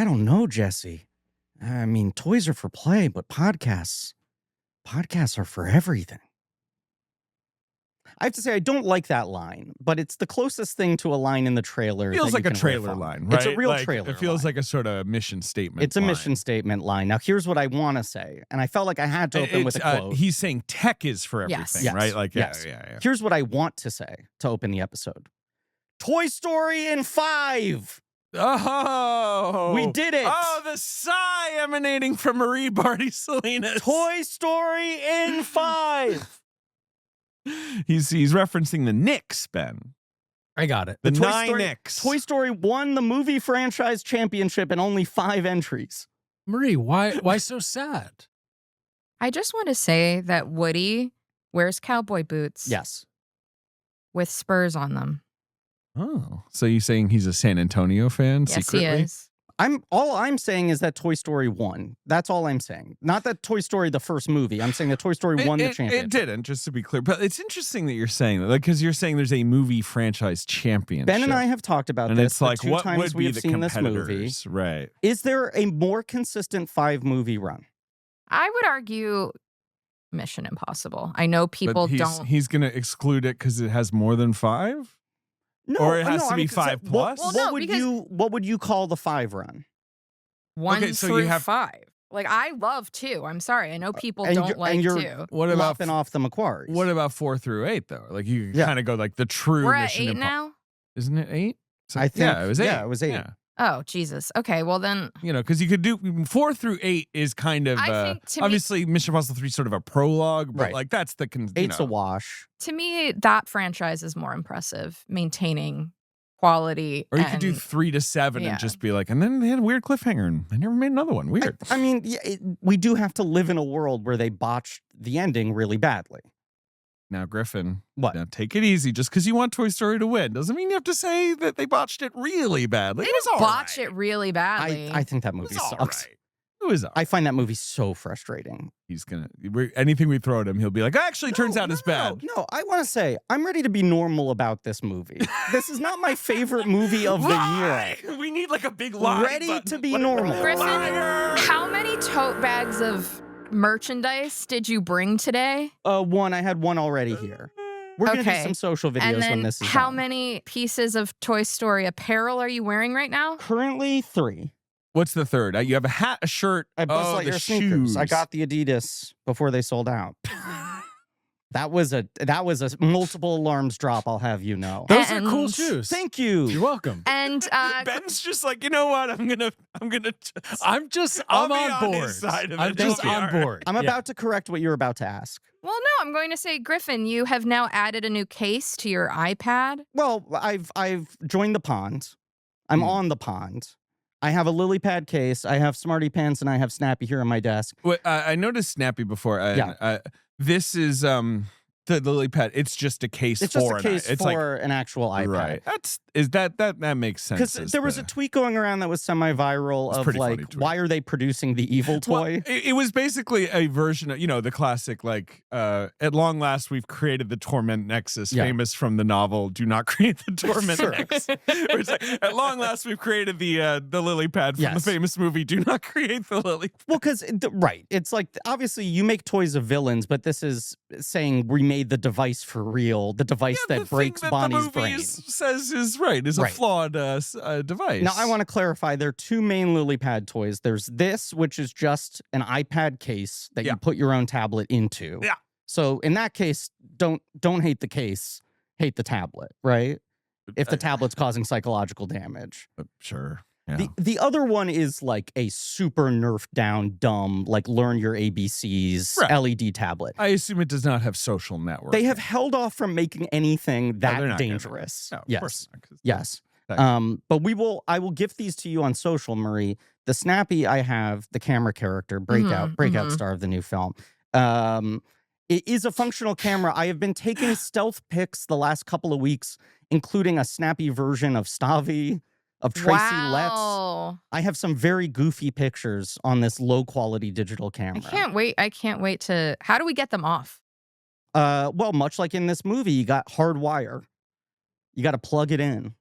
don't know, Jesse. I mean, toys are for play, but podcasts are for everything. I have to say, I don't like that line, but it's the closest thing to a line in the trailer. Feels that like you a can trailer riff on. line, right? It's a real trailer. It feels line. like a sort of mission statement. It's a mission statement line. Now, here's what I want to say, and I felt like I had to open with a quote. He's saying tech is for everything, Yes. right? Like, Yes. yeah. Here's what I want to say to open the episode. Toy Story in 5. Oh, we did it. Oh, the sigh emanating from Marie Barty Salinas. Toy Story in 5. He's referencing the Knicks, Ben. I got it. The Toy nine Story, Knicks. Toy Story won the movie franchise championship in only 5 entries. Marie, why so sad? I just want to say that Woody wears cowboy boots. Yes. With spurs on them. Oh, so you're saying he's a San Antonio fan secretly? Yes, he is. All I'm saying is that Toy Story won. That's all I'm saying. Not that Toy Story the first movie. I'm saying that Toy Story won the championship. It didn't, just to be clear. But it's interesting that you're saying that, like, because you're saying there's a movie franchise championship. Ben and I have talked about and this. it's like, the 2 what times would we be have the seen this movie. competitors? Right. Is there a more consistent 5-movie run? I would argue Mission Impossible. I know people don't. He's going to exclude it because it has more than 5? No, or it has to I be mean, 5 plus? Well, no, what would you call the 5 run? 1 Okay, so through you have 5. Like, I love 2. I'm sorry. I know people don't like 2. What about lopping off the Macquaries? What about 4 through 8 though? Like you Yeah. kind of go like the true. We're at Mission 8 now? Isn't it 8? So, I think. Yeah, it was 8. Yeah, it was 8. Yeah. Oh, Jesus. Okay, well then. You know, because you could do 4 through 8 is kind of I think to me- obviously Mission Impossible 3 is sort of a prologue, but Right. like that's the 8's a wash. To me, that franchise is more impressive, maintaining quality. Or you could do 3 to 7 Yeah. and just be like, and then they had a weird cliffhanger and they never made another one. Weird. I mean, yeah, we do have to live in a world where they botched the ending really badly. Now, Griffin, What? now take it easy. Just because you want Toy Story to win doesn't mean you have to say that they botched it really badly. They It was didn't all botch right. it really badly. I think that It movie was all sucks. right. It was all right. I find that movie so frustrating. He's gonna anything we throw at him, he'll be like, actually, turns out it's bad. No, I want to say I'm ready to be normal about this movie. This is not my favorite movie of the year. We need like a big lie. Ready button. to be normal. Griffin, Liar! how many tote bags of merchandise did you bring today? One. I had one already here. We're gonna do Okay. some social videos And then when this is how done. many pieces of Toy Story apparel are you wearing right now? Currently 3. What's the third? You have a hat, a shirt. I Buzz oh, Lightyear the sneakers. shoes. I got the Adidas before they sold out. That was a multiple alarms drop. I'll have you know. Those are cool And- shoes. Thank you. You're welcome. And Ben's just like, you know what? I'm gonna. I'm I'll be on on board. his side of I'm it. just It'll be on all right. board. I'm Yeah. about to correct what you're about to ask. well, no, I'm going to say, Griffin, you have now added a new case to your iPad. Well, I've joined the pond. I'm on the pond. I have a lily pad case. I have Smarty Pants, and I have Snappy here on my desk. Well, I noticed Snappy before. Yeah. This is the lily pad. It's just a case It's for just a an case it's like, for an actual iPad. right. That makes sense. Because there was a tweet going around that was semi-viral It's a of pretty funny like, tweet. why are they producing the evil toy? Well, it was basically a version of, the classic, like, at long last, we've created the Torment Nexus, Yeah. famous from the novel Do Not Create the Torment Sure. Nexus. Where it's like, at long last, we've created the lily pad from Yes. the famous movie Do Not Create the Lily Pad. Well, because right, it's like obviously you make toys of villains, but this is saying we made the device for real, the device The that thing breaks that Bonnie's the movie brain. says is right, is a Right. flawed device. Now, I want to clarify there are 2 main lily pad toys. There's this, which is just an iPad case that Yeah. you put your own tablet into. Yeah. So in that case, don't hate the case, hate the tablet, right? If the tablet's causing psychological damage. Sure. Yeah. The other one is like a super nerfed down, dumb, like learn your ABCs Right. LED tablet. I assume it does not have social network. They have held off from making anything they're that not gonna. dangerous. No, of Yes. course not, 'cause- Yes. Thanks. But I will gift these to you on social, Marie. The Snappy I have, the camera character, breakout mhm. star of the new film. It is a functional camera. I have been taking stealth pics the last couple of weeks, including a snappy version of Stavi, of Tracy Letts. Wow. I have some very goofy pictures on this low quality digital camera. I can't wait to. How do we get them off? Well, much like in this movie, you got hard wire. You got to plug it in.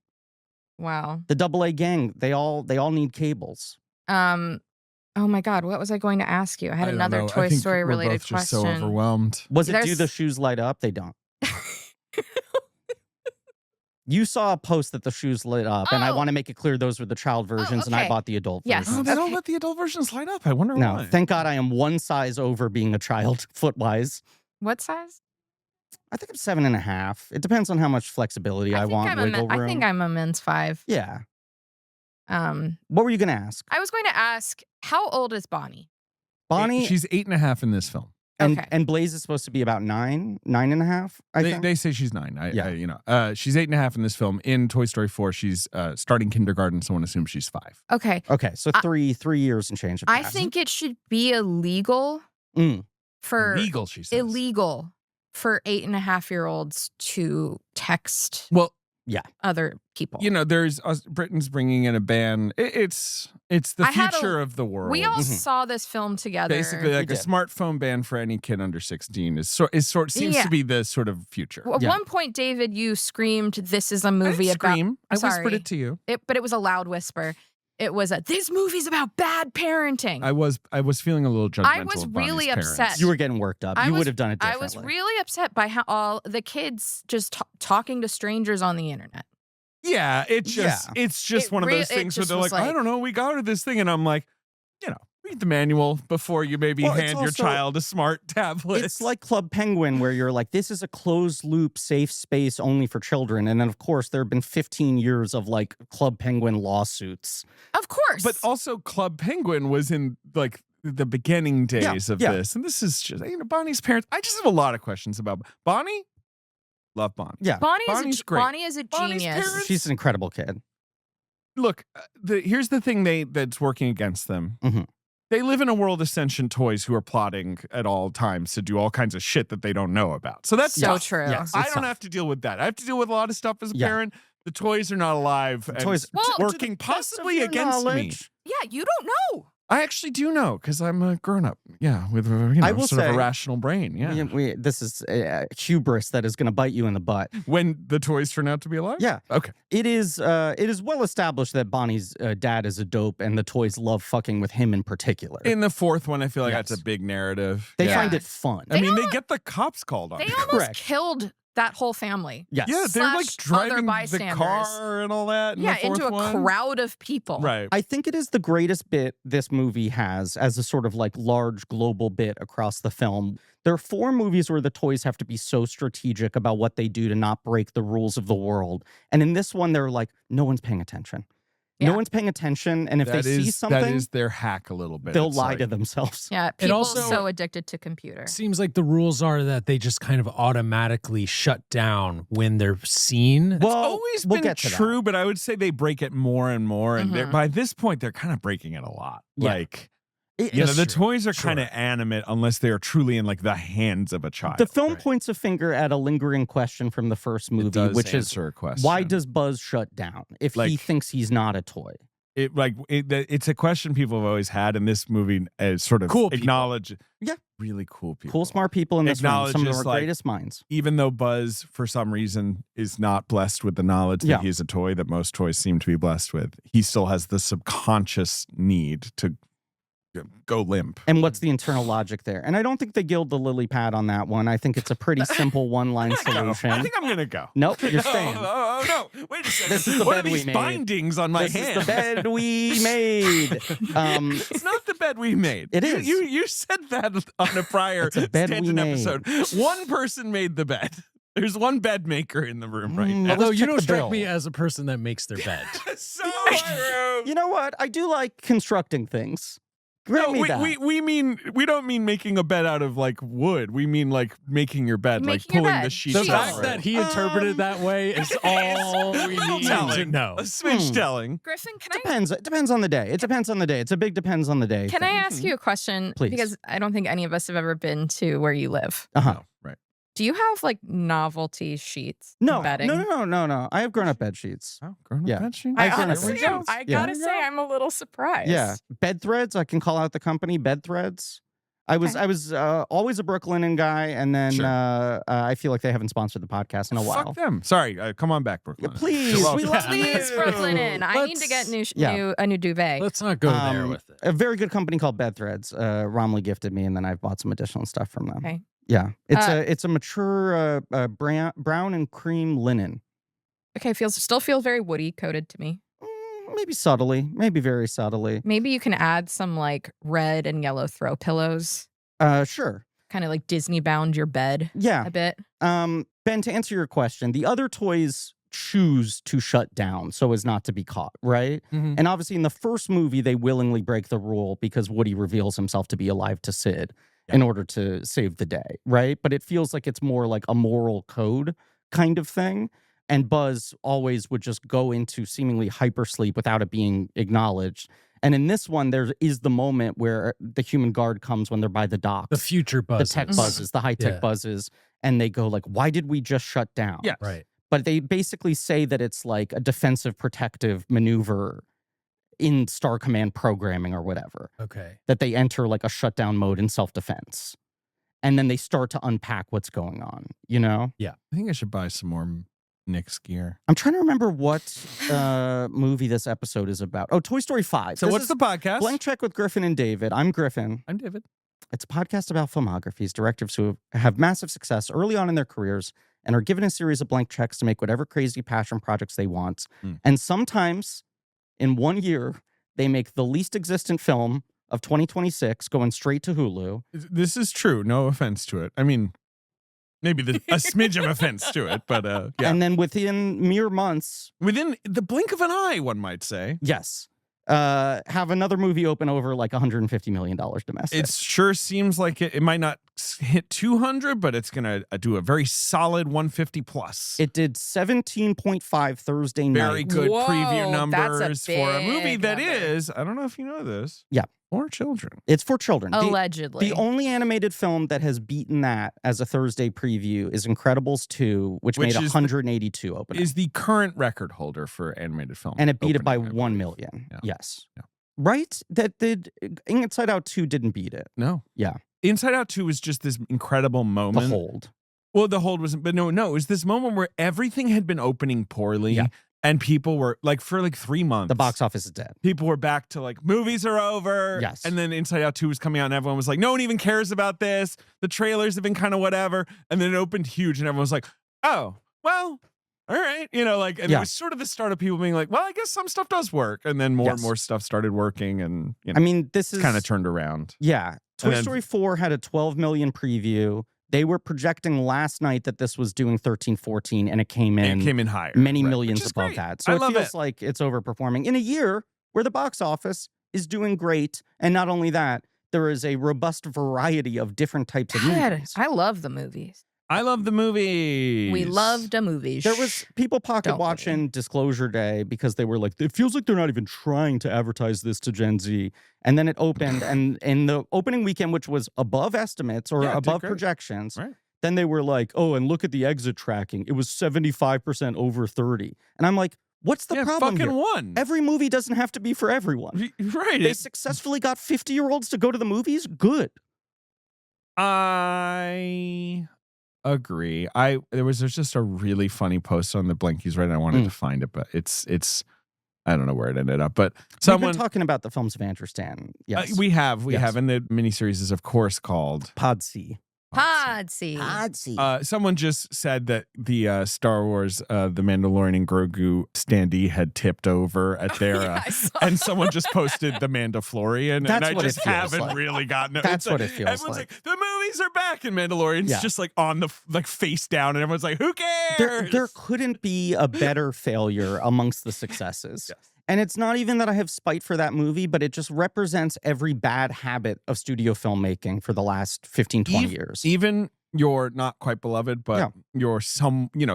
Wow. The AA gang, they all need cables. Oh my God, what was I going to ask you? I had don't another know. I Toy think Story we're related both just question. so overwhelmed. Was it Do There's- the shoes light up? They don't. You saw a post that the shoes lit up, and I Oh. want to make it clear those were the child versions, and I okay. bought the adult Yes. Oh, versions. they don't Okay. let the adult versions light up. I wonder No, why. thank God I am one size over being a child foot-wise. What size? I think I'm 7.5. It depends on how much flexibility I think want, I'm a wiggle room. I think I'm a men's 5. Yeah. Um, What were you going to ask? I was going to ask, how old is Bonnie? Bonnie She's 8.5 in this film. Okay. and Blaze is supposed to be about 9.5, I think. They say she's 9. Yeah. She's 8.5 in this film. In Toy Story 4, she's starting kindergarten. Someone assumes she's 5. Okay. Okay, so three years and change. Have I passed. think it should be illegal for Legal, she says. illegal for 8.5-year-olds to text Well, other people. there's Britain's bringing in a ban. It's the I had a- future of the world. we all Mhm. saw this film together. Basically, like a did. smartphone ban for any kid under 16 seems Yeah. to be the sort of future. At Yeah. one point, David, you screamed, "This is a I movie didn't about." scream. I whispered Sorry. it to you. But it was a loud whisper. It was this movie's about bad parenting. I was feeling a little judgmental. I was of Bonnie's really parents. upset. You were getting worked up. I You was- would have done it I differently. was really upset by how all the kids just talking to strangers on the internet. Yeah, it's just It one of those it things where just they're was like, I don't know, we got her this thing, and I'm like, read the manual before you maybe Well, it's hand your also- child a smart tablet. It's like Club Penguin, where you're like, this is a closed loop, safe space only for children. And then, of course, there have been 15 years of like Club Penguin lawsuits. Of course. But also, Club Penguin was in like the beginning Yeah, days of yeah. this, and this is just Bonnie's parents. I just have a lot of questions about Bonnie. Love Bonnie. Yeah. Bonnie's great. Bonnie is a Bonnie's genius. parents- She's an incredible kid. Look, here's the thing that's working against them. Mhm. They live in a world of sentient toys who are plotting at all times to do all kinds of shit that they don't know about. So that's So tough. true. Yes. I It's don't tough. have to deal with that. I have to deal with a lot of stuff as a Yeah. parent. The toys are not alive. and toys- Well, working possibly Your against me. knowledge. Yeah, you don't know. I actually do know because I'm a grown up. Yeah, with I will sort of say- a rational brain. Yeah. This is hubris that is going to bite you in the butt. When the toys turn out to be alive. Yeah. Okay. It is well established that Bonnie's dad is a dope, and the toys love fucking with him in particular. In the fourth one, I feel like Yes. that's a big narrative. They Yeah. find it fun. I mean, they get the cops called on. They them. almost Correct. killed that whole family. Yes. Yeah, they're like slash other driving the bystanders. car and all that. In Yeah, the fourth into a one. crowd of people. Right. I think it is the greatest bit this movie has as a sort of like large global bit across the film. There are 4 movies where the toys have to be so strategic about what they do to not break the rules of the world. And in this one, they're like, no one's paying attention. Yeah. No one's paying attention. And if they see that something, is their hack a little bit. they'll It's lie like- to themselves. Yeah, people also- so addicted to computer. Seems like the rules are that they just kind of automatically shut down when they're seen. Well, Always we'll been get to that. true, but I would say they break it more and more. And Mhm. by this point, they're kind of breaking it a lot. Yeah. Like, It- you know, That's the true. toys are Sure. kind of animate unless they are truly in like the hands of a child. The film Right. points a finger at a lingering question from the first It movie, does which is answer a question. why does Buzz shut down if he Like- thinks he's not a toy? it's a question people have always had, and this movie sort of Cool people. acknowledge. Yeah. really cool people. Cool, smart people in this room. Some of Acknowledges, our like- greatest minds. Even though Buzz, for some reason, is not blessed with the knowledge that Yeah. he's a toy that most toys seem to be blessed with, he still has the subconscious need to go limp. And what's the internal logic there? And I don't think they gild the lily pad on that one. I think it's a pretty simple one-line I solution. think I'm gonna go. Nope, you're staying. Oh, no! Wait a second. This is the what bed are we these made. bindings on my This hand? is the bed we made. It's not the bed we made. It is. You said that on a prior It's a bed we Stanton made. episode. One person made the bed. There's one bed maker in the room right Mm, now. Although let's you check don't the strike bill. me as a person that makes their bed. So rude. You know what? I do like constructing things. Grant me that. we don't mean making a bed out of like wood. We mean like making your bed, like Making your pulling bed. the sheets The Sheets. out. fact that he interpreted that way is all we need to telling. know. A smidge telling. Griffin, can Depends. It depends on the day. It depends on the day. It's a big depends on the day. I thing. ask you a question? Please. Because I don't think any of us have ever been to where you live. Uh-huh. Oh, right. Do you have like novelty sheets? No, bedding? no. I have grown-up bed sheets. Oh, grown-up Yeah. bed sheets? I I There we honestly, go. I Yeah. gotta say, I'm a little surprised. Yeah, bed threads. I can call out the company. Bed threads. I was Okay. always a Brooklinen guy, and then Sure. I feel like they haven't sponsored the podcast in a while. Fuck them. Sorry. Come on back, Brooklyn. Please, You're we welcome. love Please, you. Brooklinen. I need to get a new duvet. Let's not go there Um, with it. A very good company called Bedthreads. Romley gifted me, and then I've bought some additional stuff from them. Okay. Yeah, it's a mature brown and cream linen. Okay, still feels very woody coated to me. Maybe subtly, maybe very subtly. Maybe you can add some like red and yellow throw pillows. Sure. Kind of like Disney bound your bed Yeah. a bit. Ben, to answer your question, the other toys choose to shut down so as not to be caught, right? Mhm. And obviously in the first movie, they willingly break the rule because Woody reveals himself to be alive to Sid in order to save the day, right? But it feels like it's more like a moral code kind of thing. And Buzz always would just go into seemingly hypersleep without it being acknowledged. And in this one, there is the moment where the human guard comes when they're by the docks. The future The buzz. tech buzzes, the high-tech Yeah. buzzes, and they go like, why did we just shut down? Yeah. Right. But they basically say that it's like a defensive protective maneuver in Star Command programming or whatever, Okay. that they enter like a shutdown mode in self-defense. And then they start to unpack what's going on, you know? I think I should buy some more Nick's gear. I'm trying to remember what movie this episode is about. Oh, Toy Story 5. So This what's is the podcast? Blank Check with Griffin and David. I'm Griffin. I'm David. It's a podcast about filmographies, directors who have massive success early on in their careers and are given a series of blank checks to make whatever crazy passion projects they want. And sometimes, in 1 year, they make the least existent film of 2026 going straight to Hulu. This is true. No offense to it. I mean, maybe a smidge of offense to it, but yeah. And then within mere months, Within the blink of an eye, one might say. yes, have another movie open over like $150 million domestic. It sure seems like it might not hit 200, but it's going to do a very solid 150 plus. It did 17.5 Thursday night. Very good Whoa, preview that's a numbers for a movie big that number. is, I don't know if you know this. Yeah. For children. It's for children. Allegedly. The only animated film that has beaten that as a Thursday preview is Incredibles 2, which made Which is 182 opening. Is the current record holder for animated film. And it beat it by opening, I 1 believe. million. Yeah. Yes. Yeah. Right? That did Inside Out 2 didn't beat it. No. Yeah. Inside Out 2 was just this incredible The moment. Hold. Well, the hold wasn't, but no, it was this moment where everything had been opening poorly. Yeah. And people were like, for like 3 months. The box office is dead. People were back to like, movies are over. Yes. And then Inside Out 2 was coming out and everyone was like, no one even cares about this. The trailers have been kind of whatever. And then it opened huge and everyone was like, oh, well, all right. You know, like, and Yeah. it was sort of the start of people being like, well, I guess some stuff does work. And then more and Yes. more stuff started working and, you know, I mean, this is kind of turned around. Yeah. Toy And then- Story 4 had a 12 million preview. They were projecting last night that this was doing 13, 14, and it came in It came in higher. many right, millions which is above great. that. So I it love feels it. like it's overperforming in a year where the box office is doing great. And not only that, there is a robust variety of different types of God, movies. I love the movies. I love the movies. We love the movies. There was people pocket Don't we? watching Disclosure Day because they were like, it feels like they're not even trying to advertise this to Gen Z. And then it opened, and in the opening weekend, which was above estimates or Yeah, it did above great. projections, Right. then they were like, oh, and look at the exit tracking. It was 75% over 30. And I'm like, what's the yeah, problem fucking here? one. Every movie doesn't have to be for everyone. Right. They successfully got 50-year-olds to go to the movies. Good. I agree. There's just a really funny post on the Blankies Reddit. I wanted to find it, but it's I don't know where it ended up. But someone We've been talking about the films of Andrew Stanton. Yes. we have Yes. and the miniseries is of course called Podsy. Podsy. someone just said that the Star Wars The Mandalorian and Grogu standee had tipped over at their Yeah, I saw and someone just posted The Mandalorian and That's I what it just feels haven't like. really gotten it. That's It's what like- it feels everyone's like. the movies are back and Mandalorian's Yeah. just like on the like face down and everyone's like, who cares? There couldn't be a better failure amongst the successes. Yes. And it's not even that I have spite for that movie, but it just represents every bad habit of studio filmmaking for the last 15, 20 years. Even your not quite beloved, but Yeah. your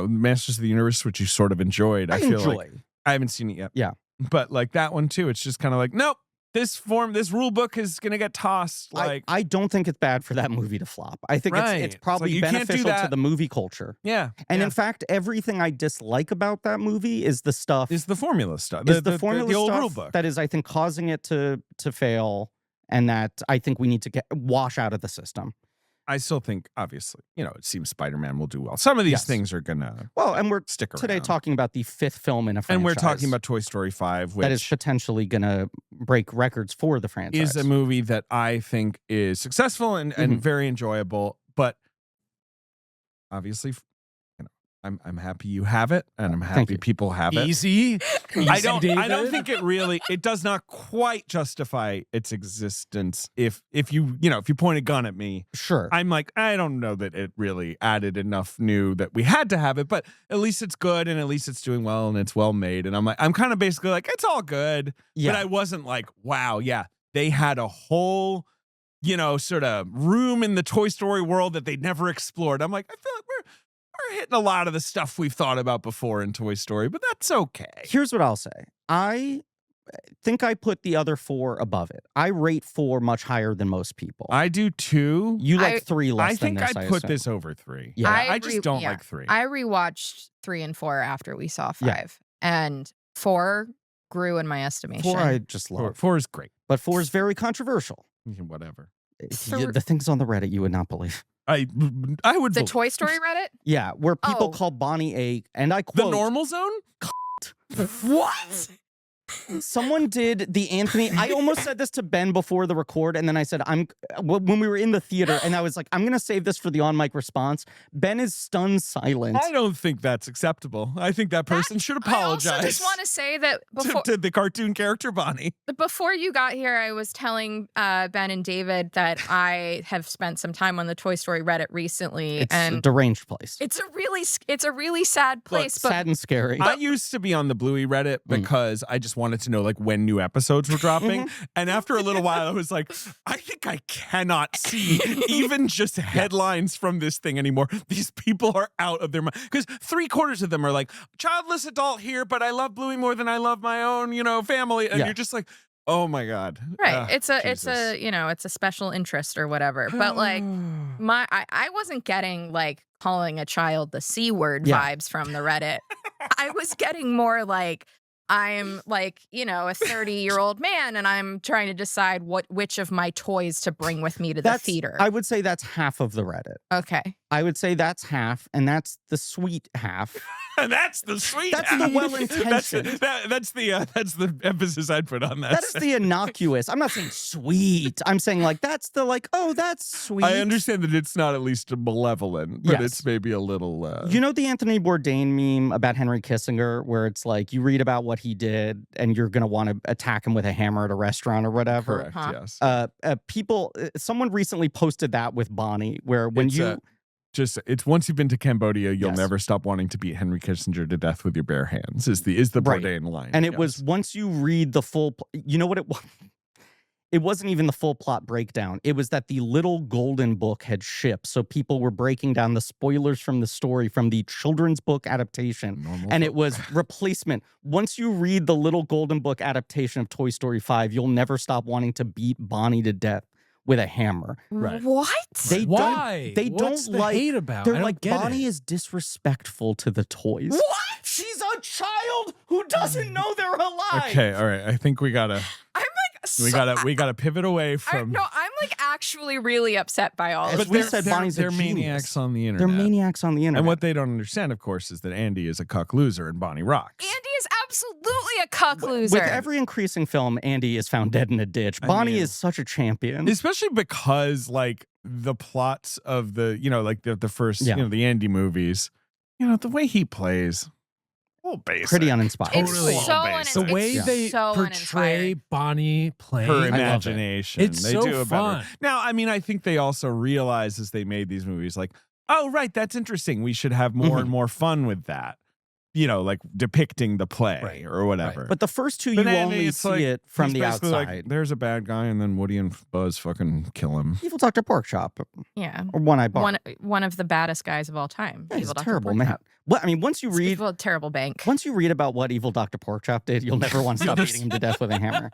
Masters of the Universe, which you sort of enjoyed. I feel enjoy. like I haven't seen it yet. Yeah. But like that one too, it's just kind of like, nope, this rule book is gonna get tossed. Like, I don't think it's bad for that movie to flop. I think Right. it's It's probably like you can't do beneficial to that. the movie culture. yeah. And yeah. in fact, everything I dislike about that movie is the stuff is the formula stuff. is the formula the old stuff rule book. that is, I think, causing it to fail and that I think we need to wash out of the system. I still think, obviously, it seems Spider-Man will do well. Some of these Yes. things are gonna Well, and we're stick around. today talking about the 5th film in a franchise. and we're talking about Toy Story 5, which that is potentially going to break records for the franchise. is a movie that I think is successful and very enjoyable. But obviously, I'm happy you have it, and I'm happy you. people have it. Easy. I don't David. think it does not quite justify its existence. If you point a gun at me, Sure. I'm like, I don't know that it really added enough new that we had to have it, but at least it's good and at least it's doing well and it's well made. And I'm kind of basically like, it's all good. Yeah. But I wasn't like, wow, yeah, they had a whole, sort of room in the Toy Story world that they'd never explored. I'm like, I feel like we're hitting a lot of the stuff we've thought about before in Toy Story, but that's okay. Here's what I'll say. I think I put the other 4 above it. I rate 4 much higher than most people. I do too. You like I- 3 less I than think this, I'd put assume. this over 3. Yeah. I just don't like 3. I rewatched 3 and 4 after we saw 5, Yeah. and 4 grew in my estimation. 4 I just love. 4 is great. But 4 is very controversial. Whatever. The things on the Reddit you would not believe. I would The believe. Toy Story Reddit? Yeah, where people Oh. call Bonnie a, and I The quote, normal zone? What? someone did the Anthony. I almost said this to Ben before the record, and then I said, when we were in the theater, and I was like, I'm going to save this for the on mic response. Ben is stunned silent. I don't think that's acceptable. I think that person should apologize. I also just want to say that to the cartoon character Bonnie. before you got here, I was telling Ben and David that I have spent some time on the Toy Story Reddit recently, It's a and deranged place. it's a really sad place. But Sad and scary. I used to be on the Bluey Reddit because I just wanted to know like when new episodes were dropping. And after a little while, I was like, I think I cannot see even just headlines from this thing anymore. These people are out of their mind. Because 3/4 of them are like, childless adult here, but I love Bluey more than I love my own, family. And Yeah. you're just like, oh my God. right, it's a Jesus. it's a special interest or whatever. But like I wasn't getting like calling a child the C word Yeah. vibes from the Reddit. I was getting more like I'm like, a 30-year-old man and I'm trying to decide which of my toys to bring with me to the theater. I would say that's half of the Reddit. Okay. I would say that's half, and that's the sweet half. And that's the sweet. That's the half. well-intentioned. That's the emphasis I'd put on that. That is the innocuous. I'm not saying sweet. I'm saying like that's the like, oh, that's sweet. I understand that it's not at least malevolent, but Yes. it's maybe a little. You know the Anthony Bourdain meme about Henry Kissinger, where it's like you read about what he did, and you're gonna want to attack him with a hammer at a restaurant or whatever. Correct. Huh. Yes. Someone recently posted that with Bonnie, where when It's once you've been to Cambodia, you'll Yes. never stop wanting to beat Henry Kissinger to death with your bare hands. Is the Right. Bourdain line? and it yes. was once you read the full, you know what it was. It wasn't even the full plot breakdown. It was that the Little Golden Book had shipped, so people were breaking down the spoilers from the story from the children's book adaptation. Normal And folk. it was replacement. Once you read the Little Golden Book adaptation of Toy Story 5, you'll never stop wanting to beat Bonnie to death with a hammer. Right. What? They Why? They What's don't the like. hate about? I They're don't like get Bonnie it. is disrespectful to the toys. What? She's a child who doesn't know they're alive. Okay, all right. I think we gotta we gotta pivot away from. I'm like actually really upset by all As of But this. we they're, said they're, Bonnie's a they're genius. maniacs on the internet. They're maniacs on the internet. And what they don't understand, of course, is that Andy is a cuck loser and Bonnie rocks. Andy is absolutely a cuck loser. With every increasing film, Andy is found dead in a ditch. I Bonnie mean- is such a champion. Especially because like the plots of the like the first Yeah. the Andy movies, the way he plays, a little basic. Pretty uninspiring. It's Totally. so basic. The It's way they so portray uninspiring. Bonnie playing. her love it. imagination. It's they so do a fun. better. Now, I mean, I think they also realized as they made these movies, like, oh, right, that's interesting. We should have more Mhm. and more fun with that. Like depicting the play Right. or whatever. But the first two, But you then only it's see like, it from he's the basically outside. like, there's a bad guy, and then Woody and Buzz fucking kill him. Evil Dr. Porkchop yeah. or One Eye Bar. One of the baddest guys of all time. Yeah, he's Evil a Dr. terrible Porkchop. man. Well, I mean, once you It's read Evil, terrible bank. once you read about what Evil Dr. Porkchop did, you'll never want to stop beating him to death with a hammer.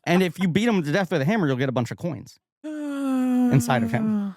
And if you beat him to death with a hammer, you'll get a bunch of coins. Inside of him.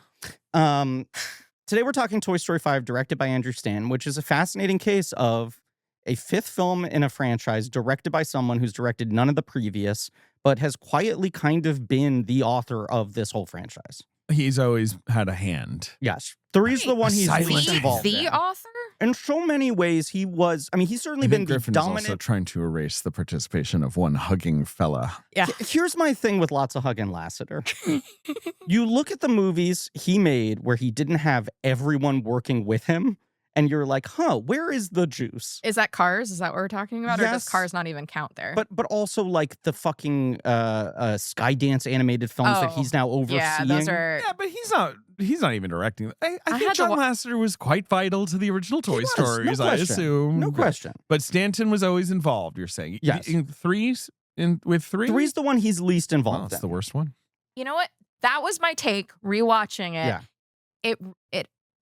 Today we're talking Toy Story 5, directed by Andrew Stanton, which is a fascinating case of a 5th film in a franchise directed by someone who's directed none of the previous, but has quietly kind of been the author of this whole franchise. He's always had a hand. Yes. 3's the one he's silent least involved the in. author? In so many ways, he was, I mean, he's certainly I been think the Griffin is also dominant. trying to erase the participation of one hugging fella. Yeah. Here's my thing with Lots of Huggin' Lassiter. You look at the movies he made where he didn't have everyone working with him, and you're like, where is the juice? Is that Cars? Is that what we're talking about? Or does Yes. Cars not even count there? But also like the fucking Skydance animated films that Oh, he's now overseeing. yeah, those are. Yeah, but he's not even directing. I I think had to John wa- Lasseter was quite vital to the original Toy was, Stories, no I question. assume. No question. But Stanton was always involved, you're saying. Yes. With 3? 3's the one he's least Oh, involved it's in. the worst one. You know what? That was my take. Rewatching it. Yeah.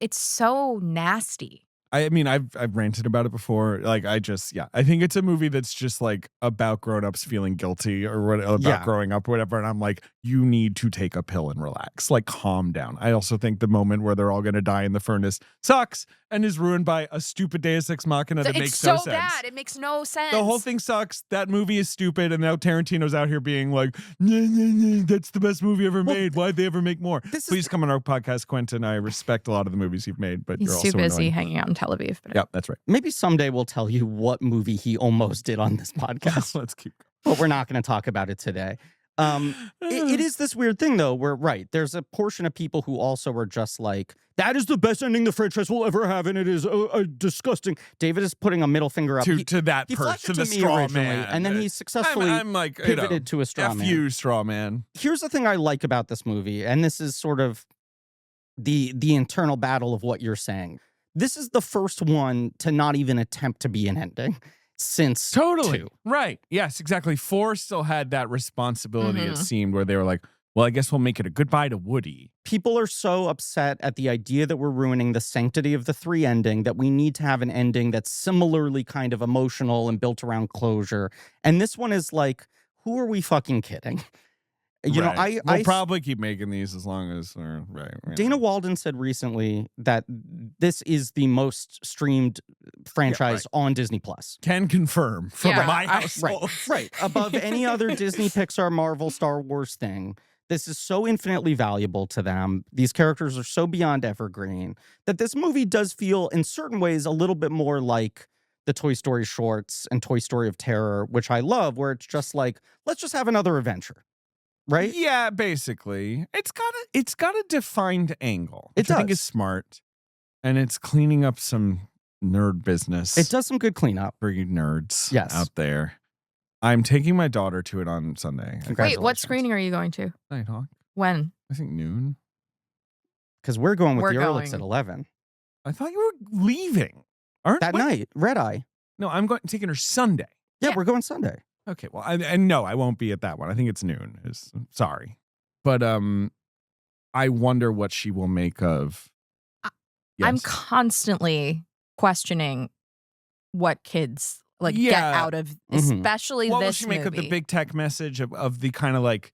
It's so nasty. I mean, I've ranted about it before. Like, I think it's a movie that's just like about grown-ups feeling guilty or what about Yeah. growing up or whatever. And I'm like, you need to take a pill and relax. Like, calm down. I also think the moment where they're all going to die in the furnace sucks and is ruined by a stupid Deus Ex Machina that It's makes so no sense. bad. It makes no sense. The whole thing sucks. That movie is stupid, and now Tarantino's out here being like, nah, that's the best movie ever made. Why'd they ever make more? This is- Please come on our podcast, Quentin. I respect a lot of the movies you've made, but He's you're too also busy annoying. hanging out in Tel Aviv. But Yep, that's right. Maybe someday we'll tell you what movie he almost did on this podcast, Let's keep but we're not going to talk about it today. It is this weird thing, though, where, right, there's a portion of people who also are just like, that is the best ending the franchise will ever have, and it is disgusting. David is putting a middle finger up. to that He person, flashed to it the to me straw originally, man. and then he successfully I'm like, pivoted to a straw F man. you, straw man. Here's the thing I like about this movie, and this is sort of the internal battle of what you're saying. This is the first one to not even attempt to be an ending since Totally. 2. Right. Yes, exactly. 4 still had that responsibility, it Mhm. seemed, where they were like, well, I guess we'll make it a goodbye to Woody. People are so upset at the idea that we're ruining the sanctity of the 3 ending that we need to have an ending that's similarly kind of emotional and built around closure. And this one is like, who are we fucking kidding? You know, Right. I We'll probably keep making these as long as they're right. Dana Walden said recently that this is the most streamed franchise on Disney Plus. Can confirm from Yeah, my I- household. Right. Above any other Disney, Pixar, Marvel, Star Wars thing. This is so infinitely valuable to them. These characters are so beyond evergreen that this movie does feel, in certain ways, a little bit more like the Toy Story shorts and Toy Story of Terror, which I love, where it's just like, let's just have another adventure. Right? Yeah, basically. It's got a defined angle. It Which I think does. is smart. And it's cleaning up some nerd business It does some good cleanup. for you nerds Yes. out there. I'm taking my daughter to it on Sunday. Wait, what Congratulations. screening are you going to? Nighthawk. When? I think noon. Because we're going with We're the Ehrlichs going. at 11. I thought you were leaving. Aren't That what? night, Red Eye. No, I'm taking her Sunday. Yeah, Yeah. we're going Sunday. Okay, well, and no, I won't be at that one. I think it's noon. Sorry, but I wonder what she will make of. I'm Yes. constantly questioning what kids get Yeah. out of, Mhm. especially What will this she make movie. of the big tech message of the kind of like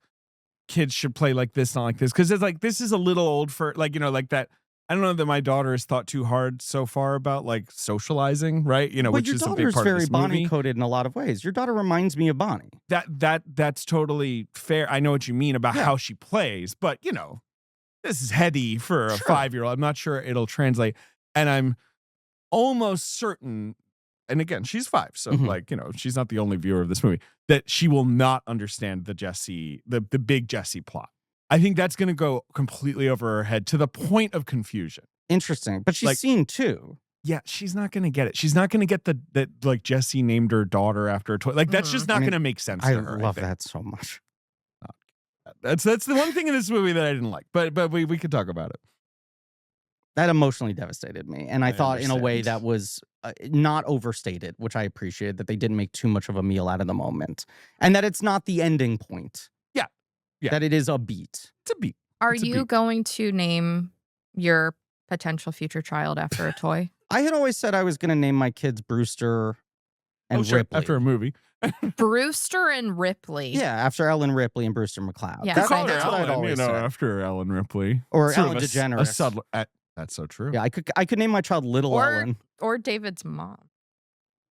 kids should play like this, not like this? Because it's like this is a little old for like like that. I don't know that my daughter has thought too hard so far about like socializing, right? But Which your is a big daughter's part of very this Bonnie movie. coded in a lot of ways. Your daughter reminds me of Bonnie. That's totally fair. I know what you mean about Yeah. how she plays, but this is heady for a Sure. 5-year-old. I'm not sure it'll translate. And I'm almost certain, and again, she's 5, so Mhm. she's not the only viewer of this movie, that she will not understand the big Jesse plot. I think that's going to go completely over her head to the point of confusion. Interesting. But she's Like- seen 2. Yeah, she's not going to get it. She's not going to get that like Jesse named her daughter after a toy. Like that's Mhm. just I not mean, going to make sense I to her. love think. that so much. That's the one thing in this movie that I didn't like. But we could talk about it. That emotionally devastated me. And I thought in a way understand. that was not overstated, which I appreciated, that they didn't make too much of a meal out of the moment. And that it's not the ending point. Yeah. Yeah. That it is a beat. It's a beat. Are It's a you beat. going to name your potential future child after a toy? I had always said I was going to name my kids Brewster and Sure, Ripley. after a movie. Brewster and Ripley. Yeah, after Ellen Ripley and Brewster McCloud. Yeah, That's, I that's know. what I'd always said. after Ellen Ripley. Or Sort Ellen of a DeGeneres. subtle. That's so true. Yeah, I could name my child Little Or- Ellen. Or David's mom.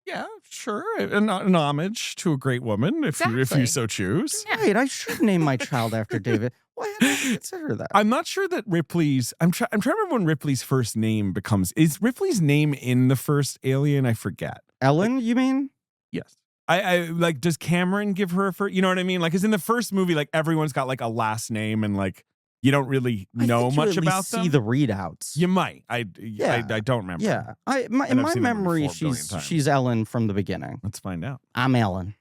Yeah, sure. An homage to a great woman, if you Exactly. so choose. Yeah. Right, I should name my child after David. Why did I consider that? I'm not sure that Ripley's. I'm trying to remember when Ripley's first name becomes. Is Ripley's name in the first Alien? I forget. Ellen, you mean? Yes. I like. Does Cameron give her a first? You know what I mean? Like, because in the first movie, like everyone's got like a last name, and like you don't really know I think much you at about least them. see the readouts. You might. I don't remember. Yeah, in And my I've seen them memory, 4 billion times. she's Ellen from the beginning. Let's find out. I'm Ellen.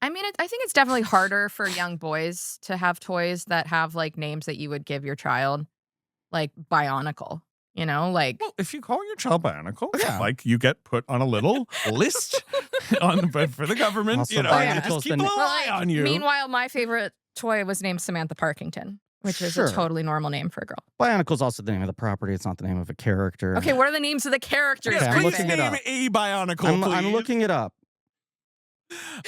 I mean, I think it's definitely harder for young boys to have toys that have like names that you would give your child, like Bionicle. You know, like Well, if you call your child Bionicle, Yeah. like you get put on a little list for the government. Also, You know, Bionicle's and just keep the- an Well, eye like, on you. Meanwhile, my favorite toy was named Samantha Parkington, which is Sure. a totally normal name for a girl. Bionicle's also the name of the property. It's not the name of a character. Okay, what are the names of the characters? Okay, I'm please looking it name up. a Bionicle, I'm please. looking it up.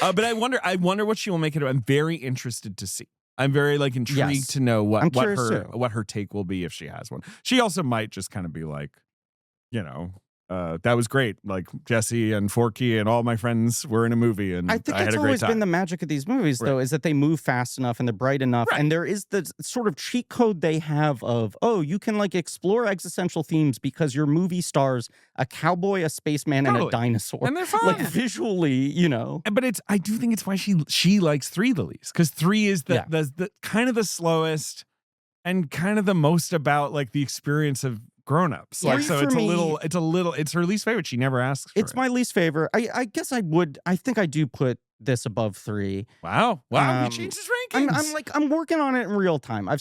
But I wonder what she will make it. I'm very interested to see. I'm very like intrigued Yes. to know I'm what curious her too. what her take will be if she has one. She also might just kind of be like, you know, that was great. Like Jesse and Forky and all my friends were in a movie, and I think had that's a great always time. been the magic of these movies, though, is that they move fast enough and they're bright enough. Right. And there is the sort of cheat code they have of, oh, you can like explore existential themes because your movie stars a cowboy, a spaceman, and a Totally. dinosaur. and they're fun. Like visually, you know. But I do think it's why she likes 3 the least, because 3 is the kind of the slowest and kind of the most about like the experience of grown-ups. Yeah. Like, so For it's her least favorite. She never asks for It's it. my least favorite. I guess I think I do put this above 3. Wow. He Um, changed his rankings. I'm working on it in real time. I've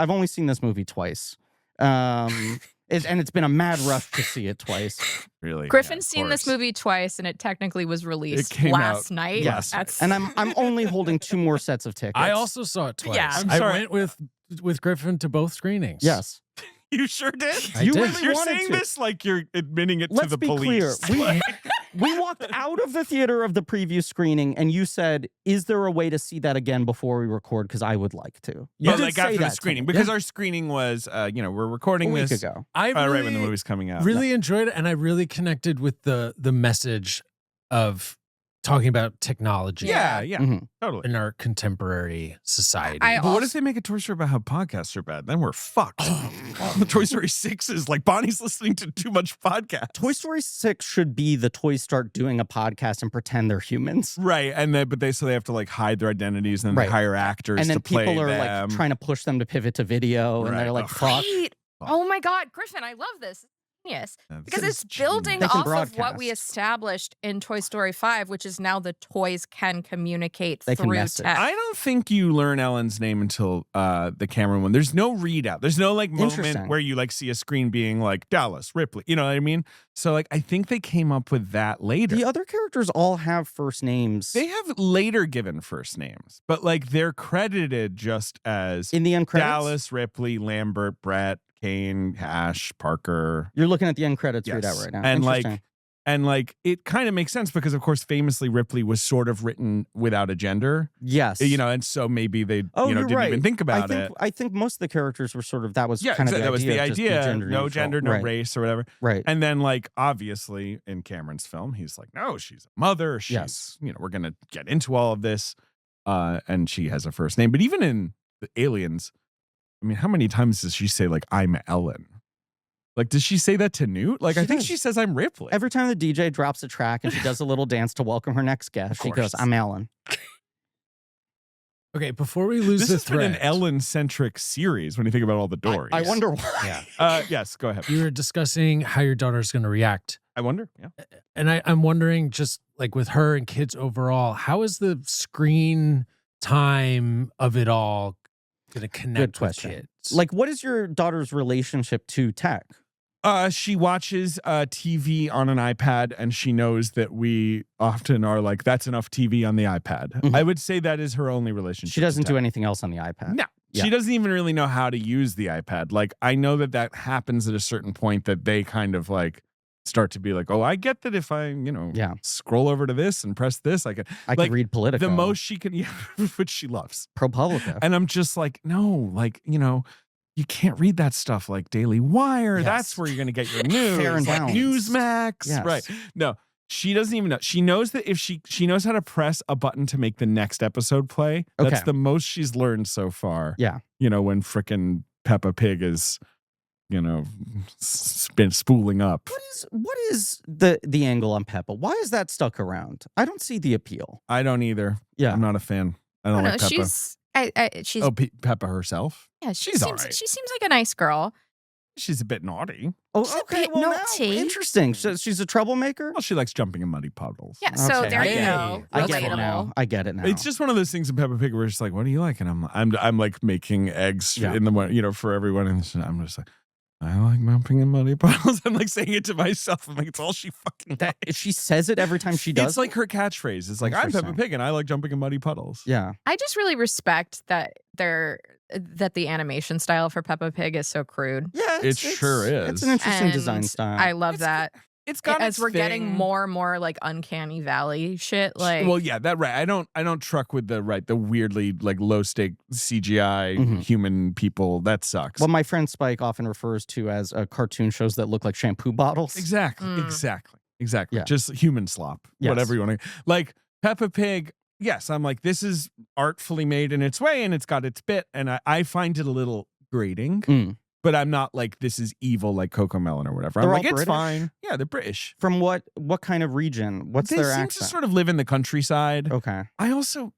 only seen this movie twice. And it's been a mad rush to see it twice. Really. Griffin's Yeah, of seen this course. movie twice, and it technically was released came last out night. last night. That's And I'm only holding 2 more sets of tickets. I also saw it twice. Yeah. I'm I sorry. went with Griffin to both screenings. Yes. You sure did? I You did. really You're wanted saying to. this like you're admitting it Let's to the be police. clear. We walked out of the theater of the preview screening, and you said, "Is there a way to see that again before we record? Because I would like to." You But did like say after that the to screening, me. because our screening was, we're a recording week this ago. I really, right when the movie's coming out. really enjoyed it, and I really connected with the message of talking about technology Yeah, Mhm. totally. in our contemporary society. I But what if they make a Toy Story about how podcasts are bad? Then we're fucked. Toy Story 6 is like Bonnie's listening to too much podcast. Toy Story 6 should be the toys start doing a podcast and pretend they're humans. Right, and then they have to like hide their identities, and then Right. they hire actors And then to play people are them. like trying to push them to pivot to video, and Right. they're like, Ugh. "Fuck." Right. Oh my God, Griffin, I love this. Genius. Because This it's is building They can off of what we broadcast. established in Toy Story 5, which is now the toys can communicate They can through message. tech. I don't think you learn Ellen's name until the Cameron one. There's no readout. There's no like moment Interesting. where you like see a screen being like Dallas, Ripley. You know what I mean? So like I think they came up with that later. The other characters all have first names. They have later given first names, but like they're credited just as in the end credits. Dallas, Ripley, Lambert, Brett, Kane, Ash, Parker. You're looking at the end credits Yes. readout right now. And Interesting. like it kind of makes sense because of course famously Ripley was sort of written without a gender. yes, And so maybe they Oh, didn't you're right. even think about it. I think most of the characters were sort of that was Yeah, kind of that was the just be idea. gender No neutral. gender, no right. race or whatever. Right. And then like obviously in Cameron's film, he's like, no, she's a mother. She's, Yes. we're gonna get into all of this. And she has a first name. But even in the Aliens, I mean, how many times does she say like I'm Ellen? Like, does she say that to Newt? Like, She I think does. she says I'm Ripley. Every time the DJ drops a track and she does a little dance to welcome her next guest, she goes, course. "I'm Ellen." Okay, before we lose This the has been an thread, Ellen-centric series when you think about all the Dories. I wonder why. Yeah. Yes, go ahead. you were discussing how your daughter's going to react. I wonder. Yeah. And I'm wondering, just like with her and kids overall, how is the screen time of it all going to connect Good with question. kids? Like, what is your daughter's relationship to tech? She watches TV on an iPad, and she knows that we often are like, "That's enough TV on the iPad." Mhm. I would say that is her only relationship. She doesn't do anything else on the iPad. No, Yeah. she doesn't even really know how to use the iPad. Like, I know that happens at a certain point that they kind of like start to be like, "Oh, I get that if I, Yeah. scroll over to this and press this, I can." I Like, could read Politico. The most she can, yeah, which she loves. ProPublica. And I'm just like, no, like, you can't read that stuff like Daily Wire. Yes. That's where you're going to get your news. Fair and like balanced. Newsmax. Yes. Right. No, She doesn't even know. She knows that if she knows how to press a button to make the next episode play. That's Okay. the most she's learned so far. Yeah. When frickin' Peppa Pig is, spooling up. What is the angle on Peppa? Why is that stuck around? I don't see the appeal. I don't either. Yeah. I'm not a fan. I I don't don't like know. Peppa. She's Oh, Peppa herself? yeah. She she's seems all right. she seems like a nice girl. She's a bit naughty. Oh, She's a okay. bit Well, naughty. now, interesting. So she's a troublemaker? Well, she likes jumping in muddy puddles. Yeah. So Okay, there I you get it. go. I get it Relatable. now. I get it now. It's just one of those things in Peppa Pig where it's like, what do you like? And I'm like making eggs Yeah. in the morning, for everyone. And I'm just like, I like jumping in muddy puddles. I'm like saying it to myself. I'm like, it's all she fucking that, does. she says it every time she does. It's like her catchprise. It's like, I'm Peppa Interesting. Pig and I like jumping in muddy puddles. yeah. I just really respect that the animation style for Peppa Pig is so crude. Yeah. It sure It's is. an interesting And design style. I love It's that. It's got As its we're getting thing. more and more like uncanny valley shit. Like Well, yeah, that right. I don't truck with the weirdly like low stake CGI Mhm. human people. That sucks. what my friend Spike often refers to as cartoon shows that look like shampoo bottles. Exactly. Mm. Exactly. Yeah. Just human slop. Yes. Whatever you want to. Like Peppa Pig, yes, I'm like, this is artfully made in its way and it's got its bit. And I find it a little grating, Mm. but I'm not like, this is evil like Coco Melon or whatever. I'm They're like, all it's British? fine. Yeah, they're British. From what kind of region? What's They their seem accent? to sort of live in the countryside. Okay. I also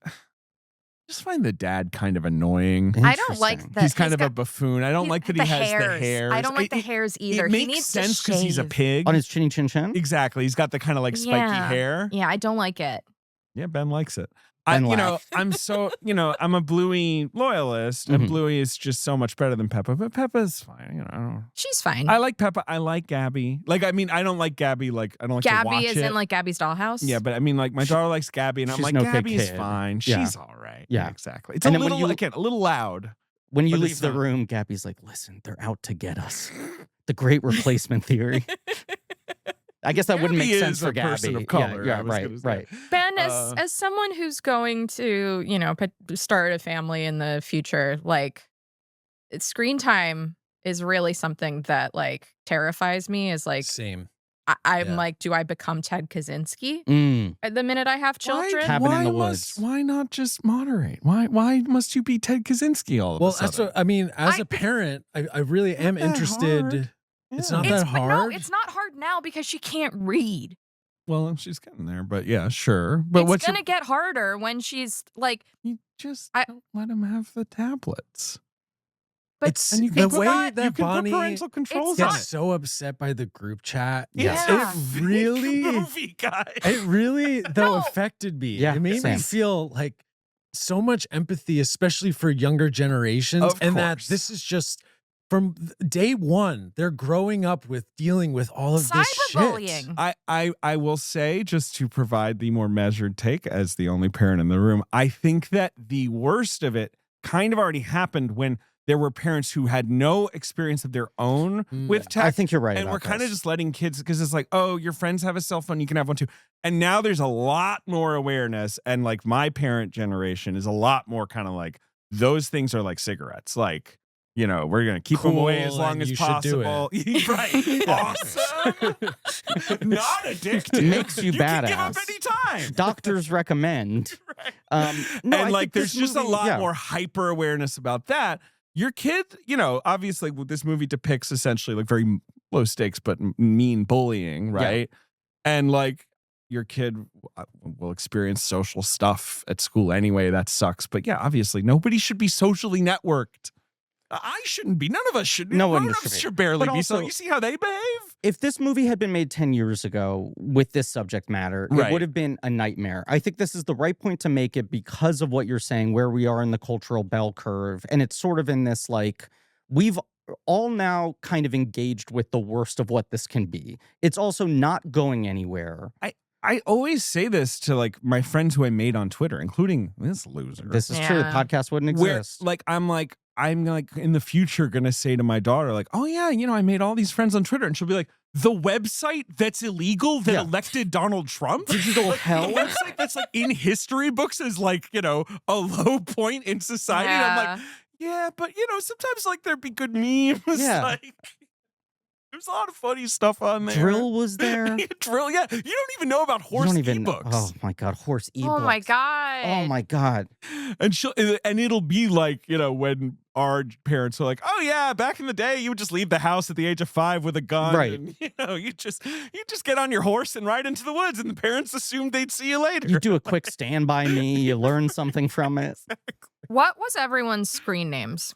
just find the dad kind of annoying. I don't like Interesting. that. He's kind of a got- buffoon. I don't he's- like that he has the hairs. hairs. I don't like the hairs either. It He makes needs sense to because he's a shave. pig. On his chinny chin chin? Exactly. He's got the kind of like spiky Yeah. hair. Yeah, I don't like it. Yeah, Ben likes it. Ben I'm I'm a Bluey loyalist, and Mhm. Bluey is just so much better than Peppa. But Peppa's fine. I don't. She's fine. I like Peppa. I like Gabby. Like, I mean, I don't like Gabby. Like, I don't like to watch Gabby is it. in like Gabby's dollhouse. Yeah, but I mean, like, my daughter likes Gabby, and I'm she's like, no big Gabby's kid. fine. Yeah. She's all right. Yeah. Exactly. It's And a then when little, you- again, a little loud. When you But leave it's the not. room, Gabby's like, listen, they're out to get us. The great replacement theory. I guess that wouldn't Gabby make sense is for a person Gabby. of color, Yeah, I was right, gonna say. right. Ben, Uh, as someone who's going to, start a family in the future, like screen time is really something that like terrifies me. Is like Same. I'm Yeah. like, do I become Ted Kaczynski Mm. the minute I have children? Cabin in the must- Woods. why not just moderate? Why must you be Ted Kaczynski all of Well, a sudden? that's what I mean. As I- a parent, I really am that interested. hard. It's Yeah. not It's that hard. No, it's not hard now because she can't read. Well, she's getting there, but yeah, sure. But It's what's gonna get harder when she's like, you just I- don't let him have the tablets. but It's And you the can way not- that you can Bonnie put parental controls gets on it. so upset by the group chat. Yes. Yeah. It really, movie guy. it really though No. affected me. Yeah, it made same. me feel like so much empathy, especially for younger generations, Of and that course. this is just from day one. They're growing up with dealing with all of this shit. cyberbullying. I will say, just to provide the more measured take as the only parent in the room, I think that the worst of it kind of already happened when there were parents who had no experience of their own Mm. with tech. I think you're right. And about we're kind of this. just letting kids, because it's like, oh, your friends have a cell phone, you can have one too. And now there's a lot more awareness. And like my parent generation is a lot more kind of like, those things are like cigarettes. Like, we're going to keep them away as Cool, long and as you should do possible. Right. Awesome. Not addictive. Makes you Can give up badass. anytime. Doctors recommend. Right. No, I and like, think this there's just movie- a lot yeah. more hyper awareness about that. Your kid, obviously this movie depicts essentially like very low stakes, but mean bullying, right? And like your kid will experience social stuff at school anyway. That sucks. But yeah, obviously nobody should be socially networked. I shouldn't be. None of us should be. No one Grown-ups should be. should barely But be. So also- you see how they behave? If this movie had been made 10 years ago with this subject matter, Right. it would have been a nightmare. I think this is the right point to make it because of what you're saying, where we are in the cultural bell curve. And it's sort of in this like, we've all now kind of engaged with the worst of what this can be. It's also not going anywhere. I always say this to like my friends who I made on Twitter, including this loser. This is true. The Yeah. podcast wouldn't Where exist. I'm like in the future gonna say to my daughter, like, oh yeah, I made all these friends on Twitter, and she'll be like, the website that's illegal that Yeah. elected Donald Trump? Digital hell? The website that's like in history books is like, a low point in society. And I'm like, yeah, but sometimes like there'd be good memes. Yeah. Like There's a lot of funny stuff on there. Drill was there. Drill, yeah. You don't even know about horse You don't even. ebooks. Oh my god, horse ebooks. Oh my god. Oh my god. And it'll be like, when our parents are like, oh yeah, back in the day, you would just leave the house at the age of 5 with a gun. Right. And, you just get on your horse and ride into the woods, and the parents assumed they'd see you later. You do a quick stand by me. You learn something from it. What was everyone's screen names?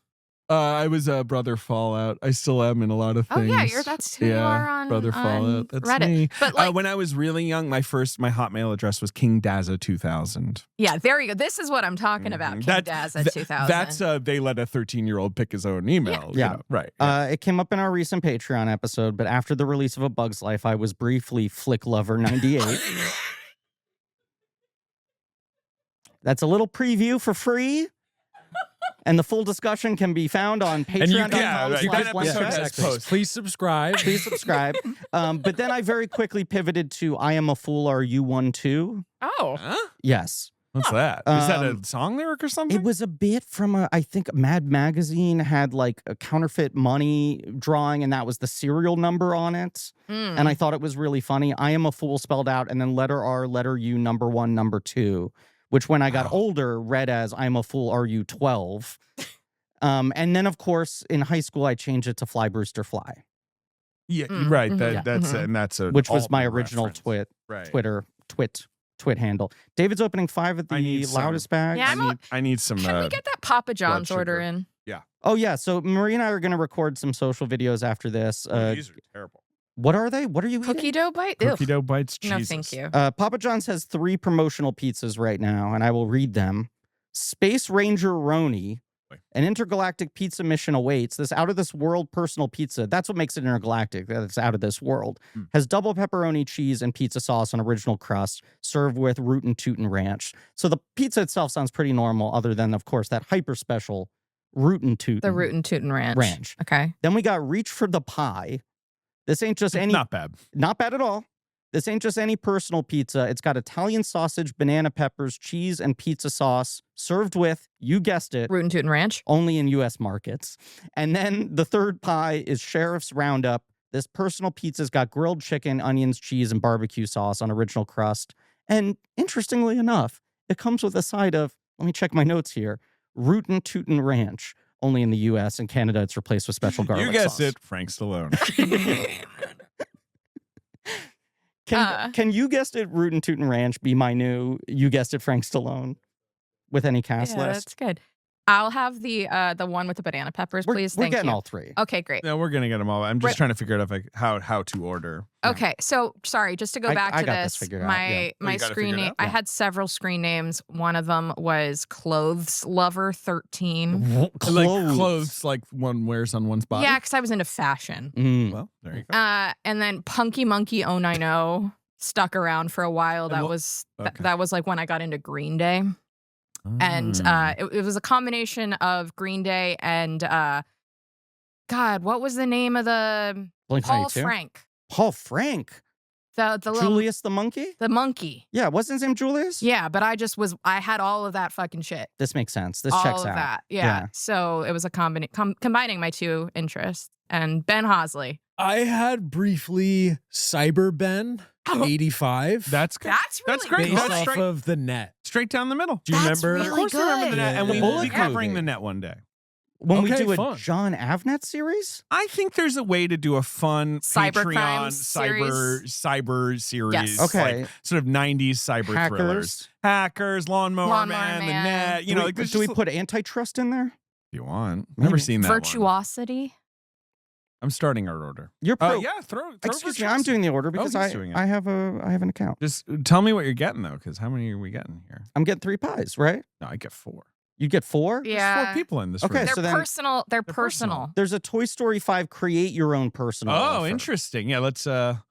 I was Brother Fallout. I still am in a lot of Oh things. yeah, that's who you are on Brother on Fallout. That's Reddit. me. But like, When I was really young, my Hotmail address was King Dazza 2000. yeah, there you go. This is what I'm talking about. King Dazza 2000. That's they let a 13-year-old pick his own email. Yeah. Right. It came up in our recent Patreon episode, but after the release of A Bug's Life, I was briefly Flick Lover 98. That's a little preview for free. And the full discussion can be found on patreon.com/176. Please subscribe. Please subscribe. But then I very quickly pivoted to I Am a Fool, Are You One Too? Oh. Huh? Yes. What's that? Is that a song lyric or something? It was a bit from I think Mad Magazine had like a counterfeit money drawing, and that was the serial number on it. And I thought it was really funny. I am a fool spelled out, and then letter R, letter U, number 1, number 2, which when I got older read as I'm a fool, are you 12? And then, of course, in high school, I changed it to Fly Brewster Fly. Yeah, right. Yeah. That's a which was my Altman original reference. Right. twit handle. David's opening 5 at I the need some- loudest bag. Yeah, I need some. Can we get that Papa John's order sugar. in? Oh yeah, so Marie and I are going to record some social videos after this. These are terrible. What are they? What are you Cookie eating? dough bite? Cookie Ugh. dough bites. No, Jesus. thank you. Papa John's has 3 promotional pizzas right now, and I will read them. Space Ranger Roni, an intergalactic pizza mission awaits. This out-of-this-world personal pizza, that's what makes it intergalactic, that it's out of this world, has double pepperoni cheese and pizza sauce on original crust, served with Rootin' Tootin' Ranch. So the pizza itself sounds pretty normal, other than, of course, that hyper-special Rootin' Tootin'. The Rootin' Tootin' Ranch. Ranch. Okay. Then we got Reach for the Pie. This ain't just any... Not bad. Not bad at all. This ain't just any personal pizza. It's got Italian sausage, banana peppers, cheese, and pizza sauce served with, you guessed it, Rootin' Tootin' Ranch. only in U.S. markets. And then the third pie is Sheriff's Roundup. This personal pizza's got grilled chicken, onions, cheese, and barbecue sauce on original crust. And interestingly enough, it comes with a side of, let me check my notes here, Rootin' Tootin' Ranch. Only in the U.S. and Canada, it's replaced with special garlic You guessed sauce. it, Frank Stallone. Can you guessed it, Rootin' Tootin' Ranch be my new you guessed it, Frank Stallone with any cast Yeah, list? that's good. I'll have the one with the banana peppers, please. We're Thank getting you. all 3. Okay, great. No, we're gonna get them all. I'm just Right. trying to figure out how to order. Okay, so sorry, just to go back I to got this this, figured out, my yeah. Oh, my you got it screen figured name. out? I Yeah. had several screen names. One of them was Clothes Lover 13. Like clothes, like one wears on one's body. Yeah, because I was into fashion. Well, there you go. And then Punky Monkey 090 stuck around for a while. And That what- was okay. that was like when I got into Green Day, and it was a combination of Green Day and God, what was the name of the Blink Paul 92? Frank, Paul Frank. the little Julius the monkey? the monkey. Yeah, wasn't his name Julius? Yeah, but I had all of that fucking shit. This makes sense. This all checks of out. that. Yeah. So it was a combining my 2 interests. And Ben Hosley. I had briefly Cyber Ben Oh. 85. That's good. That's really That's great. based That's off straight- of the net. Straight down the middle. Do you That's remember? really Of course, I remember the good. net, and The we will bullet be covering movie. the net one day. When we Okay, do a fun. John Avnet series? I think there's a way to do a fun Cybercrime Patreon cyber series. Yes. Okay. like sort of 90s cyber thrillers. Hackers, Lawnmower Man, the net. You know, like there's do we just- put antitrust in there? if you want. Never Maybe. seen that one. Virtuosity. I'm starting our order. You're pro. Yeah, throw Excuse me, I'm doing the order because he's doing it. I have an account. Just tell me what you're getting though, because how many are we getting here? I'm getting 3 pies, right? No, I get 4. You get 4? There's Yeah. 4 people in this Okay, room. They're so then- personal. They're personal. personal. There's a Toy Story 5 create your own personal Oh, offer. interesting. Yeah, let's all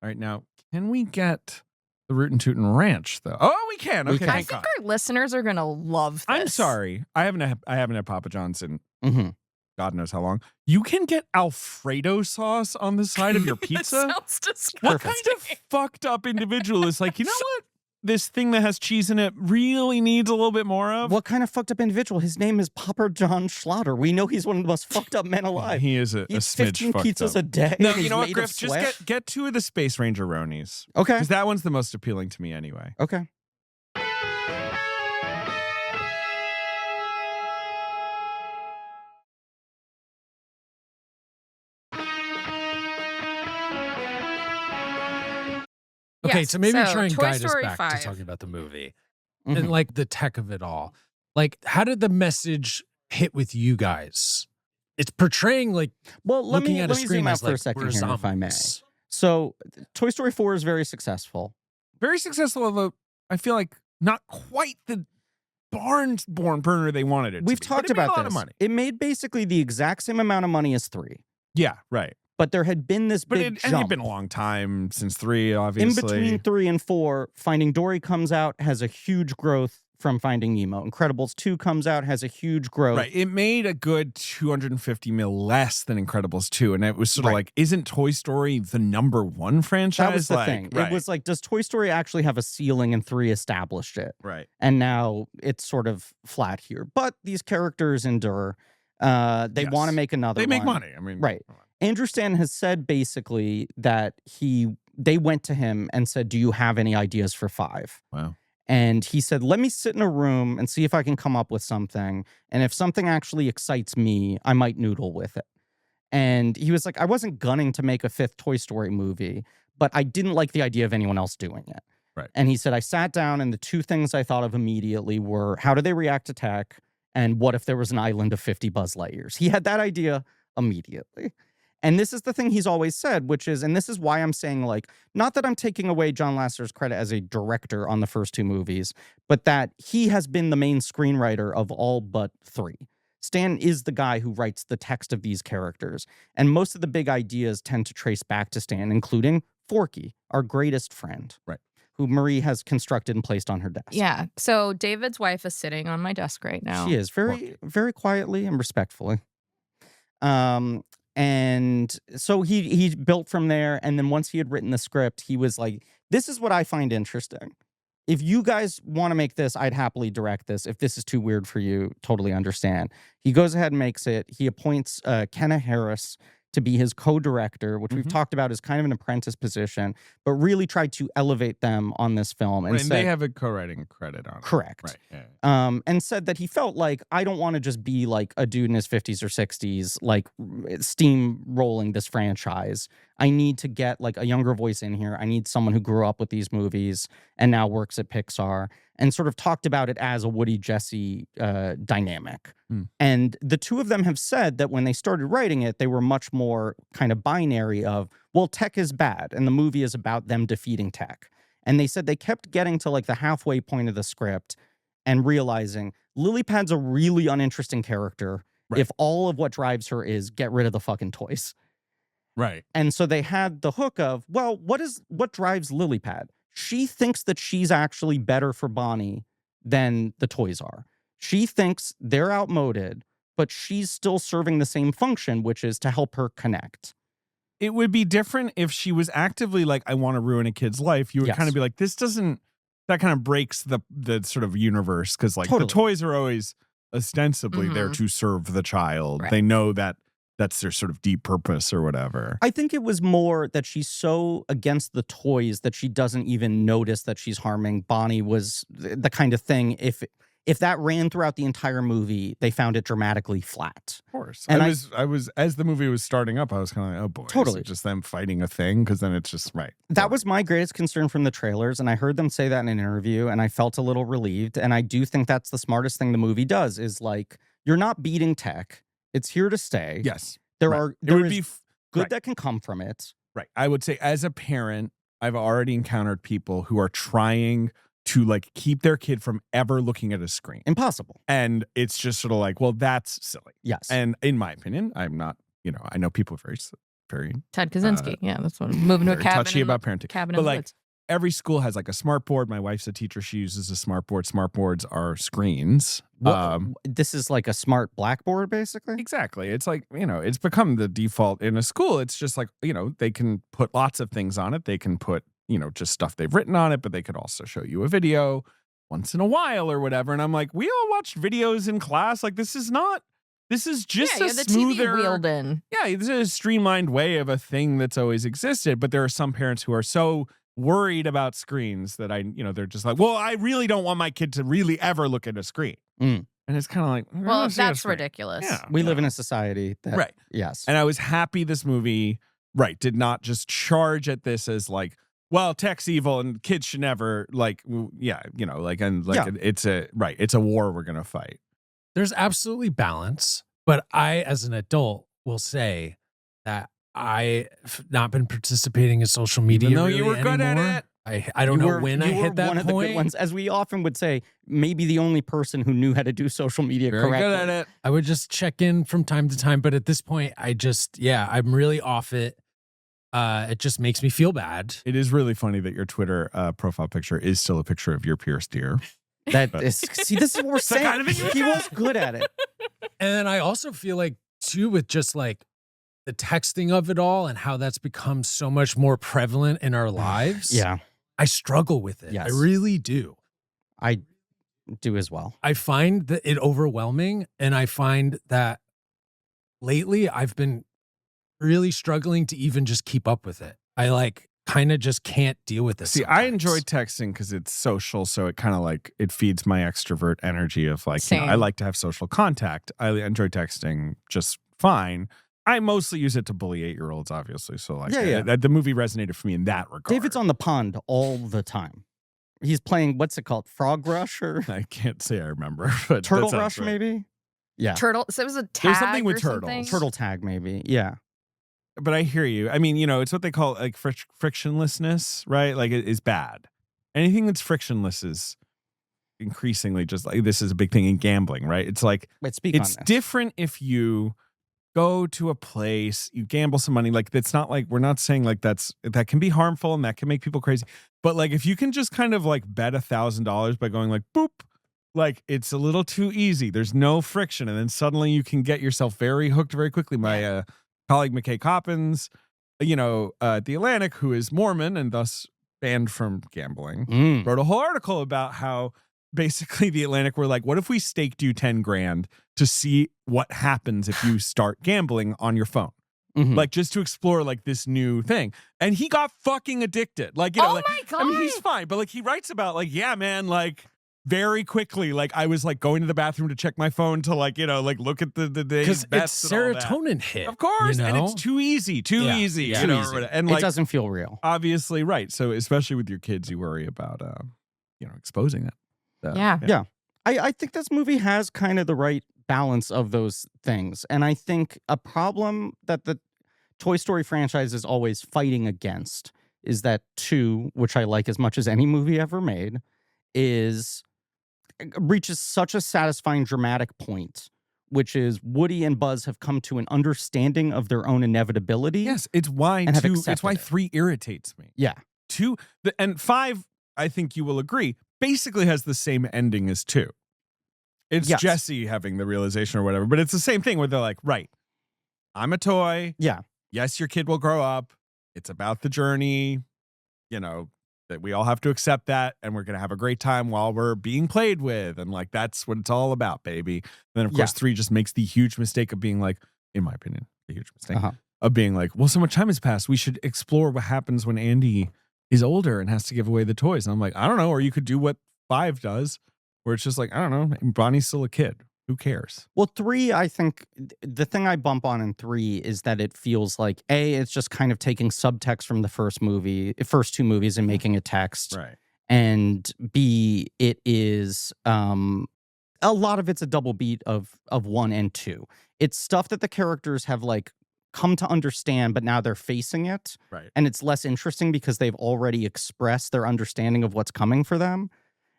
right now. Can we get the Rootin' Tootin' Ranch though? Oh, we can. We Okay, can. I thank think God. our listeners are gonna love this. I'm sorry. I haven't had Papa John's in Mm-hmm. God knows how long. You can get Alfredo sauce on the side of your That pizza? sounds disgusting. What kind of fucked up individual is like, you know what? this thing that has cheese in it really needs a little bit more of. What kind of fucked up individual? His name is Papa John Schlatter. We know he's one of the most fucked up men alive. He is a He eats smidge 15 fucked pizzas up. a day. No, and you he's know what, made of Griff? Just sweat. get 2 of the Space Ranger Ronies. Okay. Because that one's the most appealing to me anyway. Okay. Okay, Yes, so maybe try and Toy guide Story us back 5. to talking about the movie Mhm. and like the tech of it all. Like, how did the message hit with you guys? It's portraying like Well, let looking me at a zoom screen out as for like a second we're here, if I may. zombies. So, Toy Story 4 is very successful. Very successful, although I feel like not quite the barn burner they wanted it We've to be. talked But it made about a lot this. of money. It made basically the exact same amount of money as 3, Yeah, right. but there had been this But big it jump. had been a long time since 3, In obviously. between 3 and 4, Finding Dory comes out, has a huge growth from Finding Nemo. Incredibles 2 comes out, has a huge growth. Right. It made a good 250 mil less than Incredibles 2. And it was sort of Right. like, isn't Toy Story the #1 franchise? That was the Like, thing. Right. It was like, does Toy Story actually have a ceiling, and 3 established it? right. And now it's sort of flat here. But these characters endure. They Yes. want to make another They make one. money. I mean, Right. come on. Andrew Stanton has said basically that they went to him and said, "Do you have any ideas for 5?" Wow. And he said, "Let me sit in a room and see if I can come up with something. And if something actually excites me, I might noodle with it." And he was like, "I wasn't gunning to make a 5th Toy Story movie, but I didn't like the idea of anyone else doing it." Right. And he said, "I sat down, and the 2 things I thought of immediately were, how do they react to tech? And what if there was an island of 50 Buzz Lightyears?" He had that idea immediately. And this is the thing he's always said, which is, and this is why I'm saying, like, not that I'm taking away John Lasseter's credit as a director on the first 2 movies, but that he has been the main screenwriter of all but 3. Stan is the guy who writes the text of these characters. And most of the big ideas tend to trace back to Stan, including Forky, our greatest friend. Right. Who Marie has constructed and placed on her desk. Yeah. So David's wife is sitting on my desk right now. She is very, very quietly and respectfully. And so he built from there. And then once he had written the script, he was like, "This is what I find interesting. If you guys want to make this, I'd happily direct this. If this is too weird for you, totally understand." He goes ahead and makes it. He appoints Kenna Harris to be his co-director, which we've Mhm. talked about as kind of an apprentice position, but really tried to elevate them on this film. And And said, they have a co-writing credit on it. correct. Right. Yeah. And said that he felt like, I don't want to just be like a dude in his 50s or 60s, like steamrolling this franchise. I need to get like a younger voice in here. I need someone who grew up with these movies and now works at Pixar, and sort of talked about it as a Woody Jesse dynamic. And the 2 of them have said that when they started writing it, they were much more kind of binary of, well, tech is bad, and the movie is about them defeating tech. And they said they kept getting to like the halfway point of the script and realizing Lilypad's a really uninteresting character Right. if all of what drives her is get rid of the fucking toys. Right. And so they had the hook of, well, what drives Lilypad? She thinks that she's actually better for Bonnie than the toys are. She thinks they're outmoded, but she's still serving the same function, which is to help her connect. It would be different if she was actively like, I want to ruin a kid's life. You would Yes. kind of be like, this doesn't, that kind of breaks the sort of universe. Cause like Totally. the toys are always ostensibly there Mhm. to serve the child. Right. They know that that's their sort of deep purpose or whatever. I think it was more that she's so against the toys that she doesn't even notice that she's harming. Bonnie was the kind of thing, if that ran throughout the entire movie, they found it dramatically flat. Of course. And I was, as the movie was starting up, I was kind of like, oh boy. is Totally. it just them fighting a thing? Cause then it's just, right. That was my greatest concern from the trailers, and I heard them say that in an interview, and I felt a little relieved. And I do think that's the smartest thing the movie does, is like, you're not beating tech. It's here to stay. Yes. There right. are It there would is be good right. that can come from it. Right. I would say as a parent, I've already encountered people who are trying to like keep their kid from ever looking at a screen. Impossible. And it's just sort of like, well, that's silly. Yes. And in my opinion, I'm not, I know people are very Ted Kaczynski. Yeah, that's what I'm moving to a very cabin. touchy in the- about parenting. cabin But in the like woods. every school has like a smart board. My wife's a teacher. She uses a smart board. Smart boards are screens. This is like a smart blackboard, basically. Exactly. It's like, it's become the default in a school. It's just like, they can put lots of things on it. They can put just stuff they've written on it, but they could also show you a video once in a while or whatever. And I'm like, we all watched videos in class. Like, this is just a the smoother, TV wheeled in. yeah, this is a streamlined way of a thing that's always existed. But there are some parents who are so worried about screens that they're just like, well, I really don't want my kid to really ever look at a screen. Mm. And it's kind of like, Well, that's ridiculous. Yeah, We live in a society that, right. Yes. And I was happy this movie, did not just charge at this as like, well, tech's evil and kids should never it's a war we're gonna fight. There's absolutely balance, but I, as an adult, will say that I've not been participating in social media. Even though really you were good anymore. at it. I don't know when I you were hit that one of the point. good ones, as we often would say, maybe the only person who knew how to do social media Very correctly. good at it. I would just check in from time to time, but at this point, I'm really off it. It just makes me feel bad. It is really funny that your Twitter profile picture is still a picture of your pierced ear. That is, see, this is what we're saying. kind of thing you He was good at it. And then I also feel like, too, with just like the texting of it all and how that's become so much more prevalent in our lives. Yeah, I struggle with it. Yes. I really do. I do as well. I find that it overwhelming. And I find that lately I've been really struggling to even just keep up with it. I kind of just can't deal with this. See, I enjoy texting because it's social, so it kind of like it feeds my extrovert energy of like, Same. I like to have social contact. I enjoy texting just fine. I mostly use it to bully 8-year-olds, obviously. So like, the movie resonated for me in that regard. David's on the pond all the time. He's playing, what's it called? Frog Rush or I can't say I remember, but Turtle that sounds Rush, right. maybe? Yeah. Turtle. So it was a tag. There's something with or turtles. something? Turtle Tag, maybe. Yeah. But I hear you. I mean, it's what they call like frictionlessness, right? Like it is bad. Anything that's frictionless is increasingly just like, this is a big thing in gambling, right? It's like, Wait, speak it's on this. different if you go to a place, you gamble some money. Like, it's not like, we're not saying like that can be harmful and that can make people crazy. But like, if you can just kind of like bet $1,000 by going like, boop, like it's a little too easy. There's no friction. And then suddenly you can get yourself very hooked very quickly. My colleague, McKay Coppins, at The Atlantic, who is Mormon and thus banned from gambling, wrote a whole article about how basically The Atlantic were like, what if we staked you 10 grand to see what happens if you start gambling on your phone? Mhm. Like, just to explore like this new thing. And he got fucking addicted. Like, Oh like, my God. I mean, he's fine, but like he writes about like, yeah, man, like very quickly, like I was like going to the bathroom to check my phone to like, like look at the because bets it's and all that. serotonin hit. Of course, you and know? it's too easy, Yeah, easy, yeah. you know, Too easy. and It like doesn't feel real. obviously, right. So especially with your kids, you worry about exposing it. So, Yeah. I think this movie has kind of the right balance of those things. And I think a problem that the Toy Story franchise is always fighting against is that 2, which I like as much as any movie ever made, reaches such a satisfying dramatic point, which is Woody and Buzz have come to an understanding of their own inevitability. Yes, it's why And have 2. It's accepted why it. 3 irritates me. Yeah. 2 and 5, I think you will agree, basically has the same ending as 2. It's Yes. Jesse having the realization or whatever, but it's the same thing where they're like, right, I'm a toy. Yeah. Yes, your kid will grow up. It's about the journey, that we all have to accept that. And we're going to have a great time while we're being played with. And like, that's what it's all about, baby. And then of course, 3 just makes the huge mistake of being like, in my opinion, a huge mistake of being like, well, so much time has passed. We should explore what happens when Andy is older and has to give away the toys. And I'm like, I don't know. Or you could do what 5 does, where it's just like, I don't know, Bonnie's still a kid. Who cares? Well, 3, I think the thing I bump on in 3 is that it feels like A, it's just kind of taking subtext from the first 2 movies and making it text. Right. And B, it is a lot of it's a double beat of 1 and 2. It's stuff that the characters have like come to understand, but now they're facing it. Right. And it's less interesting because they've already expressed their understanding of what's coming for them.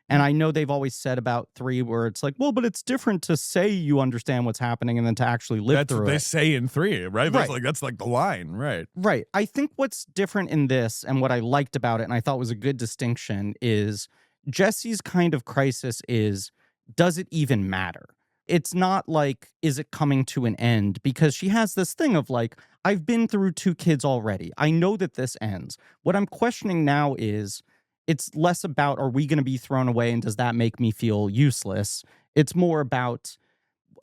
And I know they've always said about 3 where it's like, well, but it's different to say you understand what's happening and then to actually live That's through what they it. say in 3, right? Right. That's like the line, right? Right. I think what's different in this and what I liked about it and I thought was a good distinction is Jesse's kind of crisis is, does it even matter? It's not like, is it coming to an end? Because she has this thing of like, I've been through 2 kids already. I know that this ends. What I'm questioning now is, it's less about, are we going to be thrown away and does that make me feel useless? It's more about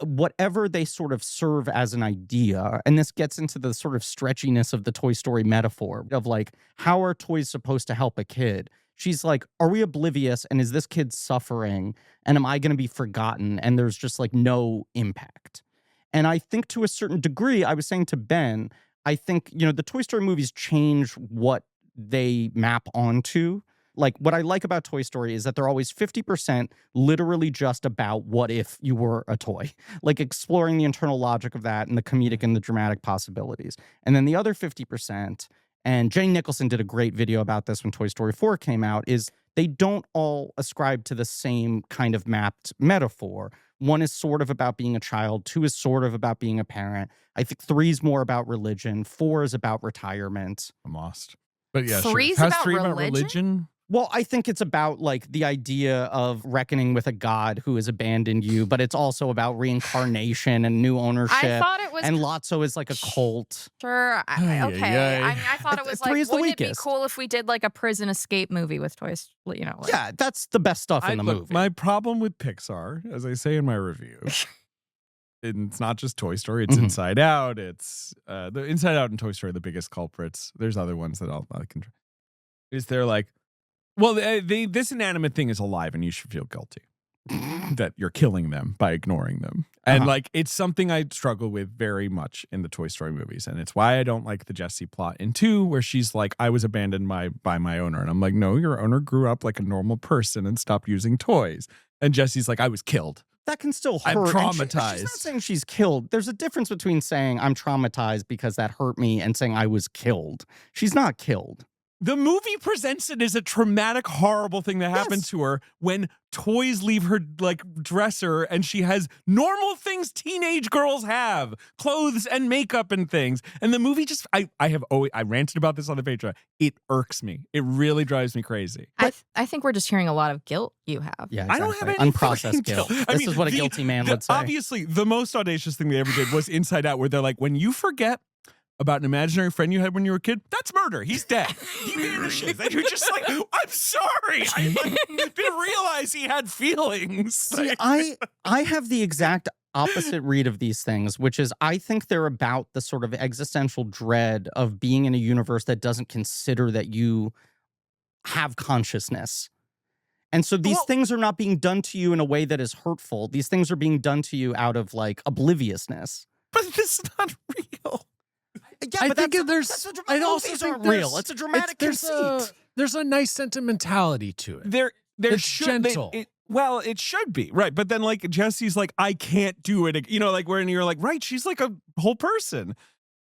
whatever they sort of serve as an idea. And this gets into the sort of stretchiness of the Toy Story metaphor of like, how are toys supposed to help a kid? She's like, are we oblivious? And is this kid suffering? And am I going to be forgotten? And there's just like no impact. And I think to a certain degree, I was saying to Ben, I think, the Toy Story movies change what they map onto. Like, what I like about Toy Story is that they're always 50% literally just about what if you were a toy, like exploring the internal logic of that and the comedic and the dramatic possibilities. And then the other 50%, and Jenny Nicholson did a great video about this when Toy Story 4 came out, is they don't all ascribe to the same kind of mapped metaphor. 1 is sort of about being a child. 2 is sort of about being a parent. I think 3 is more about religion. 4 is about retirement. I'm lost. But yeah, Three's sure. Has about 3 about religion? religion? Well, I think it's about like the idea of reckoning with a god who has abandoned you, but it's also about reincarnation and new ownership. I thought it was And Lotso is like a cult. sure. Ay, Okay. ay, ay. I mean, I thought it was 3 like, is the wouldn't it be weakest. cool if we did like a prison escape movie with toys? Like, Yeah, that's the best stuff in the Look, movie. my problem with Pixar, as I say in my review, and it's not just Toy Story, it's Mhm. Inside Out. It's the Inside Out and Toy Story are the biggest culprits. There's other ones that I can. Is there like, well, this inanimate thing is alive, and you should feel guilty that you're killing them by ignoring them. And like, it's something I struggle with very much in the Toy Story movies, and it's why I don't like the Jessie plot in 2, where she's like, I was abandoned by my owner, and I'm like, no, your owner grew up like a normal person and stopped using toys. And Jessie's like, I was killed. That can still hurt. I'm And traumatized. she's not saying she's killed. There's a difference between saying I'm traumatized because that hurt me and saying I was killed. She's not killed. The movie presents it as a traumatic, horrible thing that happened Yes. to her when toys leave her like dresser and she has normal things teenage girls have, clothes and makeup and things. And the movie just, I ranted about this on the Patreon. It irks me. It really drives me crazy. I think we're just hearing a lot of guilt you have. Yeah, I don't have any unprocessed fucking guilt. guilt. I This mean, is what a the- guilty man would say. Obviously, the most audacious thing they ever did was Inside Out, where they're like, when you forget about an imaginary friend you had when you were a kid, that's murder. He's dead. He vanishes. And you're just like, I'm sorry. I didn't realize he had feelings. See, Like- I have the exact opposite read of these things, which is I think they're about the sort of existential dread of being in a universe that doesn't consider that you have consciousness. And so these Well- things are not being done to you in a way that is hurtful. These things are being done to you out of like obliviousness. But this is not real. Yeah, I but think that's, there's. that's a, I also movies think aren't real. there's- It's a dramatic there's conceit. there's a nice sentimentality to it. There It's should gentle. well, it should be right, but then like Jesse's like, I can't do it. Like when you're like, right, she's like a whole person,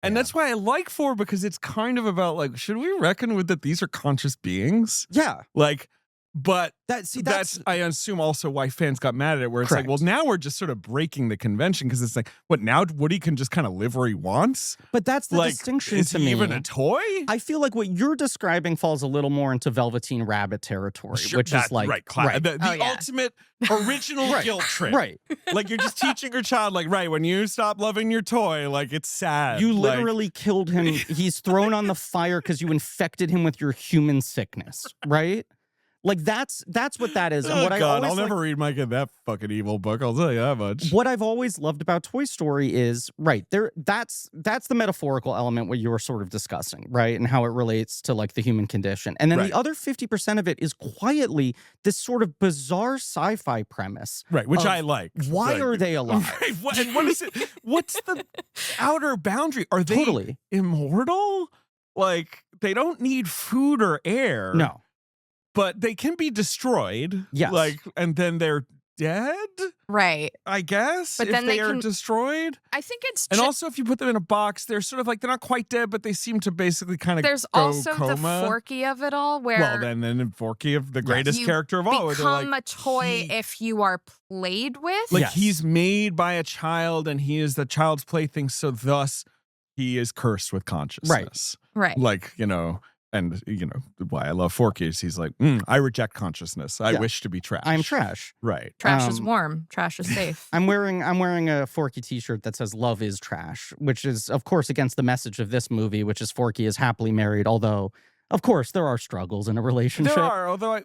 and Yeah. that's why I like 4, because it's kind of about like, should we reckon with that these are conscious beings? Yeah. Like, but That's I assume also why fans got mad at it, where it's like, Correct. well, now we're just sort of breaking the convention, because it's like, what now? Woody can just kind of live where he wants. but that's the Like, distinction is to he me. even a toy? I feel like what you're describing falls a little more into Velveteen Rabbit territory, Sure, which that- is like right, the Oh, yeah. ultimate original Right, guilt trip. right. Like you're just teaching your child, like, right, when you stop loving your toy, like it's sad. You Like, literally killed him. He's thrown on the fire because you infected him with your human sickness, right? Like that's what that is. And oh what I God, always I'll never read my kid that fucking evil book. I'll tell you that much. what I've always loved about Toy Story is right there. That's the metaphorical element what you were sort of discussing, right, and how it relates to like the human condition. And then Right. the other 50% of it is quietly this sort of bizarre sci-fi premise. Right, which of I like. Why Like, are they alive? Right, and what is it? What's the outer boundary? Are they Totally. immortal? Like they don't need food or air. No. but they can be destroyed. Yes. Like, and then they're dead, Right. I guess. But if then they they are can- destroyed. I think it's And ju- also, if you put them in a box, they're sort of like, they're not quite dead, but they seem to basically kind of there's go also coma. the Forky of it all, where Well, then Forky of the greatest you character of all. Where they're become like, a toy he- if you are played with. like Yes. he's made by a child and he is the child's plaything, so thus he is cursed with consciousness. Right. Like, And, why I love Forky is he's like, I reject consciousness. I wish to be trash. I'm trash. Right. Trash is warm. Trash is safe. I'm wearing a Forky t-shirt that says "Love is trash," which is, of course, against the message of this movie, which is Forky is happily married. Although, of course, there are struggles in a relationship. There are, although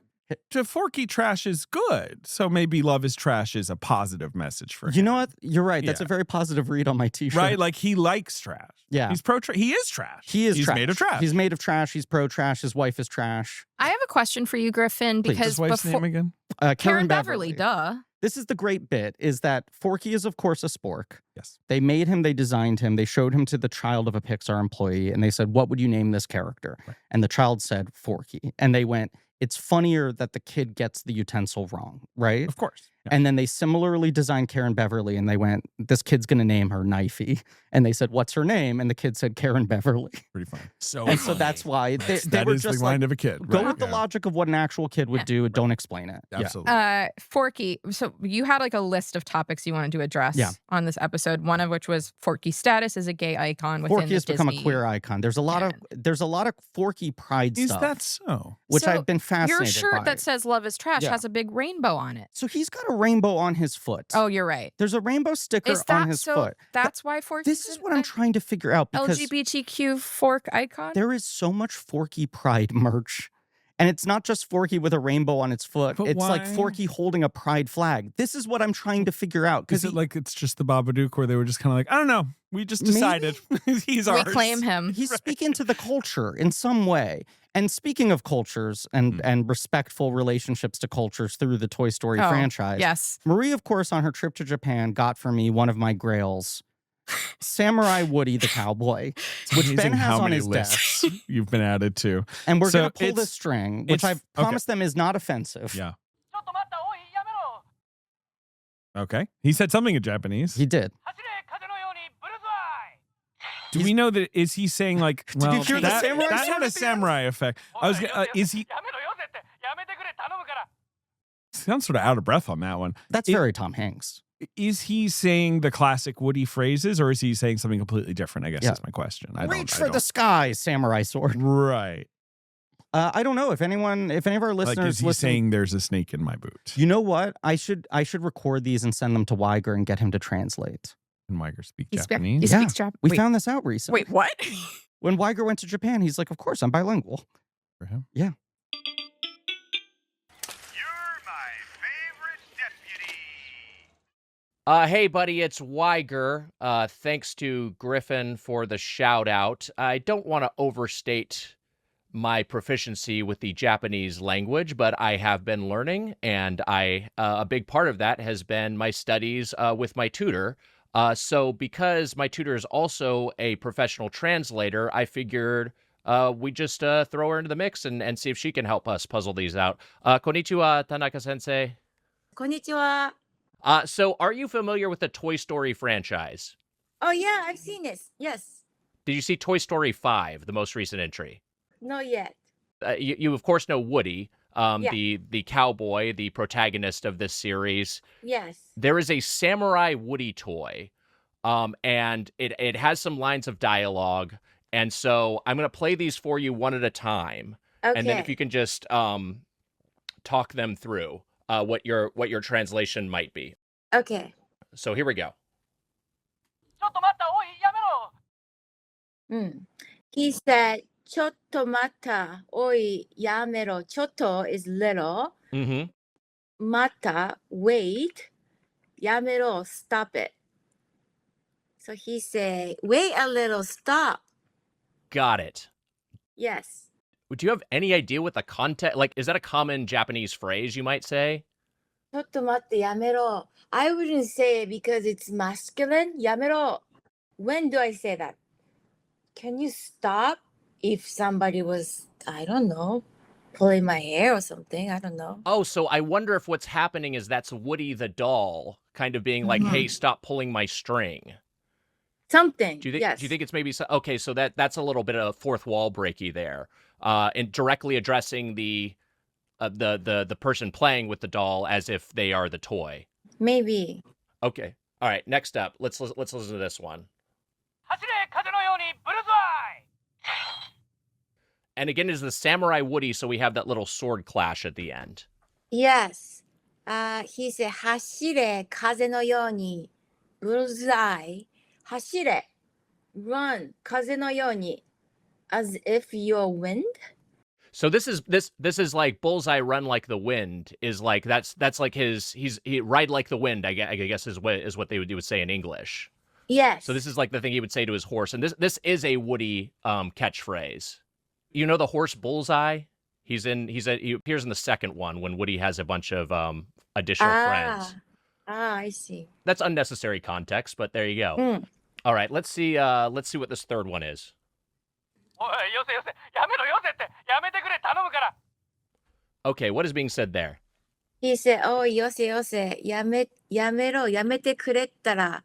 to Forky, trash is good. So maybe love is trash is a positive message for him. You know what? You're right. That's Yeah. a very positive read on my t-shirt. Right? Like he likes trash. Yeah. He's he is trash. He's He's trash. made of trash. He's made of trash. He's pro-trash. His wife is trash. I have a question for you, Griffin, Please. because His wife's before name again? Karen Beverly, duh. This is the great bit, is that Forky is, of course, a spork. Yes. They made him, they designed him, they showed him to the child of a Pixar employee, and they said, what would you name this character? Right. And the child said, Forky. And they went, it's funnier that the kid gets the utensil wrong, right? Of course. Yeah. And then they similarly designed Karen Beverly, and they went, this kid's going to name her Knifey. And they said, what's her name? And the kid said, Karen Beverly. Pretty funny. And so that's why they were That is just the like, mind of a kid. go Right, with the yeah. logic of what an actual kid would do. Don't explain it. Yeah. Absolutely. Forky, so you had like a list of topics you wanted to address Yeah. on this episode, one of which was Forky's status as a gay icon within Forky the has become a Disney queer icon. There's a lot of Forky pride Is stuff, that so? which So I've been fascinated Your shirt by. that says "Love is trash" Yeah. has a big rainbow on it. So he's got a rainbow on his foot. Oh, you're right. There's a rainbow sticker Is on that his so? foot. That's why Forky. This is what I'm trying to figure out, because LGBTQ fork icon. there is so much Forky pride merch. And it's not just Forky with a rainbow on its foot. But It's like why? Forky holding a pride flag. This is what I'm trying to figure out. Is it like it's just the Babadook where they were just kind of like, I don't know. We just decided he's ours. Reclaim him. he's speaking to the culture in some way. And speaking of cultures and respectful relationships to cultures through the Toy Story Oh, franchise, Yes. Marie, of course, on her trip to Japan, got for me one of my grails, Samurai Woody the Cowboy, which Amazing Ben has how on many his lists desk. you've been added to. And we're So going to pull it's- this string, which I've okay. promised them is not offensive. Yeah. Okay. He said something in Japanese. He did. Do we know that? Is he saying like? Did you Well, hear the that, samurai that sword had a at the end? samurai effect. I was. Is he? Sounds sort of out of breath on that one. That's It- very Tom Hanks. Is he saying the classic Woody phrases, or is he saying something completely different? I guess Yeah. that's my question. Reach for the sky, samurai sword. Right. I don't know if any of our Like, listeners is he listen. saying there's a snake in my boot? You know what? I should record these and send them to Weiger and get him to translate. Can Weiger speak He Japanese? Yeah. speaks Japanese. We found this out recently. Wait, what? When Weiger went to Japan, he's like, "Of course, I'm bilingual." For him? Yeah. Hey, buddy, it's Weiger. Thanks to Griffin for the shout out. I don't want to overstate my proficiency with the Japanese language, but I have been learning, and a big part of that has been my studies with my tutor. So because my tutor is also a professional translator, I figured we just throw her into the mix and see if she can help us puzzle these out. Konnichiwa, Tanaka-sensei. こんにちは. So are you familiar with the Toy Story franchise? Oh yeah, I've seen this. Yes. Did you see Toy Story 5, the most recent entry? Not yet. You of course know Woody, Yeah. the cowboy, the protagonist of this series. Yes. There is a Samurai Woody toy, and it has some lines of dialogue. And so I'm going to play these for you one at a time. Okay. And then if you can just talk them through what your translation might be. Okay. So here we go. He said, ちょっと待った. Oi, yamero. ちょっと is little. Mm-hmm. Mata, wait. Yamero, stop it. So he said, wait a little, stop. Got it. Yes. Do you have any idea what the context, like, is that a common Japanese phrase, you might say? ちょっと待って, yamero. I wouldn't say it because it's masculine. Yamero. When do I say that? Can you stop if somebody was, I don't know, pulling my hair or something? I don't know. Oh, so I wonder if what's happening is that's Woody the doll kind of being like, hey, stop pulling my string. Something. Do you think, yes. do you think it's maybe, okay, so that's a little bit of fourth wall breaky there. And directly addressing the person playing with the doll as if they are the toy. Maybe. Okay. All right, next up, let's listen to this one. And again, is the samurai Woody, so we have that little sword clash at the end. Yes. He said, 走れ、風のように、bullseye. 走れ、run, 風のように, as if you're wind. So this is like Bullseye Run Like the Wind is like that's like he ride like the wind, I guess is what they would say in English. Yes. So this is like the thing he would say to his horse, and this is a Woody catchphrase. You know the horse Bullseye? He appears in the second one when Woody has a bunch of additional friends. I see. That's unnecessary context, but there you go. Mm. All right, let's see what this third one is. Okay, what is being said there? He said, oh, よせよせ、やめろ、やめてくれたら、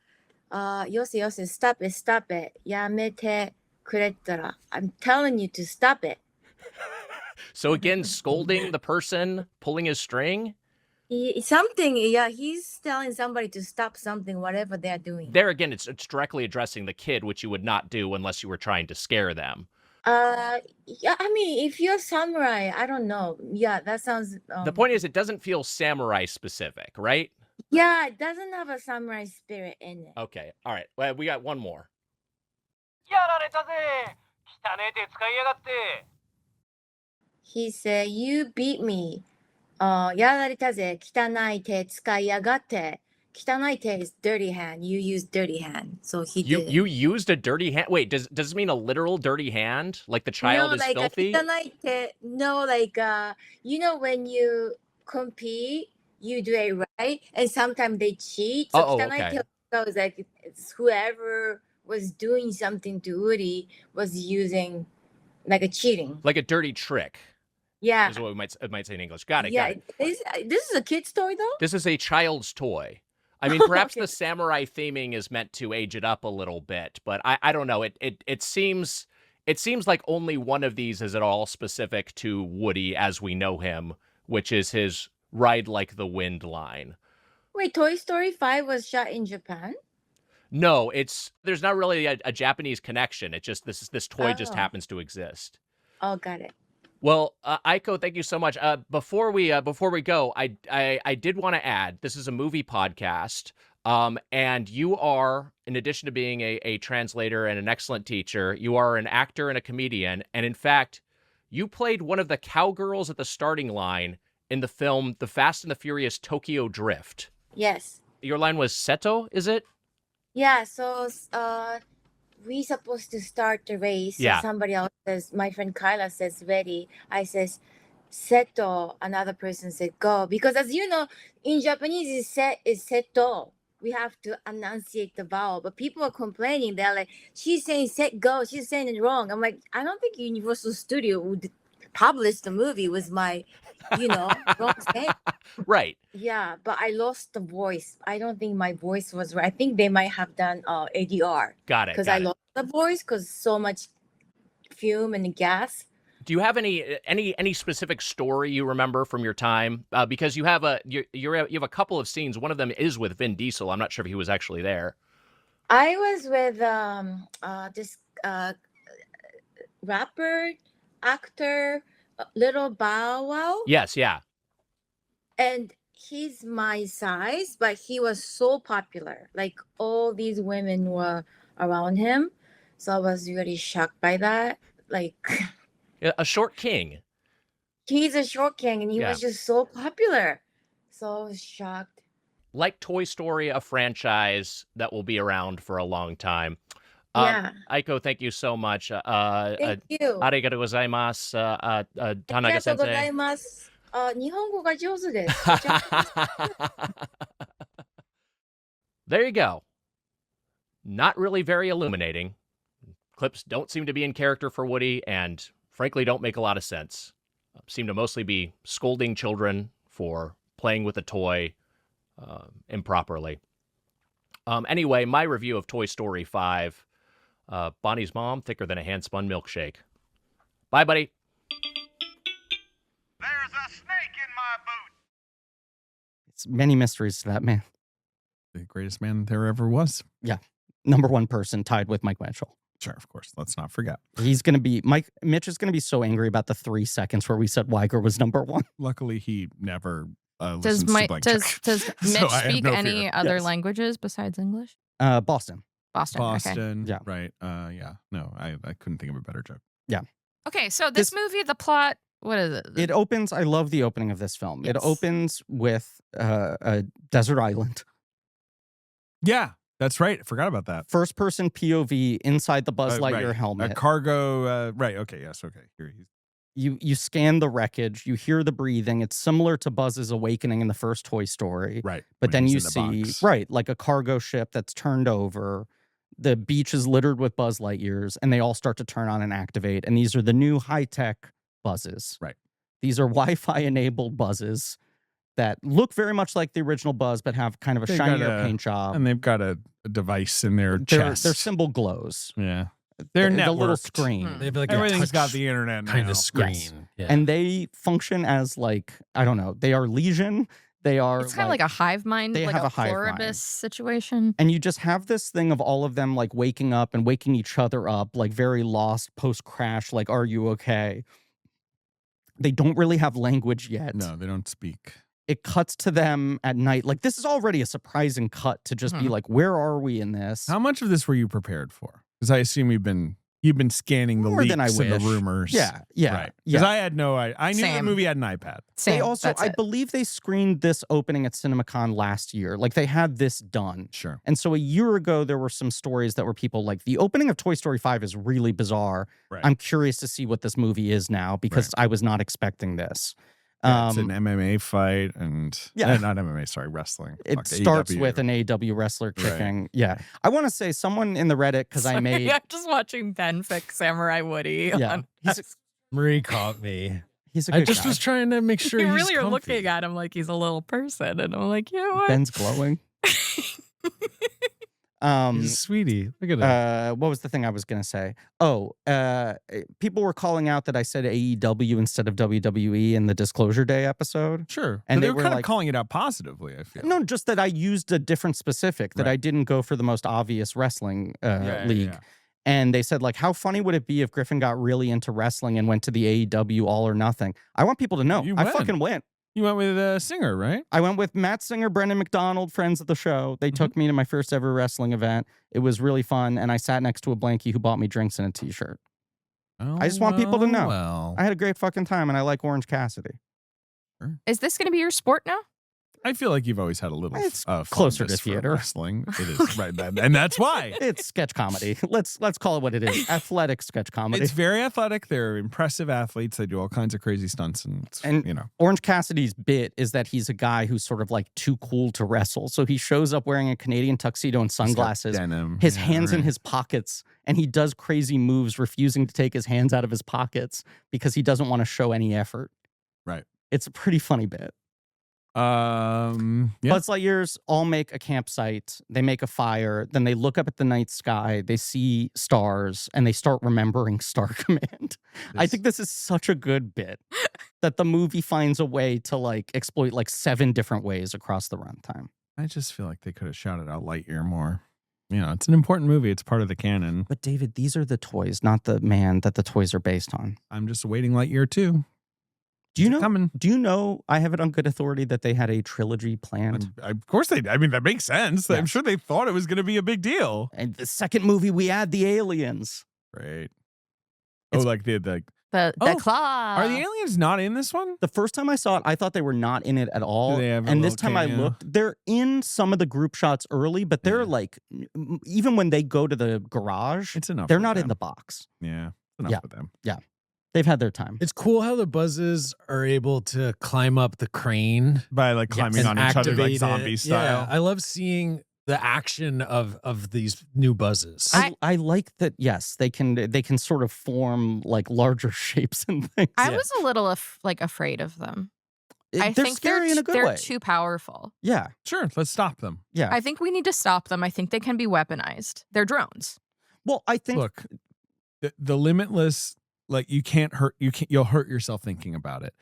よせよせ、stop it, stop it, やめてくれたら. I'm telling you to stop it. So again, scolding the person pulling his string? He's telling somebody to stop something, whatever they're doing. There again, it's directly addressing the kid, which you would not do unless you were trying to scare them. Yeah, I mean, if you're samurai, I don't know. Yeah, that sounds. The point is, it doesn't feel samurai specific, right? Yeah, it doesn't have a samurai spirit in it. Okay, all right. Well, we got one more. He said, you beat me. やられたぜ。汚い手使いやがって。汚い手 is dirty hand. You use dirty hand. So he did. You used a dirty hand? Wait, does it mean a literal dirty hand? Like the child is filthy? 汚い手, no, like, you know, when you compete, you do it right, and sometimes they cheat. So 汚い手 was like it's whoever was doing something to Woody was using like a cheating. Like a dirty trick. Yeah. Is what we might say in English. Got it. Yeah. Got it. This is a kid's toy, though? This is a child's toy. I mean, perhaps the samurai theming is meant to age it up a little bit, but I don't know. It seems like only one of these is at all specific to Woody as we know him, which is his ride like the wind line. Wait, Toy Story 5 was shot in Japan? No, there's not really a Japanese connection. It's just this toy just happens to exist. Oh, got it. Well, Aiko, thank you so much. Before we go, I did want to add, this is a movie podcast, and you are, in addition to being a translator and an excellent teacher, you are an actor and a comedian, and in fact, you played one of the cowgirls at the starting line in the film The Fast and the Furious Tokyo Drift. Yes. Your line was Seto, is it? Yeah, so we supposed to start the race. Yeah. Somebody else says, my friend Kyla says, ready. I says, seto. Another person said, go. Because as you know, in Japanese, is seto. We have to enunciate the vowel. But people are complaining. They're like, she's saying set go. She's saying it wrong. I'm like, I don't think Universal Studio would publish the movie with my, wrong saying. Right. Yeah, but I lost the voice. I don't think my voice was right. I think they might have done ADR. Got it. Because I lost the voice because so much fume and gas. Do you have any specific story you remember from your time? Because you have you have a couple of scenes. One of them is with Vin Diesel. I'm not sure if he was actually there. I was with this rapper, actor, Little Bow Wow. Yes, yeah. And he's my size, but he was so popular. Like all these women were around him. So I was really shocked by that. Like a short king. He's a short king and he was just so popular. So I was shocked. Like Toy Story, a franchise that will be around for a long time. Yeah. Aiko, thank you so much. Thank you. Arigatou gozaimasu, Tanaga sensei. ありがとうございます。日本語が上手です。There you go. Not really very illuminating. Clips don't seem to be in character for Woody and frankly don't make a lot of sense. Seem to mostly be scolding children for playing with a toy improperly. Anyway, my review of Toy Story 5, Bonnie's mom, thicker than a hand-spun milkshake. Bye, buddy. There's a snake in my boot. It's many mysteries to that man. The greatest man there ever was. Yeah. Number one person tied with Mike Mitchell. Sure, of course. Let's not forget. He's going to be Mitch is going to be so angry about the 3 seconds where we said Weiger was number 1. Luckily, he never Does listens to Blank Check. does So Mitch I have speak no any fear. other Yes. languages besides English? Boston. Boston. Okay. Boston. Yeah. Right. Yeah. No, I couldn't think of a better joke. Okay, so this movie, the plot, what is it? It opens. I love the opening of this film. It Yes. opens with a desert island, Yeah, that's right. I forgot about that. first person POV inside the Buzz Lightyear right. helmet. A cargo. Right. Okay. Yes. Okay. Here he's. You scan the wreckage. You hear the breathing. It's similar to Buzz's awakening in the first Toy Story. Right. But when then he's you in the see, box. right, like a cargo ship that's turned over. The beach is littered with Buzz Lightyears, and they all start to turn on and activate. And these are the new high-tech Buzzes. Right. These are Wi-Fi enabled Buzzes that look very much like the original Buzz, but have kind of a They've got shinier a- paint job. And they've got a device in their Their chest. symbol glows. Yeah. They're the little networked. screen. Hmm. They have like Everything's a got touch the internet now. kind of screen. Yes. Yeah. And they function as like, I don't know, they are Legion. They are It's kind of like a hive mind, they like have a a hive mind. Pluribus situation. and you just have this thing of all of them like waking up and waking each other up, like very lost post crash, like, are you okay? They don't really have language yet. No, they don't speak. It cuts to them at night. Like, this is already a surprising cut to just be like, where are we in this? How much of this were you prepared for? Because I assume you've been scanning the More leaks than I and the wish. rumors. Yeah. Right. Because Yeah. I had no idea. I knew the Same. movie had an iPad. Same. They also, that's I it. believe they screened this opening at CinemaCon last year. Like, they had this done. Sure. And so a year ago, there were some stories that were people like, the opening of Toy Story 5 is really bizarre. Right. I'm curious to see what this movie is now because I was not expecting this. Yeah, it's an MMA fight and Yeah. not MMA, sorry, wrestling. It Fuck, starts AEW. with an AEW wrestler Right. kicking. Yeah. I want to say someone in the Reddit, because I Sorry, made, I'm just watching Ben fix Samurai Woody. Yeah. on- Marie caught me. he's a good I just guy. was trying to make sure you he's really are comfy. looking at him like he's a little person, and I'm like, you know what? Ben's glowing. He's a sweetie. Look at him. What was the thing I was gonna say? Oh, people were calling out that I said AEW instead of WWE in the Disclosure Day episode. Sure. And And they they were were kind like- of calling it out positively, I feel. No, just that I used a different specific, that Right. I didn't go for the most obvious wrestling Yeah, league. yeah. And they said, like, how funny would it be if Griffin got really into wrestling and went to the AEW All or Nothing? I want people to know. You I went. fucking went. You went with a singer, right? I went with Matt Singer, Brendan McDonald, friends of the show. They took me to my first ever wrestling event. It was really fun. And I sat next to a blankie who bought me drinks and a t-shirt. Oh, I just want people to know. Well, I had a great fucking time and I like Orange Cassidy. Is this going to be your sport now? I feel like you've always had a little It's closer to fondness for theater. wrestling. It is right, and that's why. It's sketch comedy. Let's call it what it is. Athletic sketch comedy. It's very athletic. They're impressive athletes. They do all kinds of crazy stunts, and And- you know, Orange Cassidy's bit is that he's a guy who's sort of like too cool to wrestle. So he shows up wearing a Canadian tuxedo and he's got sunglasses, denim, his yeah, hands in right. his pockets, and he does crazy moves, refusing to take his hands out of his pockets because he doesn't want to show any effort. Right. It's a pretty funny bit. Yeah. Buzz Lightyears all make a campsite. They make a fire. Then they look up at the night sky. They see stars, and they start remembering Star Command. I This- think this is such a good bit that the movie finds a way to like exploit like 7 different ways across the runtime. I just feel like they could have shouted out Lightyear more. You know, it's an important movie. It's part of the canon. But David, these are the toys, not the man that the toys are based on. I'm just awaiting Lightyear 2. Do you Is it know? coming? Do you know? I have it on good authority that they had a trilogy planned. Of course they. I mean, that makes sense. I'm Yes. sure they thought it was going to be a big deal. And the second movie, we add the aliens. Right. It's- Like the The Oh, claw. are the aliens not in this one? The first time I saw it, I thought they were not in it at all. they have a And this little time I cameo? looked, they're in some of the group shots early, but they're Yeah. like, even when they go to the garage, It's enough. they're with not in them. the box. Yeah, it's enough Yeah. with them. They've had their time. It's cool how the Buzzes are able to climb up the crane By like climbing and on each other like activate zombie it. style. Yeah, I love seeing the action of these new Buzzes. I like that. Yes, they can sort of form like larger shapes and things. I was a little afraid of them. I They're think scary in a good they're way. too powerful. Yeah, Sure, let's stop them. yeah. I think we need to stop them. I think they can be weaponized. They're drones. Well, I think Look, the limitless, like you'll hurt yourself thinking about it.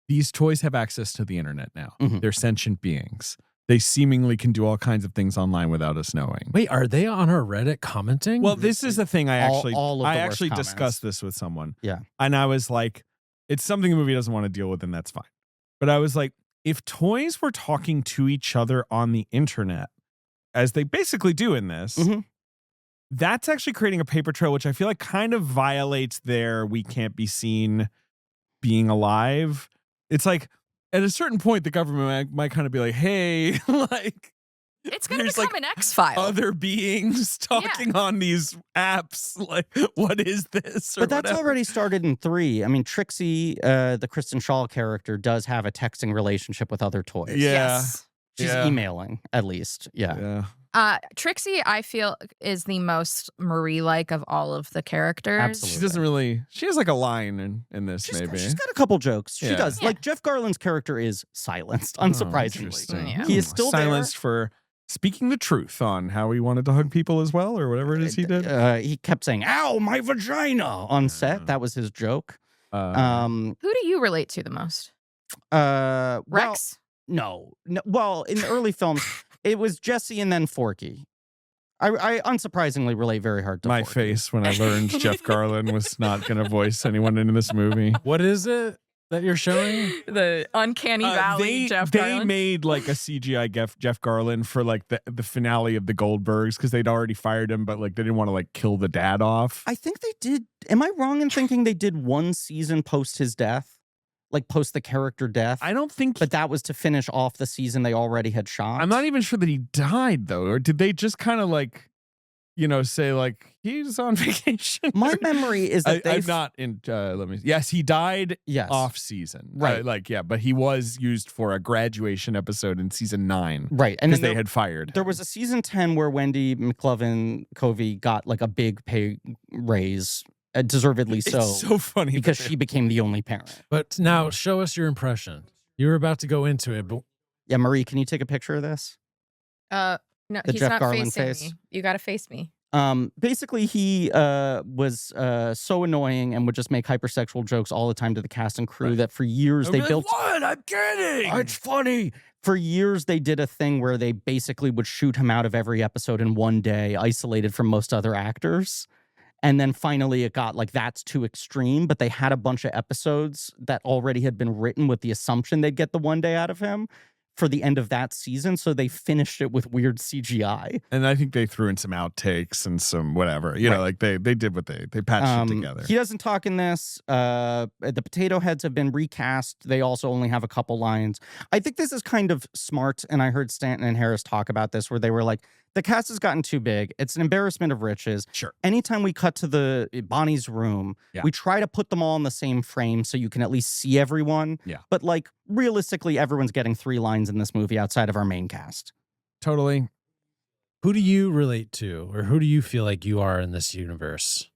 These toys have access to the internet now. Mhm. They're sentient beings. they seemingly can do all kinds of things online without us knowing. Wait, are they on our Reddit commenting? Well, this is the thing all of the worst actually comments. discussed this with someone. Yeah. And I was like, it's something the movie doesn't want to deal with, and that's fine. But I was like, if toys were talking to each other on the internet, as they basically do in this, Mhm. that's actually creating a paper trail, which I feel like kind of violates their "we can't be seen being alive." It's like, at a certain point, the government might kind of be like, hey, like, It's going to there's, become like, an X-File. other beings talking on these apps. Like, what is this? Or But that's whatever. already started in 3. I mean, Trixie, the Kristen Shaw character, does have a texting relationship with other toys. Yeah. Yes. She's Yeah. emailing, at least. Yeah. Yeah. Trixie, I feel, is the most Marie-like of all of the characters. Absolutely. She doesn't really, she has like a line in this, maybe. She's got a couple jokes. She Yeah. does. Yeah. Like, Jeff Garland's character is silenced, Oh, unsurprisingly. interesting. Yeah. He is still silenced for speaking the truth on how he wanted to hug people as well, or whatever it is he did. He kept saying, "Ow, my vagina," on set. That was his joke. Who do you relate to the most? Well, Rex? no. Well, in the early films, it was Jesse and then Forky. I unsurprisingly relate very hard to My Forky. face when I learned Jeff Garland was not going to voice anyone in this movie. what is it that you're showing? The Uncanny Valley Jeff they Garland? made like a CGI Jeff Garland for like the finale of the Goldbergs because they'd already fired him, but like they didn't want to like kill the dad off. I think they did. Am I wrong in thinking they did one season post his death? Like post the character death? I don't think. But that was to finish off the season they already had shot. I'm not even sure that he died though, or did they just kind of like, say like he's on vacation? My memory is that I'm not in. Yes, he died Yes. off season, Right. but he was used for a graduation episode in season 9, Right. And Because then they had fired. there him. was a season 10 where Wendy McLovin Covey got like a big pay raise, deservedly so, It's so funny because that she became the only parent. But now show us your impression. You were about to go into it, but Yeah, Marie, can you take a picture of this? No, The he's Jeff not Garland facing face? me. You got to face me. Basically, he was so annoying and would just make hypersexual jokes all the time to the cast and crew that for years they built. What? I'm kidding. It's funny. For years, they did a thing where they basically would shoot him out of every episode in one day, isolated from most other actors. And then finally, it got like that's too extreme. But they had a bunch of episodes that already had been written with the assumption they'd get the one day out of him for the end of that season. So they finished it with weird CGI. And I think they threw in some outtakes and some whatever. You know, like they did what they patched it together. He doesn't talk in this. The potato heads have been recast. They also only have a couple lines. I think this is kind of smart. And I heard Stanton and Harris talk about this where they were like, the cast has gotten too big. It's an embarrassment of riches. Sure. Anytime we cut to the Bonnie's room, Yeah. we try to put them all in the same frame so you can at least see everyone. Yeah. But like realistically, everyone's getting 3 lines in this movie outside of our main cast. Totally. who do you relate to, or who do you feel like you are in this universe?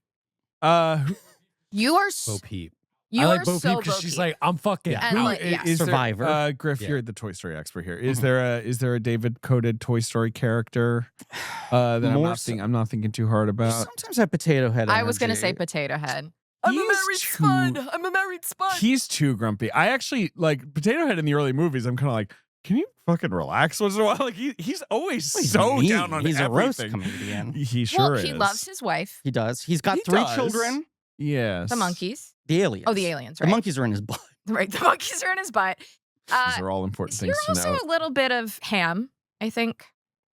You are Bo Peep. you I like are Bo so Peep because Bo she's Peep. like, I'm fucking Yeah. And out. like, yeah. Survivor. There, Griff, Yeah. you're the Toy Story expert here. Is Mhm. there a David coded Toy Story character that More so- I'm not thinking too hard You about? sometimes have potato head. I was gonna say energy. Potato Head. He's I'm a married spud. He's too grumpy. I actually like Potato Head in the early movies. I'm kind of like, can you fucking relax once in a while? Like he's always He's so mean. down on He's everything. a roast comedian. He sure well, is. he loves his wife, He does. He's got He 3 does. children. Yes. the monkeys. The aliens. Oh, the aliens, The right? monkeys are in his butt. Right, the monkeys are in his butt. These are all important You're things to also know. a little bit of Ham, I think.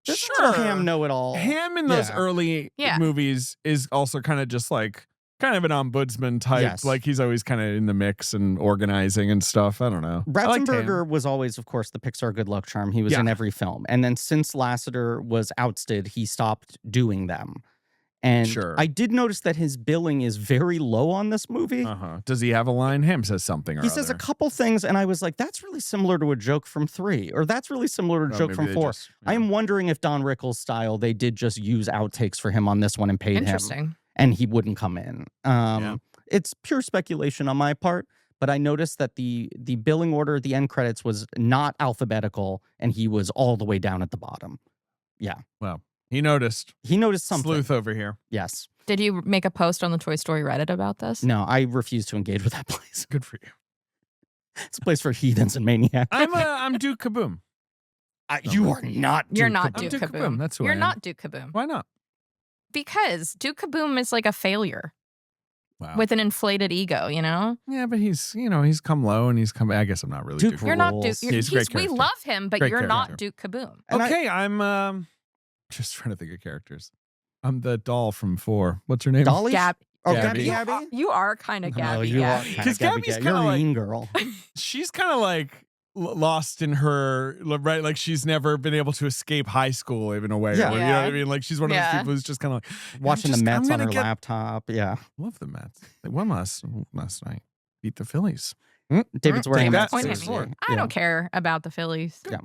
Just a little Ham know-it-all. Ham in those Yeah. early Yeah. movies is also kind of just like kind of an ombudsman type. Yes. Like he's always kind of in the mix and organizing and stuff. I don't know. I liked Ham. Ratzenberger was always, of course, the Pixar good luck charm. He was Yeah. in every film. And then since Lasseter was ousted, he stopped doing them. And Sure. I did notice that his billing is very low on this movie. Uh-huh. Does he have a line? Ham says something or He says a other. couple things, and I was like, that's really similar to a joke from 3, or that's really similar to a Oh, joke maybe from they 4. just- I am wondering if Don Rickles style, they did just use outtakes for him on this one and paid him, Interesting. and he wouldn't come in. It's pure speculation on my part, but I noticed that the billing order at the end credits was not alphabetical, and he was all the way down at the bottom. He noticed. He noticed something. Sleuth over here. Yes. Did you make a post on the Toy Story Reddit about this? No, I refuse to engage with that place. Good for you. It's a place for heathens and maniacs. I'm Duke Kaboom. You are not. You're Duke not Kaboom. Duke Duke Kaboom. Kaboom, that's who I You're am. not Duke Kaboom. Why not? Because Duke Kaboom is like a failure Wow. with an inflated ego, you know? Yeah, but he's he's come low and he's come. I guess I'm not really Duke Duke. Kaboom. You're not Duke. Rules. You're, He's a great we character. love him, but Great you're character. not Duke Kaboom. And Okay, I'm just trying to think of characters. I'm the doll from 4. What's her name? Dolly. Gab, Oh, Gabby. Gabby. you are kind of No, Gabby. you are Gabby. kind 'Cause of Gabby. Gabby's You're kinda a like- mean girl. She's kind of like lost in her right, like she's never been able to escape high school in a way. Yeah. Or, you know what I mean? Like she's one of those Yeah. people who's just kind of like Watching the I'm Mets on gonna her get- laptop. Yeah. Love the Mets. They won last night. Beat the Phillies. David's wearing a Take Mets that, Point at jersey. Sixers. me. I don't care about the Phillies. Yeah.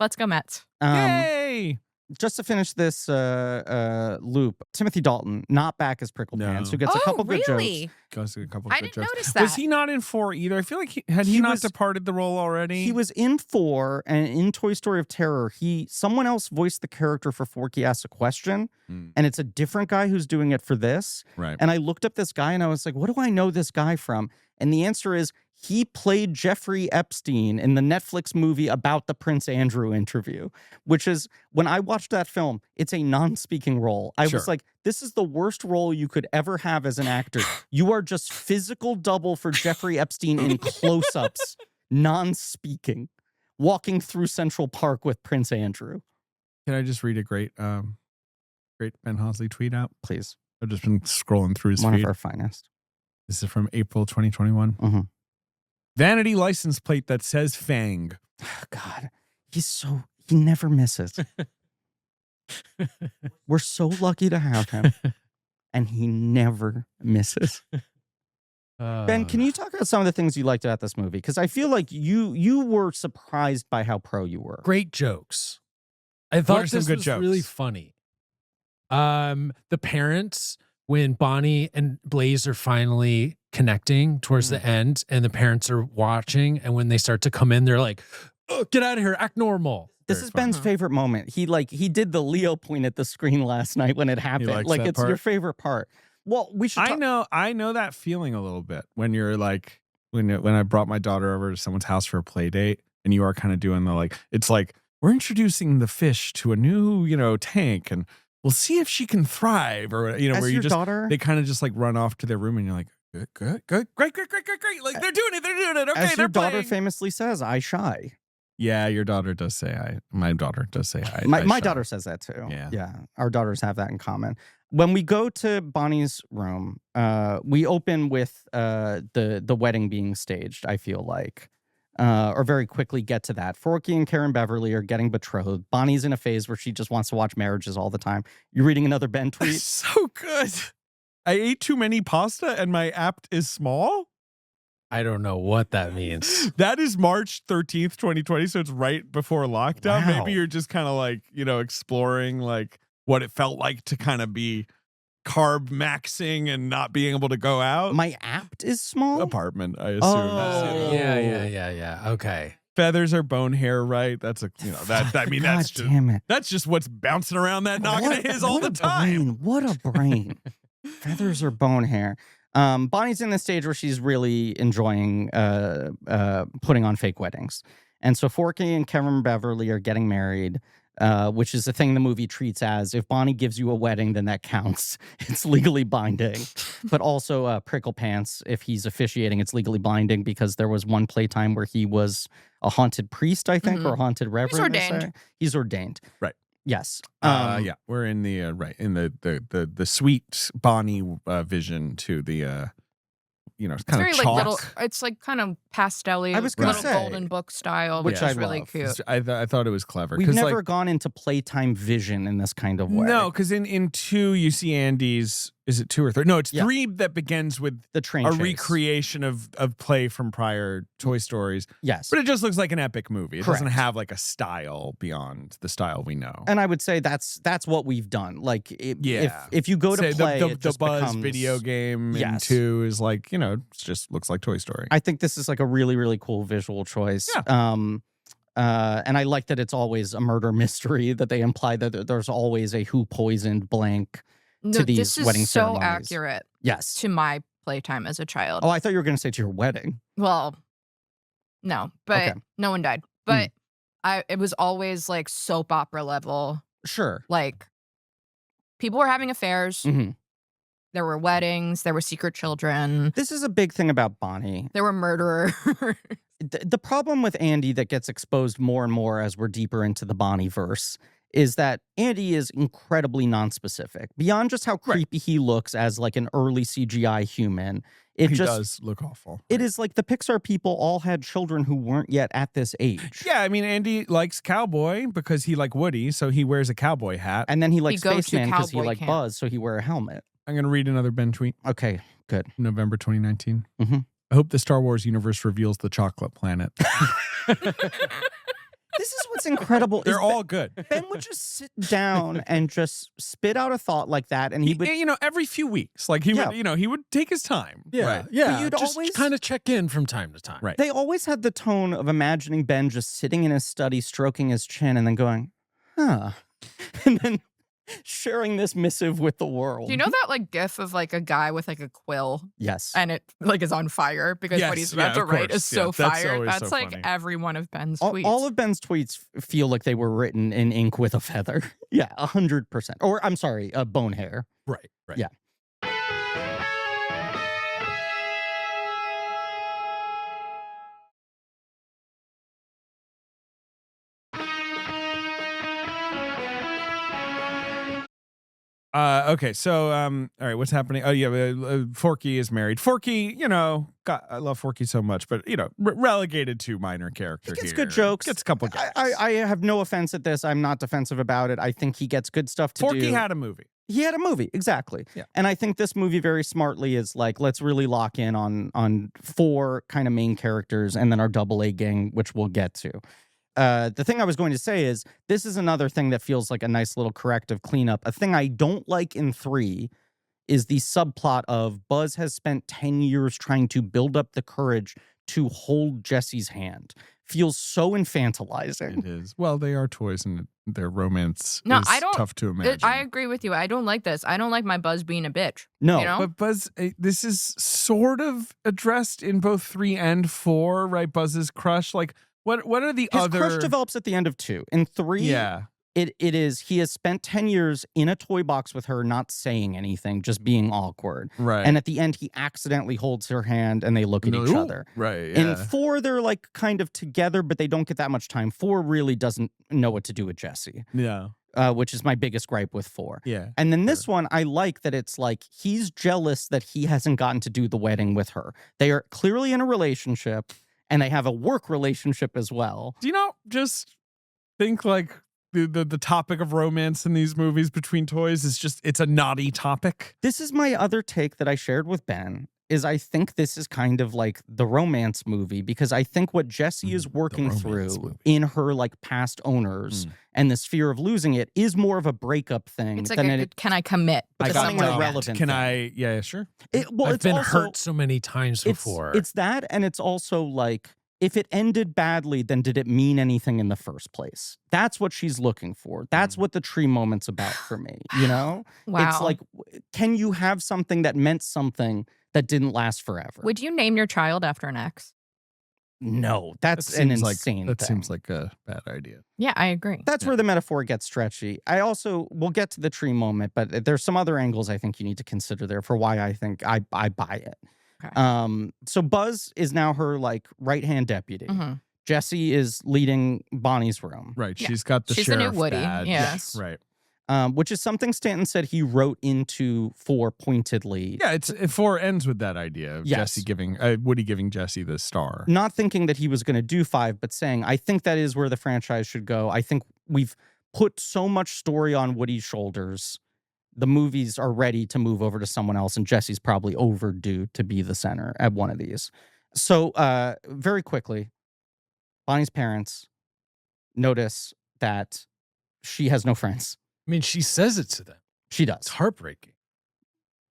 Let's go Mets. Yay! Just to finish this loop, Timothy Dalton not back as Prickle Pants, No. who gets a couple good jokes. really? Goes to a couple I of good didn't jokes. notice that. Was he not in 4 either? I feel like he He not was- departed the role already? He was in 4, and in Toy Story of Terror, someone else voiced the character for Forky Asks a Question, Mm. and it's a different guy who's doing it for this. right. And I looked up this guy, and I was like, what do I know this guy from? And the answer is he played Jeffrey Epstein in the Netflix movie about the Prince Andrew interview, which is, when I watched that film, it's a non-speaking role. I Sure. was like, this is the worst role you could ever have as an actor. You are just physical double for Jeffrey Epstein in close-ups, non-speaking, walking through Central Park with Prince Andrew. Can I just read a great Ben Hosley tweet out? Please, I've just been scrolling through his one feed. of our finest. This is from April 2021. Mhm. Vanity license plate that says Fang. God, he never misses. We're so lucky to have him, and he never misses. Ben, can you talk about some of the things you liked about this movie? Because I feel like you were surprised by how pro you were. Great jokes. I are thought some this good was really jokes? funny. The parents, when Bonnie and Blaze are finally connecting towards the end, and the parents are watching, and when they start to come in, they're like, "Oh, get out of here, act normal." This Very is fun. Ben's favorite moment. He did the Leo point at the screen last night when it happened. likes Like that it's your part? favorite part. Well, we should. I know that feeling a little bit when you're like when I brought my daughter over to someone's house for a play date, and you are kind of doing the like, it's like we're introducing the fish to a new tank, and we'll see if she can thrive, or As where you your just daughter, they kind of just like run off to their room, and you're like, good, great, like they're doing it, okay, as they're your daughter playing. famously says, "I shy." Yeah, your daughter does say I. My daughter does say I. My shy. daughter says that too. Yeah. Yeah. Our daughters have that in common. When we go to Bonnie's room, we open with the wedding being staged, I feel like. Or very quickly get to that. Forky and Karen Beverly are getting betrothed. Bonnie's in a phase where she just wants to watch marriages all the time. You're reading another Ben tweet? So good. I ate too many pasta and my apt is small. I don't know what that means. That is March 13th, 2020. So it's right before lockdown. Wow. Maybe you're just kind of like, exploring like what it felt like to kind of be carb maxing and not being able to go out. My apt is small? Apartment, I assume. Oh. Yeah. Okay. Feathers are bone hair, right? That's a that I mean God that's just damn it. that's just what's bouncing around that noggin of his all What the a time. brain. What a brain. Feathers or bone hair. Bonnie's in the stage where she's really enjoying putting on fake weddings. And so Forky and Kevin Beverly are getting married, which is a thing the movie treats as if Bonnie gives you a wedding, then that counts. It's legally binding. But also Prickle Pants, if he's officiating, it's legally binding because there was one playtime where he was a haunted priest, I think, or a haunted reverend. they ordained. say. He's ordained. Right. Yes. Yeah, we're in the in the sweet Bonnie vision to the it's It's kind very of like chalk. little. It's like kind of pastel-y, I was gonna little say, golden book style, which which I is really love. cute. I thought it was clever We've because never like gone into playtime vision in this kind of way. no, because in 2 you see Andy's. Is it 2 or 3? No, it's Yeah. 3 that begins with The train a chase. recreation of play from prior Toy Stories, Yes. but it just looks like an epic movie. It doesn't Correct. have like a style beyond the style we know. And I would say that's what we've done. Like, Yeah. if you go to Say play, the it just Buzz becomes, video game in Yes. 2 is like it just looks like Toy Story. I think this is like a really, really cool visual choice. Yeah. And I like that it's always a murder mystery, that they imply that there's always a who poisoned blank. No, these this is wedding so ceremonies. accurate Yes. to my playtime as a child. Oh, I thought you were going to say to your wedding. Well, no, but Okay. no one died. But It was always like soap opera level. Sure. Like people were having affairs. Mhm. There were weddings. There were secret children. This is a big thing about Bonnie. There were murderers. The problem with Andy that gets exposed more and more as we're deeper into the Bonnie verse is that Andy is incredibly nonspecific. Beyond just how creepy he looks as like an early CGI human, it He just does look awful. it is like the Pixar people all had children who weren't yet at this age. Yeah, I mean, Andy likes cowboy because he like Woody, so he wears a cowboy hat. And then he likes goes to Spaceman because he cowboy liked camp. Buzz, so he wear a helmet. I'm going to read another Ben tweet. Okay, good. November 2019. Mhm. I hope the Star Wars universe reveals the chocolate planet. This is what's incredible. They're is all good. Ben would just sit down and just spit out a thought like that, and he would. Every few weeks, like he Yeah. would, he would take his time. Yeah, Right. yeah. But you'd just always- kind of check in from time to time. Right. They always had the tone of imagining Ben just sitting in his study, stroking his chin, and then going, huh. And then sharing this missive with the world. Do you know that like gif of like a guy with like a quill Yes. and it like is on fire because Yes, what he's about yeah, to of write course. is so Yeah, that's fire? always That's so like funny. every one of Ben's all, tweets. all of Ben's tweets feel like they were written in ink with a feather. Yeah, 100%. Or I'm sorry, a bone hair. Right. Right. Yeah. Okay, so all right, what's happening? Oh yeah, Forky is married. Forky, God, I love Forky so much, but relegated to minor character. He gets here. good jokes. Gets a couple gags. I have no offense at this. I'm not defensive about it. I think he gets good stuff to Forky do. had a movie. He had a movie, exactly. Yeah. And I think this movie very smartly is like, let's really lock in on 4 kind of main characters and then our AA gang, which we'll get to. The thing I was going to say is this is another thing that feels like a nice little corrective cleanup. A thing I don't like in 3 is the subplot of Buzz has spent 10 years trying to build up the courage to hold Jesse's hand. Feels so infantilizing. It is. Well, they are toys, and their romance No, is I don't- tough to imagine. I agree with you. I don't like this. I don't like my Buzz being a bitch. No, You know? But Buzz, this is sort of addressed in both 3 and 4, right? Buzz's crush. Like, what are the his other? crush develops at the end of 2. In 3, Yeah. it is he has spent 10 years in a toy box with her, not saying anything, just being awkward. Right. And at the end, he accidentally holds her hand and they look at each other. Right. In Yeah. 4, they're like kind of together, but they don't get that much time. 4 really doesn't know what to do with Jesse, Yeah. which is my biggest gripe with 4. Yeah. And then this one, I like that it's like he's jealous that he hasn't gotten to do the wedding with her. They are clearly in a relationship and they have a work relationship as well. Do you not just think like the topic of romance in these movies between toys is just it's a naughty topic? This is my other take that I shared with Ben. Is I think this is kind of like the romance movie because I think what Jessie is working romance through movie. in her like past owners and this fear of losing it is more of a breakup thing It's like, than can I commit I to got someone no yet? relevant Can thing. I? Yeah, sure. Well, I've it's been also, hurt so many times before. It's that, and it's also like if it ended badly, then did it mean anything in the first place? That's what she's looking for. That's what the tree moment's about for me. You know, Wow. it's like, can you have something that meant something that didn't last forever? Would you name your child after an ex? No, that's That an seems like- insane That thing. seems like a bad idea. Yeah, I agree. That's where the metaphor gets stretchy. We'll get to the tree moment, but there's some other angles I think you need to consider there for why I think I buy it. Okay. So Buzz is now her like right-hand deputy. Mhm. Jesse is leading Bonnie's room. Right. Yeah. She's got the She's the new sheriff Woody, badge. yes. Right. Which is something Stanton said he wrote into 4 pointedly. Yeah. It's 4 ends with that idea of Yes. Jesse giving Woody giving Jesse the star. Not thinking that he was going to do 5, but saying, I think that is where the franchise should go. I think we've put so much story on Woody's shoulders. The movies are ready to move over to someone else, and Jesse's probably overdue to be the center at one of these. So, very quickly, Bonnie's parents notice that she has no friends. I mean, she says it to them. She does. It's heartbreaking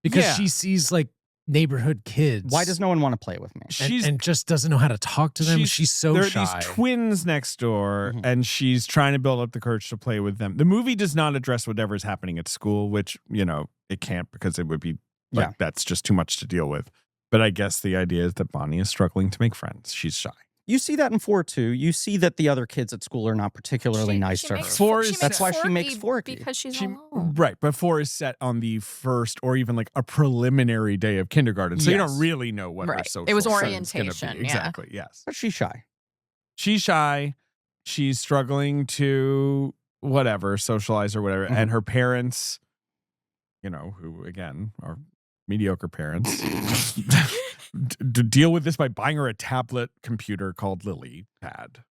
because Yeah. she sees like neighborhood kids. Why does no one want to play with me? and just doesn't know how to talk to them? She's so there are shy. these twins next door, Mhm. and she's trying to build up the courage to play with them. The movie does not address whatever's happening at school, which it can't because it would be like Yeah. that's just too much to deal with. But I guess the idea is that Bonnie is struggling to make friends. She's shy. You see that in 4 too. You see that the other kids at school are not particularly nice to her. That's why she makes Forky. Because she's She, alone. right, but 4 is set on the first or even like a preliminary day of kindergarten, so you don't Yes. really know what her Right. social It was setting's gonna orientation, be. yeah. Exactly, yes. But she's shy. She's shy. She's struggling to whatever, socialize or whatever. And her parents, you know, who again are mediocre parents, deal with this by buying her a tablet computer called Lily Pad.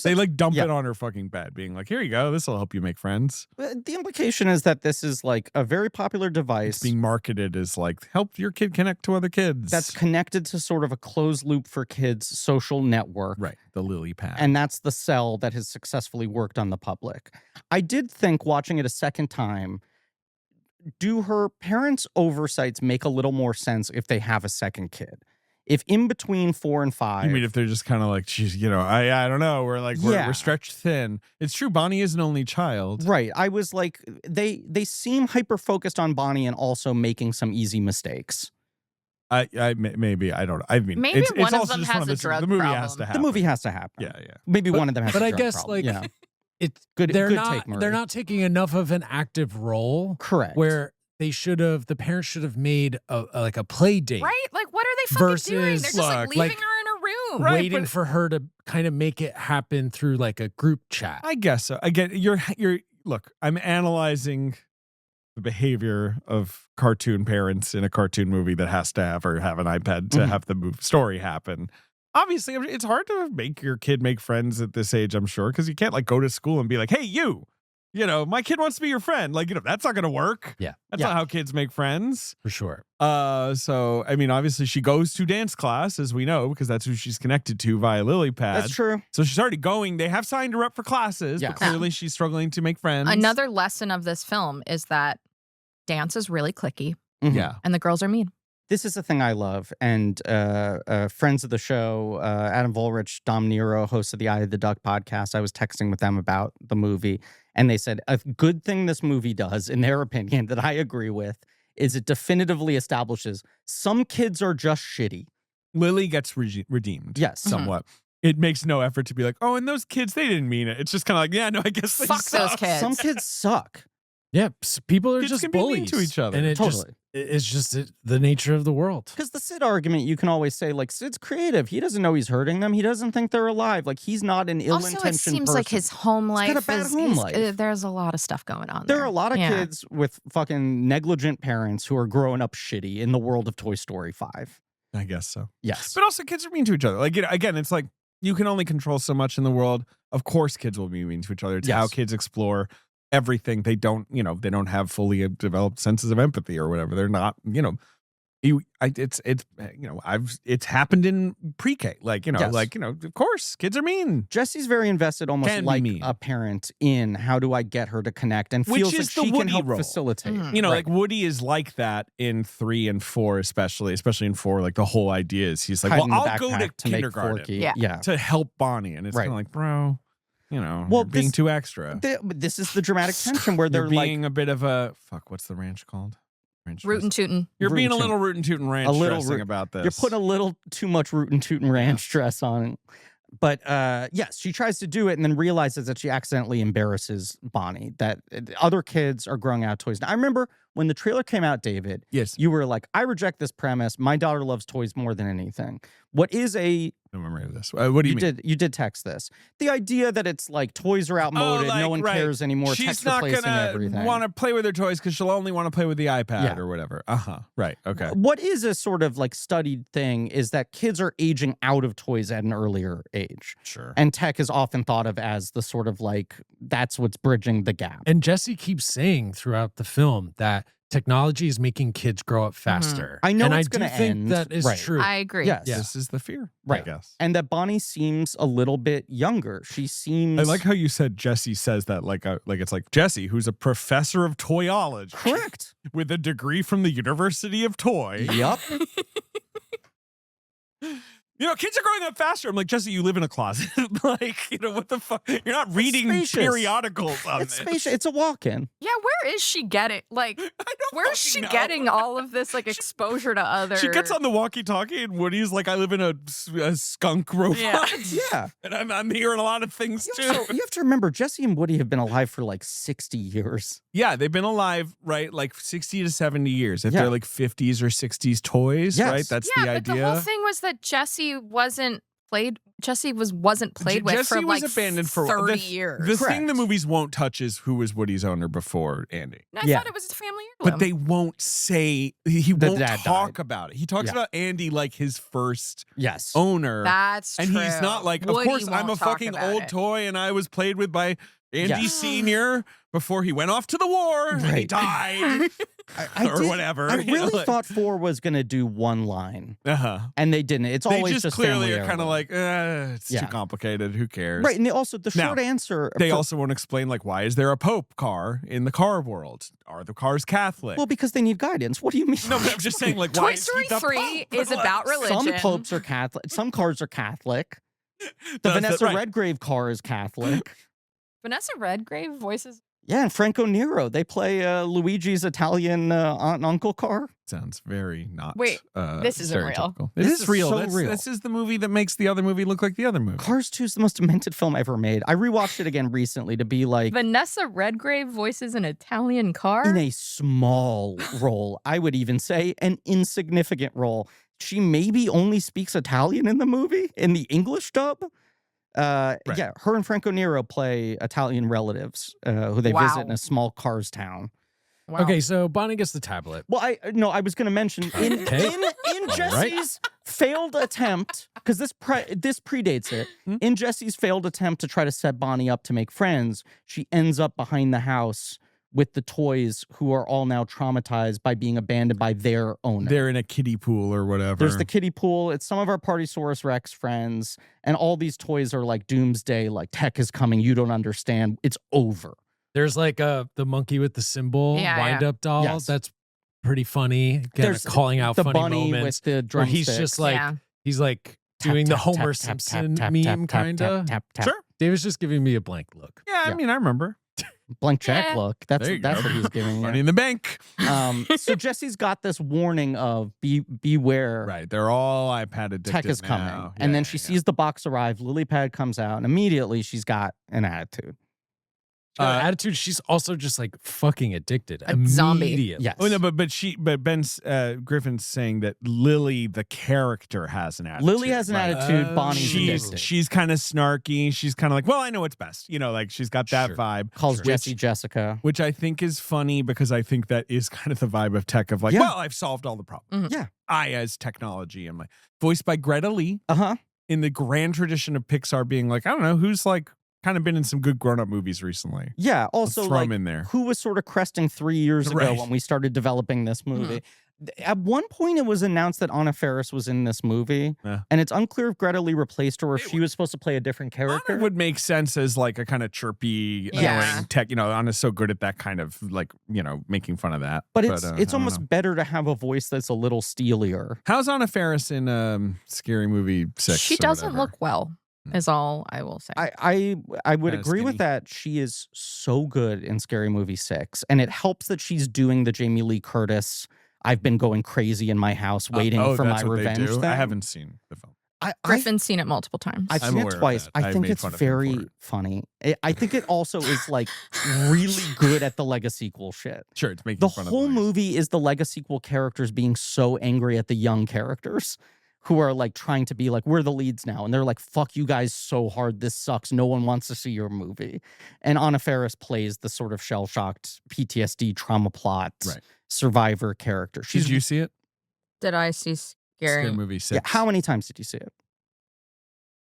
They like dump it on her fucking bed, being like, here you go. This will help you make friends. The implication is that this is like a very popular device It's being marketed as like, help your kid connect to other kids. that's connected to sort of a closed loop for kids social network. right. The Lily Pad. And that's the cell that has successfully worked on the public. I did think watching it a second time, do her parents' oversights make a little more sense if they have a second kid? If in between 4 and 5, you mean if they're just kind of like, geez, you know, I don't know. We're like, we're stretched thin. It's true. Bonnie is an only child. right? I was like, they seem hyper focused on Bonnie and also making some easy mistakes. Maybe I don't know. I mean, Maybe it's one of also them just has one a of drug the movie problem. has to happen. The movie has to happen. Yeah. Maybe one of them has. But a I drug guess problem. like it's Good- they're good not take, Murray. they're not taking enough of an active role Correct. where the parents should have made a play date. Right? Like, what are they fucking doing? They're Versus, just like look, leaving like- her in a room. Right, waiting but- for her to kind of make it happen through like a group chat. I guess so. Again, you're look, I'm analyzing the behavior of cartoon parents in a cartoon movie that has to have an iPad to Mhm. have the story happen. Obviously, it's hard to make your kid make friends at this age, I'm sure, because you can't like go to school and be like, hey, you know, my kid wants to be your friend. Like, you know, that's not going to work. Yeah. That's Yeah. not how kids make friends. For sure. So, I mean, obviously she goes to dance class, as we know, because that's who she's connected to via Lily Pad. That's true. So she's already going. They have signed her up for classes, Yes. but clearly she's struggling to make friends. Another lesson of this film is that dance is really cliquey Mhm. Yeah. and the girls are mean. This is a thing I love. And friends of the show, Adam Volrich, Dom Nero, host of the Eye of the Duck podcast, I was texting with them about the movie. And they said a good thing this movie does, in their opinion, that I agree with, is it definitively establishes some kids are just shitty. Lily gets redeemed. Yes. Somewhat. It makes no effort to be like, oh, and those kids, they didn't mean it. It's just kind of like, yeah, no, I guess they Fuck those suck. kids. Some kids suck. Yeah, people are Kids just can be mean bullies to each other. and Totally. it's just the nature of the world. Because the Sid argument, you can always say, like, Sid's creative. He doesn't know he's hurting them. He doesn't think they're alive. Like, he's not an ill-intentioned Also, it seems person. like his home life got a bad is home life. there's a lot of stuff going on. There are a lot of Yeah. kids with fucking negligent parents who are growing up shitty in the world of Toy Story 5. I guess so. Yes. But also, kids are mean to each other. Like, you know, again, it's like you can only control so much in the world. Of course, kids will be mean to each other. It's how Yes. kids explore everything. They don't have fully developed senses of empathy or whatever. They're not, it's happened in pre-K. Like, Yes. of course, kids are mean. Jesse's very invested, almost Can be like mean. a parent, in how do I get her to connect, and Which feels like is the she can Woody help role. facilitate. Mhm. You know, Right. like Woody is like that in 3 and 4, especially in 4. Like the whole idea is he's like, Hide in well, the I'll go to backpack to make kindergarten Forky. Yeah. Yeah. to help Bonnie, and it's Right. kind of like, bro, Well, you're being this- too extra. But this is the dramatic tension where You're they're like being a bit of a what's the ranch called? Ranch Rootin' dressing. tootin'. You're being a Rootin' little rootin' tootin' ranch A little dressing root- about this. you're putting a little too much rootin' tootin' ranch dress on it. But yes, she tries to do it and then realizes that she accidentally embarrasses Bonnie, that other kids are growing out toys. Now, I remember when the trailer came out, David, Yes. you were like, I reject this premise. My daughter loves toys more than anything. What is a No memory of this. What do you mean? you did text this. The idea that it's like toys are outmoded, no one cares anymore, She's text not replacing gonna everything. want to play with her toys because she'll only want to play with the iPad Yeah. or whatever. Right. Okay. What is a sort of like studied thing is that kids are aging out of toys at an earlier age. Sure. And tech is often thought of as the sort of like, that's what's bridging the gap. And Jesse keeps saying throughout the film that technology is making kids grow up faster. I know and it's I do gonna think end. that is Right. true. I agree. Yes. Yeah. This is the fear. Right. I guess. And that Bonnie seems a little bit younger. She seems I like how you said Jesse says that like it's like Jesse, who's a professor of toyology correct. with a degree from the University of Toy. Yup. You know, kids are growing up faster. I'm like, Jesse, you live in a closet. Like, what the fuck? You're not reading spacious. periodicals on It's this. spacious. It's a walk-in. Yeah, where is she getting? Like, I don't where's she fucking know. getting all of this like exposure to other? She gets on the walkie-talkie, and Woody's like, "I live in a skunk robot, Yeah. Yeah. and I'm hearing a lot of things too." So you have to remember, Jesse and Woody have been alive for like 60 years. Yeah, they've been alive, right? Like 60 to 70 years. If Yeah. they're like 50s or 60s toys, Yes. right? That's Yeah, the but idea. the whole thing was that Jesse wasn't played. Jesse wasn't played with Jesse for was like abandoned for 30 the, years. The thing the Correct. movies won't touch is who was Woody's owner before Andy. And I Yeah. thought it was a family heirloom. But they won't say, he The won't dad talk died. about it. He talks Yeah. about Andy like his first Yes. owner. That's and true. he's not like, of Woody course, I'm a won't talk fucking about old it. toy and I was played with by Andy Yes. Sr. before he went off to the war and he Right. died or whatever. I you know, really like- thought 4 was going to do one line, Uh-huh. and they didn't. It's They always just clearly family are kind of heirloom. like, it's Yeah. too complicated. Who cares? Right, and they also the Now, short answer. They for- also won't explain, like, why is there a Pope car in the car world? Are the cars Catholic? well, because they need guidance. What do you mean? no, but I'm just saying, like, Toy why is Story he the 3 Pope? is about religion. Some popes are Catholic. Some cars are Catholic. The That's Vanessa right. Redgrave car is Catholic. Vanessa Redgrave voices. Yeah, and Franco Nero. They play Luigi's Italian aunt and uncle car. Sounds very not. Wait, this isn't real. stereotypical. It This is is real. so That's- real. This is the movie that makes the other movie look like the other movie. Cars 2 is the most demented film ever made. I rewatched it again recently to be like Vanessa Redgrave voices an Italian car. in a small role. I would even say an insignificant role. She maybe only speaks Italian in the movie, in the English dub. Yeah, her and Franco Nero play Italian relatives who they visit in Wow. a small Cars town. Wow. Okay, so Bonnie gets the tablet. Well, I was going to mention in Okay. in All Jesse's failed attempt, because this predates it. Hmm? In Jesse's failed attempt to try to set Bonnie up to make friends, she ends up behind the house with the toys, who are all now traumatized by being abandoned by their owner. They're in a kiddie pool or whatever. There's the kiddie pool. It's some of our Partysaurus Rex friends, and all these toys are like doomsday. Like, tech is coming. You don't understand. It's over. There's like the monkey with the symbol Yeah, wind up doll. Yes. That's pretty funny. Again, There's calling out the funny bunny moments with the where drumsticks. he's just like Yeah. he's like Tap, doing the tap, Homer tap, tap, Simpson tap, meme tap, tap, kind of. tap, tap, tap. Sure. David's just giving me a blank look. Yeah, I Yeah. mean, I remember. Blank check Yeah. look. That's There you that's go. what he's giving Money you. in the bank. So Jesse's got this warning of beware. Right. They're all iPad addicted Tech is coming. now. And Yeah, then yeah, she yeah. sees the box arrive. Lilypad comes out, and immediately she's got an attitude. Attitude. She's also just like fucking addicted. A zombie. Immediately. Yes. Oh no, but Ben's Griffin's saying that Lily, the character, has an attitude. Lily has an right? attitude. Oh. Bonnie's She's addicted. she's kind of snarky. She's kind of like, well, I know what's best. You know, like she's got that Sure. vibe. Calls Sure. Jesse Jessica. Which I think is funny because I think that is kind of the vibe of tech of like, Yeah. well, I've solved all the problems. Mhm. Yeah. I, as technology, am like voiced by Greta Lee Uh-huh. in the grand tradition of Pixar being like, I don't know, who's like kind of been in some good grown-up movies recently. Yeah. Let's Also, throw like, him in there. who was sort of cresting 3 years ago Right. when we started developing this movie. At one point, it was announced that Anna Faris was in this movie, Yeah. and it's unclear if Greta Lee replaced her or if It she was supposed to play a different character. Anna would make sense as like a kind of chirpy, Yeah. annoying tech. You know, Anna's so good at that kind of like, you know, making fun of that. but it's I it's don't almost know. better to have a voice that's a little steelier. How's Anna Faris in Scary Movie 6? She or doesn't whatever? look well, is all I will say. I would Kinda agree with skinny. that. She is so good in Scary Movie 6, and it helps that she's doing the Jamie Lee Curtis. I've been going crazy in my house waiting for my that's what they revenge do? thing. I haven't seen the film. Griffin's seen it multiple times. I've I'm seen it aware of twice. that. I I think made it's fun of him for very it. funny. I think it also is like really good at the Lego sequel shit. Sure, it's making The fun whole of movie is the Lego sequel characters being so angry at the young characters who are like trying to be like, we're the leads now. And they're like, fuck you guys so hard. This sucks. No one wants to see your movie. And Anna Faris plays the sort of shell-shocked PTSD trauma plot Right. survivor character. Did you see it? Did I see Scary Scary? Movie 6. Yeah, how many times did you see it?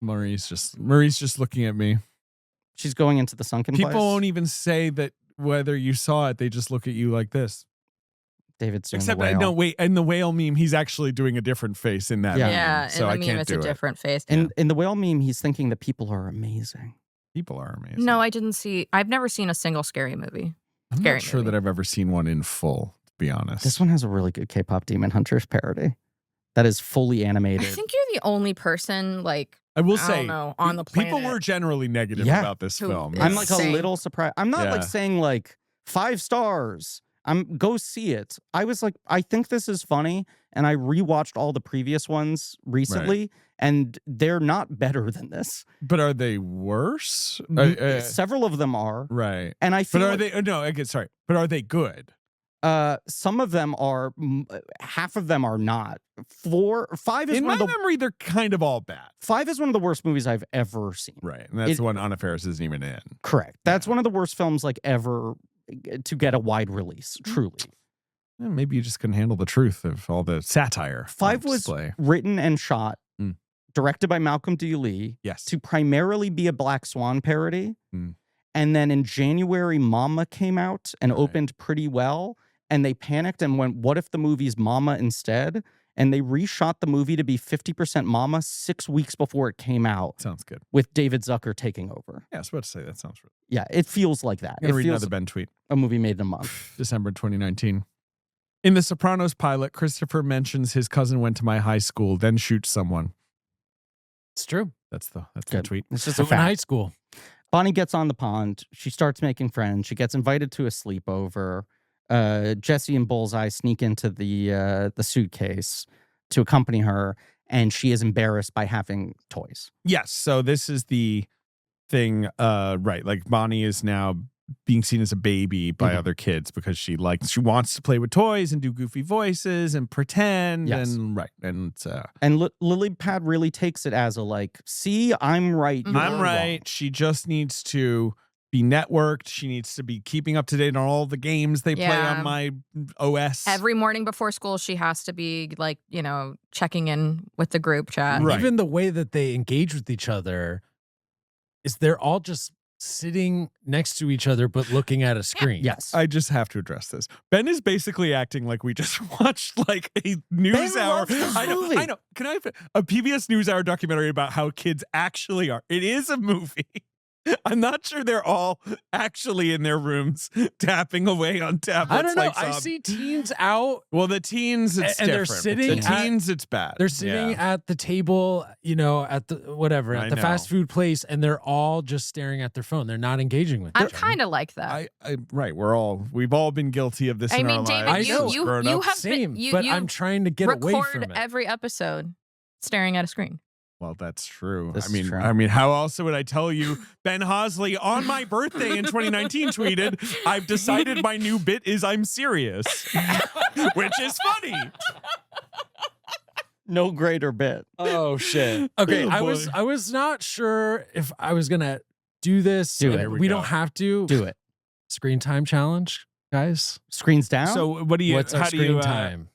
Marie's just looking at me. She's going into the sunken People place. won't even say that whether you saw it. They just look at you like this. David's doing Except the whale. no, wait. In the whale meme, he's actually doing a different face in that Yeah. meme. Yeah, so in I the meme, can't it's do a it. different face. In the whale meme, he's thinking that people are amazing. People are amazing. No, I didn't see. I've never seen a single scary movie. I'm Scary not sure movie. that I've ever seen one in full. To be honest, This one has a really good K-pop Demon Hunters parody that is fully I animated. think you're the only person like I will I say, don't know, on the people planet were generally negative Yeah. about this Who film. is I'm like a Insane. little surprised. I'm not like Yeah. saying like 5 stars. Go see it. I was like, I think this is funny, and I rewatched all the previous ones recently, and they're not better than this. But are they worse? Several of them are, Right. and I feel But are like, they? No, okay, sorry. But are they good? some of them are. Half of them are not. 5 is In one my of the memory, they're kind of all bad. 5 is one of the worst movies I've ever seen. Right. And that's It- the one Anna Faris isn't even in. Correct. That's one of the worst films like ever to get a wide release. Truly. Maybe you just couldn't handle the truth of all the satire. on 5 was display. written and shot, Mm. directed by Malcolm D. Lee, Yes. to primarily be a Black Swan parody. Mm. And then in January, Mama came out and Right. opened pretty well. And they panicked and went, what if the movie's Mama instead? And they reshot the movie to be 50% Mama 6 weeks before it came out, Sounds good. with David Zucker taking over. Yeah, I was about to say that sounds really. Yeah, it feels like that. I'm going to It read feels another Ben tweet. a movie made in a month. December 2019. In The Sopranos pilot, Christopher mentions his cousin went to my high school, then shoots someone. It's true. That's the Good. tweet. It's just So a in fact. high school. Bonnie gets on the pond. She starts making friends. She gets invited to a sleepover. Jesse and Bullseye sneak into the suitcase to accompany her, and she is embarrassed by having toys. Yes. So this is the thing, right? Like Bonnie is now being seen as a baby by Mhm. other kids because she wants to play with toys and do goofy voices and pretend. Yes. And right. And And Lily Pad really takes it as a like, see, I'm right. Mhm. you're I'm wrong." right. She just needs to be networked. She needs to be keeping up to date on all the games they play Yeah. on my OS. Every morning before school, she has to be like, checking in with the group chat. Right. Even the way that they engage with each other is they're all just sitting next to each other but looking at a screen. Yes. I just have to address this. Ben is basically acting like we just watched like a news Ben hour. loves this I know. movie. I know. Can I have a PBS NewsHour documentary about how kids actually are? It is a movie. I'm not sure they're all actually in their rooms tapping away on tablets. I don't know. like I zombies. see teens out. Well, the teens, it's And they're different. sitting The at- teens, it's bad. They're sitting Yeah. at the table, at the whatever, I at the know. fast food place, and they're all just staring at their phone. They're not engaging with I'm each other. kind of like that. Right. We've all been guilty of this I in mean, our David, lives. I know. you growing you up. have Same, been, but you I'm trying to get away record from it. every episode staring at a screen. Well, that's true. This I is mean, true. how else would I tell you? Ben Hosley on my birthday in 2019 tweeted, "I've decided my new bit is I'm serious," which is funny. No greater bit. Oh shit. Okay, Oh, I boy. was not sure if I was gonna do this. Do and it. We don't have to. Do it. Screen time challenge, guys. Screens down. So what do you? What's our how do screen you time?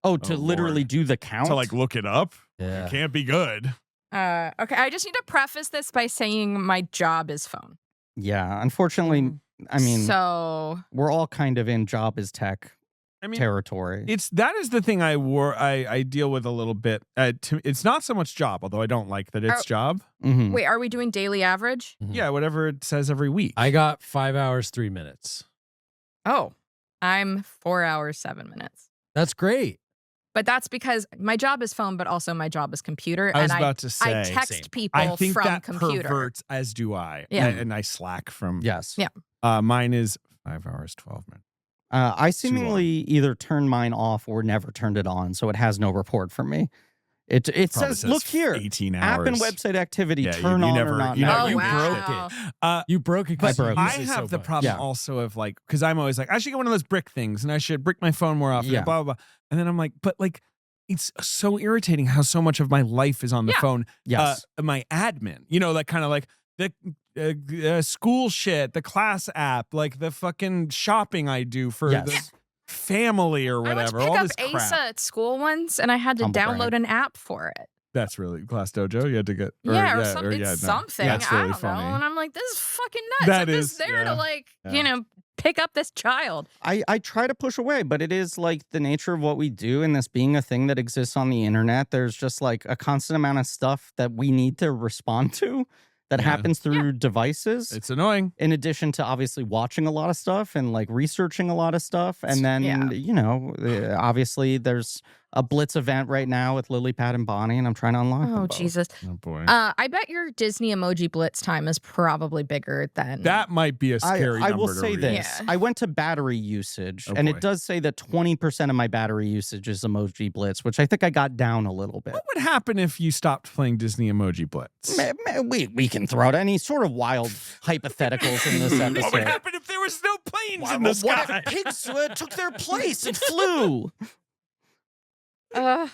to Oh, literally Lord. do the count. to like look it up? Yeah. It can't be good. Okay, I just need to preface this by saying my job is phone. Yeah. Unfortunately, I mean, so we're all kind of in job is tech I mean, territory. that is the thing I deal with a little bit. It's not so much job, although I don't like that it's Oh. job. Mhm. wait, are we doing daily average? Mhm. Yeah, whatever it says every week. I got 5 hours, 3 minutes. Oh, I'm 4 hours, 7 minutes. That's great. But that's because my job is phone, but also my job is computer. I was and about to say. I text same. people I think from that computer. perverts, as do I. Yeah. And I slack from. Yes. Yeah. Mine is 5 hours, 12 minutes. I seemingly either turned mine off or never turned it on, so it has no report for me. It Probably says, look here, 18 app hours. and website activity, Yeah, turn you on never- or not. you now. never- Oh, you wow. broke it. You broke it. 'cause I broke you it. I use it have so the much. problem Yeah. also of like, because I'm always like, I should get one of those brick things and I should brick my phone more often. Yeah. Blah, blah, blah. And then I'm like, but like, it's so irritating how so much of my life is on the Yeah. phone. Yes. My admin, like kind of like the school shit, the class app, like the fucking shopping I do for Yes. the family or I went whatever. to pick All up this crap. Asa at school once, and I had to Humble brag. download an app for it. That's really Class Dojo. You had to get Or something. no. Something. That's I really don't funny. know. And I'm like, this is fucking nuts. That I'm is, just there yeah. to Yeah. pick up this child. I try to push away, but it is like the nature of what we do, and this being a thing that exists on the internet. There's just like a constant amount of stuff that we need to respond to that Yeah. happens through devices. It's annoying. In addition to obviously watching a lot of stuff and like researching a lot of stuff. And then, Yeah. obviously there's a Blitz event right now with Lily Pad and Bonnie, and I'm trying to unlock them Oh both. Jesus! Oh boy. I bet your Disney emoji blitz time is probably bigger than That might be a scary I number will to say read. this. Yeah. I went to battery usage, Oh, and boy. it does say that 20% of my battery usage is emoji blitz, which I think I got down a little bit. What would happen if you stopped playing Disney Emoji Blitz? We can throw out any sort of wild hypotheticals in this episode. What would happen if there was no planes in the What sky? if pigs took their place and flew? Uh,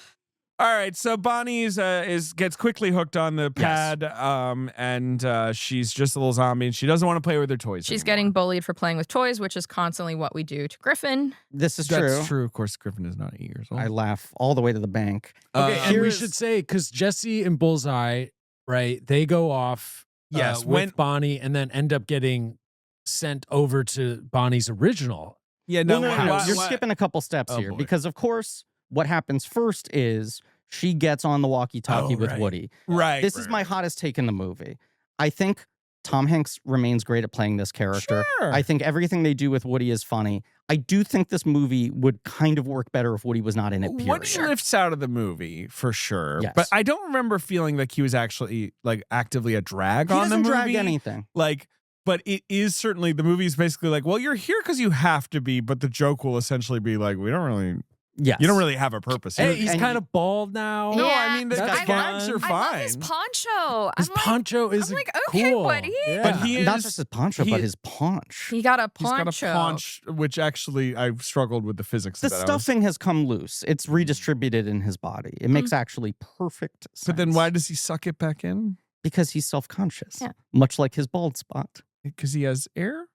All right, so Bonnie gets quickly hooked on the pad, and she's just a little zombie, and she doesn't want to play with her toys. she's anymore. getting bullied for playing with toys, which is constantly what we do to Griffin. This is That's true. Of course, Griffin is not 8 years old. I laugh all the way to the bank. Okay, and we here's- should say because Jesse and Bullseye, right? They go off, Yes, with when- Bonnie, and then end up getting sent over to Bonnie's original. yeah, No, no, You're skipping a couple steps Oh, here boy. because, of course, what happens first is she gets on the walkie-talkie Oh, with right. Woody. Right. This is my hottest take in the movie. I think Tom Hanks remains great at playing this character. Sure. I think everything they do with Woody is funny. I do think this movie would kind of work better if Woody was not in it. Period. Woody lifts out of the movie for sure, Yes. but I don't remember feeling like he was actually like actively a drag He on the doesn't movie. drag anything. Like, but it is certainly the movie is basically like, well, you're here because you have to be, but the joke will essentially be like, we don't really, Yes. you don't really have a purpose here. Hey, he's and- kind of bald now. No, Yeah, I mean the that's gags fine. are I love his fine. poncho. His I'm like, poncho is I'm like, okay, cool. Woody. Yeah. But he Not is- just his poncho, he- but his paunch. he got a He's poncho. got a paunch, which actually I struggled with the physics The of that. I was- stuffing has come loose. It's redistributed in his body. It makes actually perfect sense. but then why does he suck it back in? Because he's self-conscious. Yeah. Much like his bald spot. Because he has air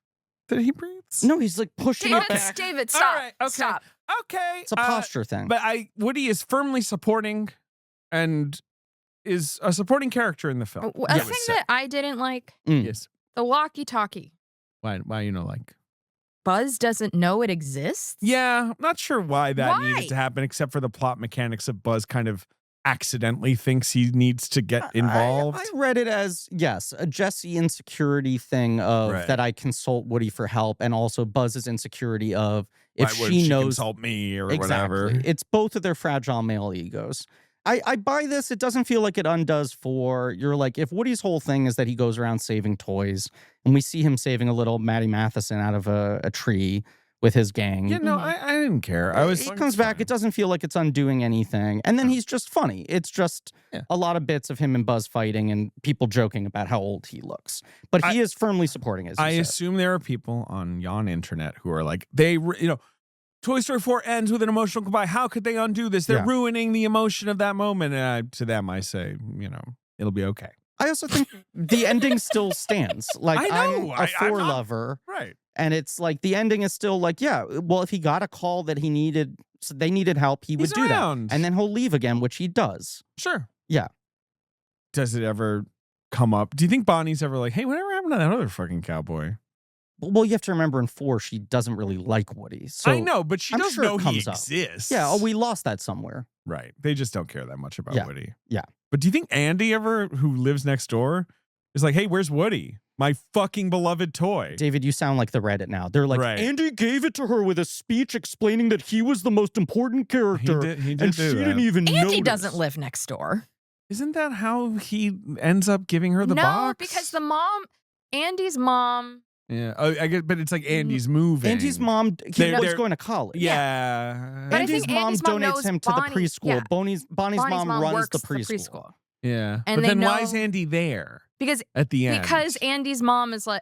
that he breathes. No, he's like pushing David, it back. David, All stop. right, okay. Stop. Okay, It's a posture thing. But Woody is firmly supporting, and is a supporting character in the film. A I thing would say. that I didn't like, Yes. the walkie-talkie. Why you know like? Buzz doesn't know it exists. Yeah, I'm not sure why that Why? needed to happen, except for the plot mechanics of Buzz kind of accidentally thinks he needs to get involved. I read it as, yes, a Jesse insecurity thing of Right. that I consult Woody for help, and also Buzz's insecurity of if Why would she knows consult me or exactly. whatever. It's both of their fragile male egos. I buy this. It doesn't feel like it undoes for you're like if Woody's whole thing is that he goes around saving toys, and we see him saving a little Maddie Matheson out of a tree with his gang. Yeah, no, I didn't care. I was. He comes back. It doesn't feel like it's undoing anything. And then he's just funny. It's just Yeah. a lot of bits of him and Buzz fighting and people joking about how old he looks. But he is firmly supporting it. I assume there are people on yon internet who are like, Toy Story 4 ends with an emotional goodbye. How could they undo this? They're Yeah. ruining the emotion of that moment. And to them, I say, it'll be okay. I also think the ending still stands. Like I know. I'm a I'm four not- lover. Right. And it's like the ending is still like, yeah, well, if he got a call that he needed, so they needed help, he would He's do around. that. And then he'll leave again, which he does. Sure. Yeah. Does it ever come up? Do you think Bonnie's ever like, hey, whatever happened to that other fucking cowboy? Well, you have to remember in 4, she doesn't really like Woody. So I know, but she I'm does sure it know he comes up. exists. Yeah. Oh, we lost that somewhere. Right. They just don't care that much about Yeah. Woody. Yeah. But do you think Andy ever, who lives next door, is like, hey, where's Woody? My fucking beloved toy. David, you sound like the Reddit now. They're like, Right. Andy gave it to her with a speech explaining that he was the most important character. He did and do she that. didn't even Andy notice. doesn't live next door. Isn't that how he ends up giving her the no, box? because Andy's mom. Yeah. Oh, I get, but it's like Andy's moving. Andy's mom, he They're- was they're- going to college. Yeah. But I Andy's think mom Andy's mom donates knows him to the Bonnie- preschool. yeah. Bonnie's mom runs works the preschool. Yeah. And but they then why is know- Andy there Because at the end? Andy's mom is like,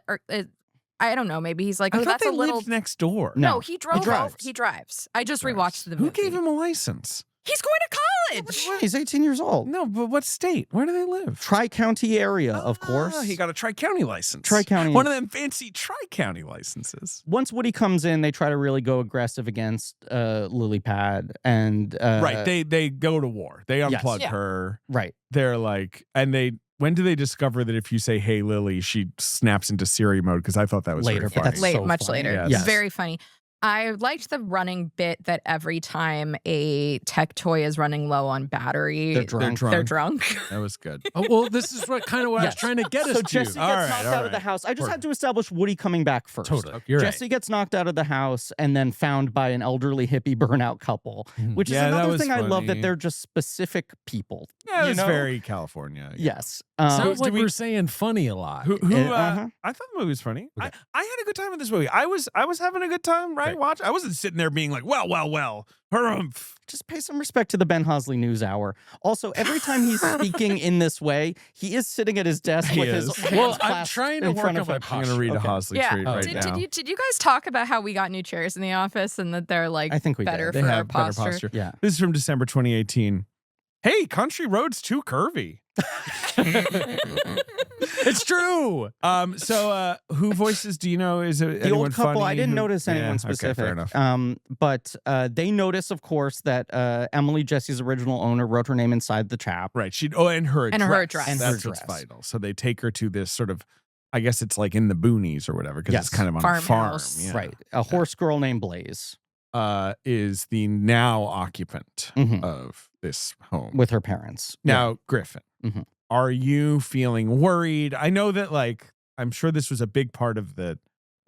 I don't know, maybe he's like, I oh, thought that's they a little. lived next door. No, No, he drove. drives. He drives. I just Drives. rewatched the movie. Who gave him a license? He's going to college. He's 18 years old. No, but what state? Where do they live? Tri-county area, of course. He got a Tri-County license. Tri-County. One of them fancy Tri-County licenses. Once Woody comes in, they try to really go aggressive against Lily Pad. And Right. They go to war. They Yes. unplug Yeah. her. right. They're like, and when do they discover that if you say, hey, Lily, she snaps into Siri mode? Because I thought that was Later, very but funny. that's Late, so much funny. later. Yes. Yes. Very funny. I liked the running bit that every time a tech toy is running low on battery, They're drunk. they're drunk. That was good. Oh, well, this is what I was Yes. trying to get us So to. Jesse All gets right, knocked all out of the right. house. I just Perfect. had to establish Woody coming back first. Totally. You're right. Jesse gets knocked out of the house and then found by an elderly hippie burnout couple, Mhm. which is Yeah, that another was thing I love, that funny. they're just specific people. Yeah, it you was know? very California. Yeah. Yes. Sounds do like we- we're saying funny a lot. Who uh-huh. I thought the movie was funny. Okay. I had a good time with this movie. I was having a good time, right? Great. Watch. I wasn't sitting there being like, well, harumph. Just pay some respect to the Ben Hosley News Hour. Also, every time he's speaking in this way, he is sitting at his desk He with is. his hands Well, I'm clasped trying to in work front on of my him. I'm gonna read a Okay. Hosley Yeah. tweet right Did now. you guys talk about how we got new chairs in the office and that they're like I think we better did. for They our have better posture? posture. Yeah. This is from December 2018. Hey, Country Road's too curvy. It's true. So who voices? Do you know? Is it The anyone old couple, funny I didn't who- notice anyone Yeah, specific. Okay, fair enough. But they notice, of course, that Emily, Jesse's original owner, wrote her name inside the chap. Right. She and her address. And her address. And her That's what's address. vital. So they take her to this sort of, I guess it's like in the boonies or whatever, because Yes. it's kind of on a farm. Farmhouse. Yeah. Right. A horse girl named Blaze Is the now occupant Mhm. of this home. with her parents. Now, Griffin, Mhm. are you feeling worried? I know that, like, I'm sure this was a big part of the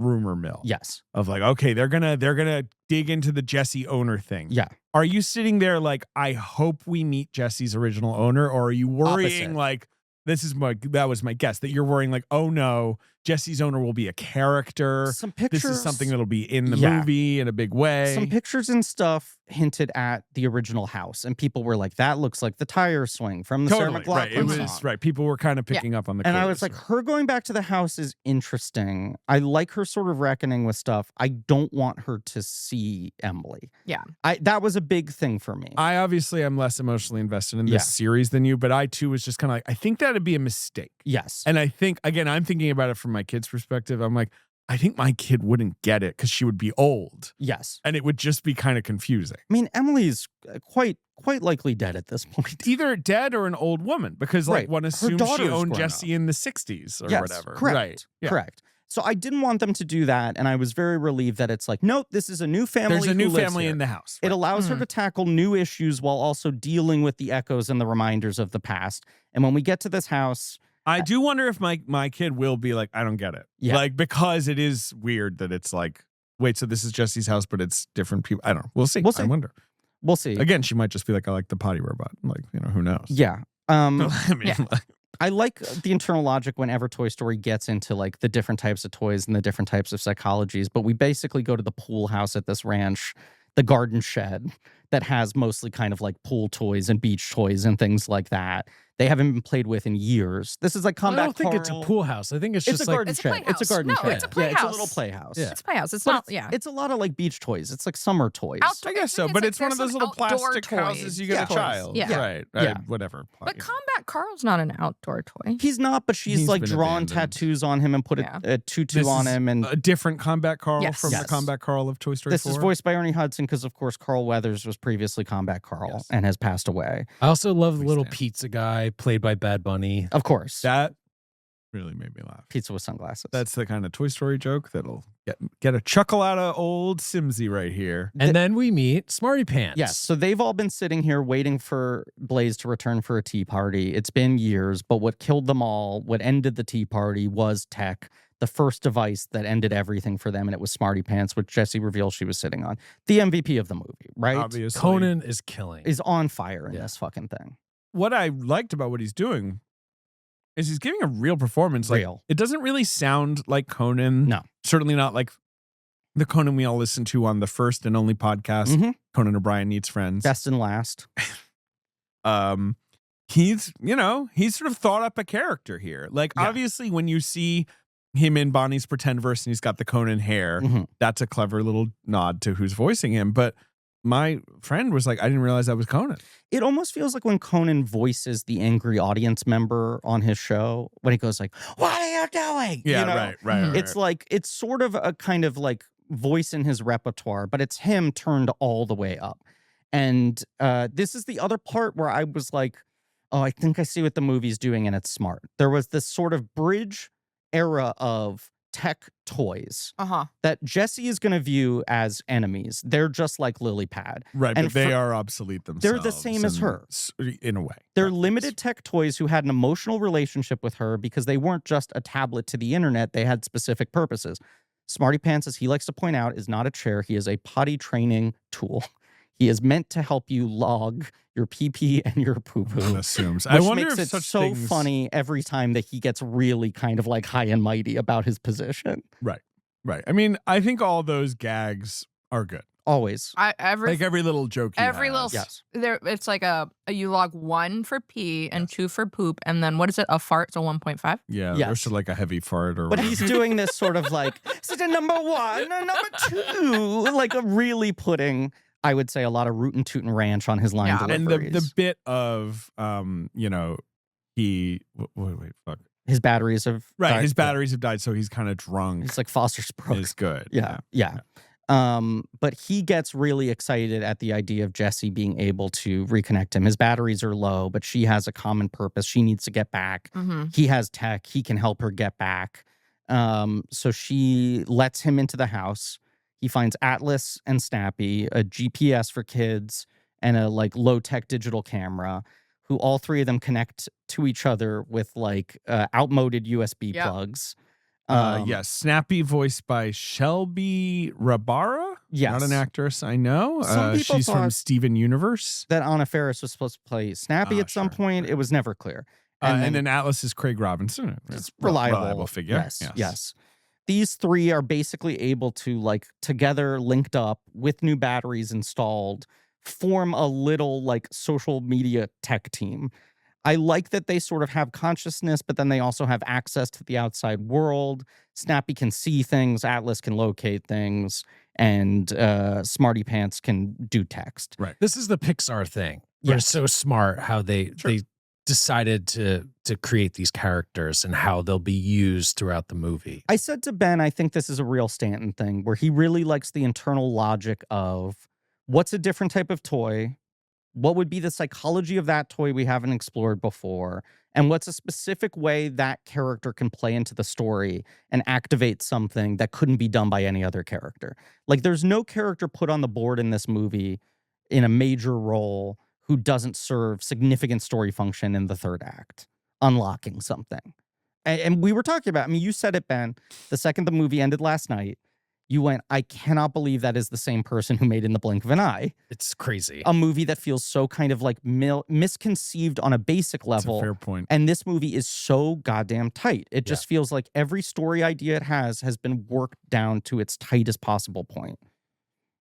rumor mill. Yes. Of like, okay, they're gonna dig into the Jesse owner thing. Yeah. Are you sitting there like, I hope we meet Jesse's original owner, or are you worrying Opposite. like, that was my guess, that you're worrying like, oh no, Jesse's owner will be a character. Some pictures. This is something that'll be in the Yeah. movie in a big way. Some pictures and stuff hinted at the original house, and people were like, "That looks like the tire swing from the Sarah Totally right. McLachlan It was song." right. People were kind of picking up on the. And I clues. was like, her going back to the house is interesting. I like her sort of reckoning with stuff. I don't want her to see Emily. Yeah. That was a big thing for me. I obviously am less emotionally invested in this Yeah. series than you, but I too was just kind of like, I think that'd be a mistake. Yes. And I think, again, I'm thinking about it from my kid's perspective. I'm like, I think my kid wouldn't get it because she would be old Yes. and it would just be kind of confusing. I mean, Emily's quite likely dead at this point. Either dead or an old woman, because like Right. one Her assumes she daughter's owned grown Jesse in the 60s or Yes, whatever. correct. Right. Yeah. Correct. So I didn't want them to do that, and I was very relieved that it's like, nope, this is a new family. There's a new who lives family here. in the house. It allows her Mhm. to tackle new issues while also dealing with the echoes and the reminders of the past. And when we get to this house, I do wonder if my kid will be like, I don't get it. Yeah. Like, because it is weird that it's like, wait, so this is Jesse's house, but it's different people. I don't know. We'll see. We'll see. I wonder. we'll see. Again, she might just be like, I like the potty robot. Like, who knows? Yeah. I mean, Yeah. like, I like the internal logic whenever Toy Story gets into like the different types of toys and the different types of psychologies, but we basically go to the pool house at this ranch, the garden shed that has mostly kind of like pool toys and beach toys and things like that. They haven't been played with in years. This is like I Combat don't think it's a Carl. pool house. I think it's It's just a like garden It's a shed. It's a playhouse. garden No, shed. it's a Yeah, it's a playhouse. little playhouse. Yeah. It's playhouse. It's But not. Yeah. It's a lot of like beach toys. It's like summer toys. Outdoor- I guess so. It's But like it's one of there's those some little outdoor plastic houses toys. you get Yeah. a child. Yeah. Right. Yeah. Whatever. But Combat Carl's not an outdoor toy. He's not, but she's He's like been drawn abandoned. tattoos on him and put Yeah. a tutu This on is him. And a different Combat Carl Yes. from Yes. the Combat Carl of Toy Story this 4. is voiced by Ernie Hudson because, of course, Carl Weathers was previously Combat Carl Yes. and has passed away. I also love the We little stand. pizza guy played by Bad Bunny. Of course. That really made me laugh. Pizza with sunglasses. That's the kind of Toy Story joke that'll get a chuckle out of old Simsy right here. And then we meet Smarty Pants. Yes. So they've all been sitting here waiting for Blaze to return for a tea party. It's been years, but what killed them all, what ended the tea party was tech, the first device that ended everything for them. And it was Smarty Pants, which Jessie revealed she was sitting on. The MVP of the movie, right? Obviously. Conan is killing. Is on fire in Yeah. this fucking thing. What I liked about what he's doing is he's giving a real performance. Like, Real. it doesn't really sound like Conan. No. Certainly not like the Conan we all listen to on the first and only podcast, Mhm. Conan O'Brien Needs Friends. Best and last. He's sort of thought up a character here. Like, Yeah. obviously, when you see him in Bonnie's pretend verse and he's got the Conan hair, Mhm. that's a clever little nod to who's voicing him. But my friend was like, I didn't realize that was Conan. It almost feels like when Conan voices the angry audience member on his show, when he goes like, "What are you doing?" Yeah, You know? right. It's like, it's sort of a kind of like voice in his repertoire, but it's him turned all the way up. And this is the other part where I was like, oh, I think I see what the movie's doing and it's smart. There was this sort of bridge era of tech toys Uh-huh. that Jesse is going to view as enemies. They're just like Lily Pad. Right, And but they for- are obsolete themselves. They're the same as in- her. in a way. They're Right. limited tech toys who had an emotional relationship with her because they weren't just a tablet to the internet. They had specific purposes. Smarty Pants, as he likes to point out, is not a chair. He is a potty training tool. He is meant to help you log your pee-pee and your poo-poo. One assumes. Which I wonder makes if it such so things, funny every time that he gets really kind of like high and mighty about his position. Right. I mean, I think all those gags are good. Always. Like every little joke. He Every has. little Yes. there it's like you log 1 for pee and 2 for poop, and then what is it, a fart, so 1.5? Yeah, Yes. there's like a heavy fart or But whatever. he's doing this sort of like, so the number 1, number 2, like really putting, I would say, a lot of rootin' tootin' ranch on his line Yeah. And deliveries. the bit of he wait, fuck. His batteries have Right, died. his batteries have died, so he's kind of drunk. It's like Foster's Brook. Is good. Yeah. But he gets really excited at the idea of Jesse being able to reconnect him. His batteries are low, but she has a common purpose. She needs to get back. Mm-hmm. He has tech. He can help her get back. So she lets him into the house. He finds Atlas and Snappy, a GPS for kids, and a like low-tech digital camera, who all three of them connect to each other with like outmoded USB Yep. plugs. Yes, Snappy, voiced by Shelby Rabara. Yes. Not an actress I know. Some people She's from thought- Steven Universe. That Anna Faris was supposed to play Snappy Ah, at some sure, point. sure. It was never clear. And then Atlas is Craig Robinson. It's Re- reliable. figure. Yes. These three are basically able to, like, together, linked up with new batteries installed, form a little, like, social media tech team. I like that they sort of have consciousness, but then they also have access to the outside world. Snappy can see things, Atlas can locate things, and Smarty Pants can do text. This is the Pixar thing. Where Yes. It's so smart how they decided to create these characters and how they'll be used throughout the movie. I said to Ben, I think this is a real Stanton thing where he really likes the internal logic of what's a different type of toy, what would be the psychology of that toy we haven't explored before, and what's a specific way that character can play into the story and activate something that couldn't be done by any other character. Like, there's no character put on the board in this movie in a major role who doesn't serve significant story function in the third act, unlocking something. And we were talking about, I mean, you said it, Ben, the second the movie ended last night, you went, I cannot believe that is the same person who made In the Blink of an Eye, It's crazy. a movie that feels so kind of like misconceived on a basic That's a level. fair point. And this movie is so goddamn tight. It just feels like every story idea it has been worked down to its tightest possible point.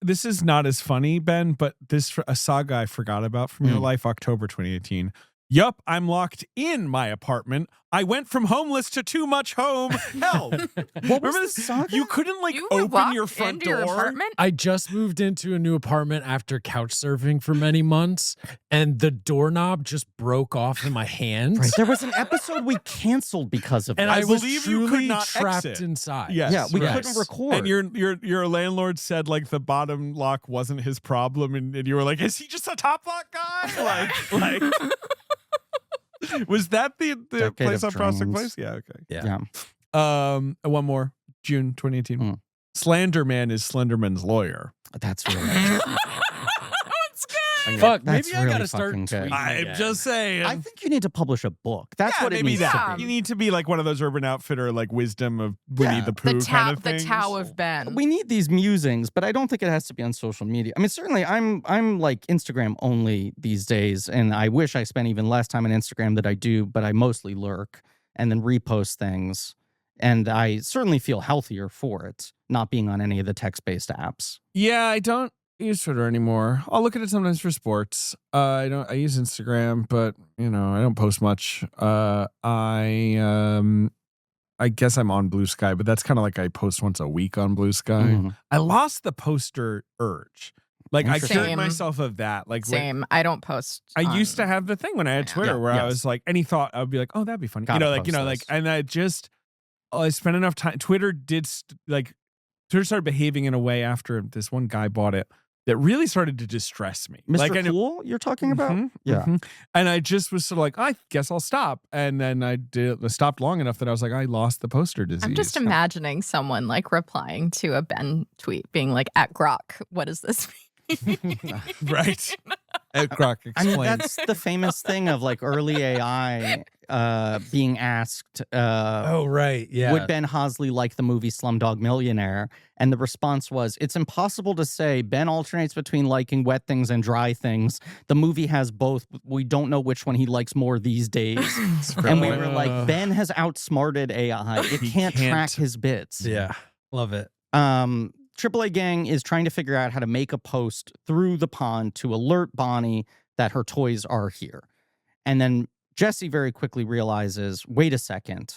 This is not as funny, Ben, but this a saga I forgot about from your life, October 2018. Yup, I'm locked in my apartment. I went from homeless to too much home. Help. What was Remember the this? saga? You couldn't like You were open locked your front into your door. apartment? I just moved into a new apartment after couch surfing for many months, and the doorknob just broke off in my hands. Right. There was an episode we canceled because of And this. I was believe you could truly not trapped exit. inside. Yes, Yeah, we right. couldn't record. And your landlord said like the bottom lock wasn't his problem, and you were like, is he just a top lock guy? like was that the Decade place of on Prospect Dreams. Place? Yeah, okay. Yeah. One more. June 2018. Mm. Slenderman is Slenderman's lawyer. That's really It's good. Fuck, That's maybe I really gotta start fucking good. tweeting I'm again. just saying. I think you need to publish a book. That's yeah, what it maybe needs that. to be. You need to be like one of those Urban Outfitter like wisdom of Winnie Yeah. the Pooh kind of The things. Tao of Ben. We need these musings, but I don't think it has to be on social media. I mean, certainly I'm like Instagram only these days, and I wish I spent even less time on Instagram than I do, but I mostly lurk and then repost things. And I certainly feel healthier for it, not being on any of the text-based apps. Yeah, I don't use Twitter anymore. I'll look at it sometimes for sports. I use Instagram, but I don't post much. I guess I'm on Blue Sky, but that's kind of like I post once a week on Blue Sky. Mhm. I lost the poster urge. Like I Interesting. cured Same. myself of that. Like when- Same. I don't post. I used to on- have the thing when I had Yeah. Twitter Yeah, where I yes. was like, any thought, I would be like, oh, that'd be funny. Gotta post like, this. and I spent enough time. Twitter started behaving in a way after this one guy bought it that really started to distress me. Mr. Like, Cool, you're talking about? Mhm, Yeah. mhm. And I just was sort of like, I guess I'll stop. And then I stopped long enough that I was like, I lost the poster disease. I'm just imagining someone like replying to a Ben tweet being like, at Grok, what does this mean? Right. Ed Kroc I mean, explained. that's the famous thing of like early AI being asked, Oh, right. Yeah. would Ben Hosley like the movie Slumdog Millionaire? And the response was, it's impossible to say. Ben alternates between liking wet things and dry things. The movie has both. We don't know which one he likes more these days. And we were like, Ben has outsmarted AI. It He can't can't. track his bits. Yeah. Love it. AAA Gang is trying to figure out how to make a post through the pond to alert Bonnie that her toys are here. And then Jessie very quickly realizes, wait a second,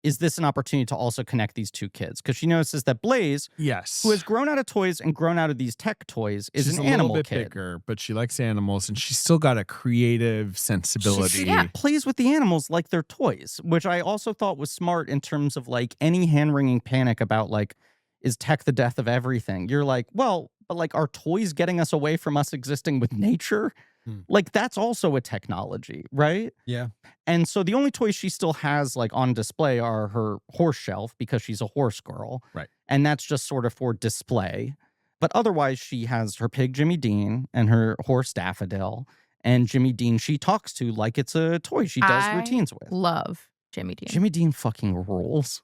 is this an opportunity to also connect these two kids? Because she notices that Blaze, Yes. who has grown out of toys and grown out of these tech toys, is She's an a little animal bit kid. bigger, but she likes animals and she's still got a creative sensibility. Yeah. Plays with the animals like they're toys, which I also thought was smart in terms of like any hand-wringing panic about like, is tech the death of everything? You're like, well, but like, are toys getting us away from us existing with nature? Like, that's also a technology, right? Yeah. And so the only toys she still has like on display are her horse shelf because she's a horse girl. Right. And that's just sort of for display. But otherwise, she has her pig, Jimmy Dean, and her horse, Daffodil. And Jimmy Dean, she talks to like it's a toy she does I routines with. Love Jimmy Dean. Jimmy Dean fucking rules.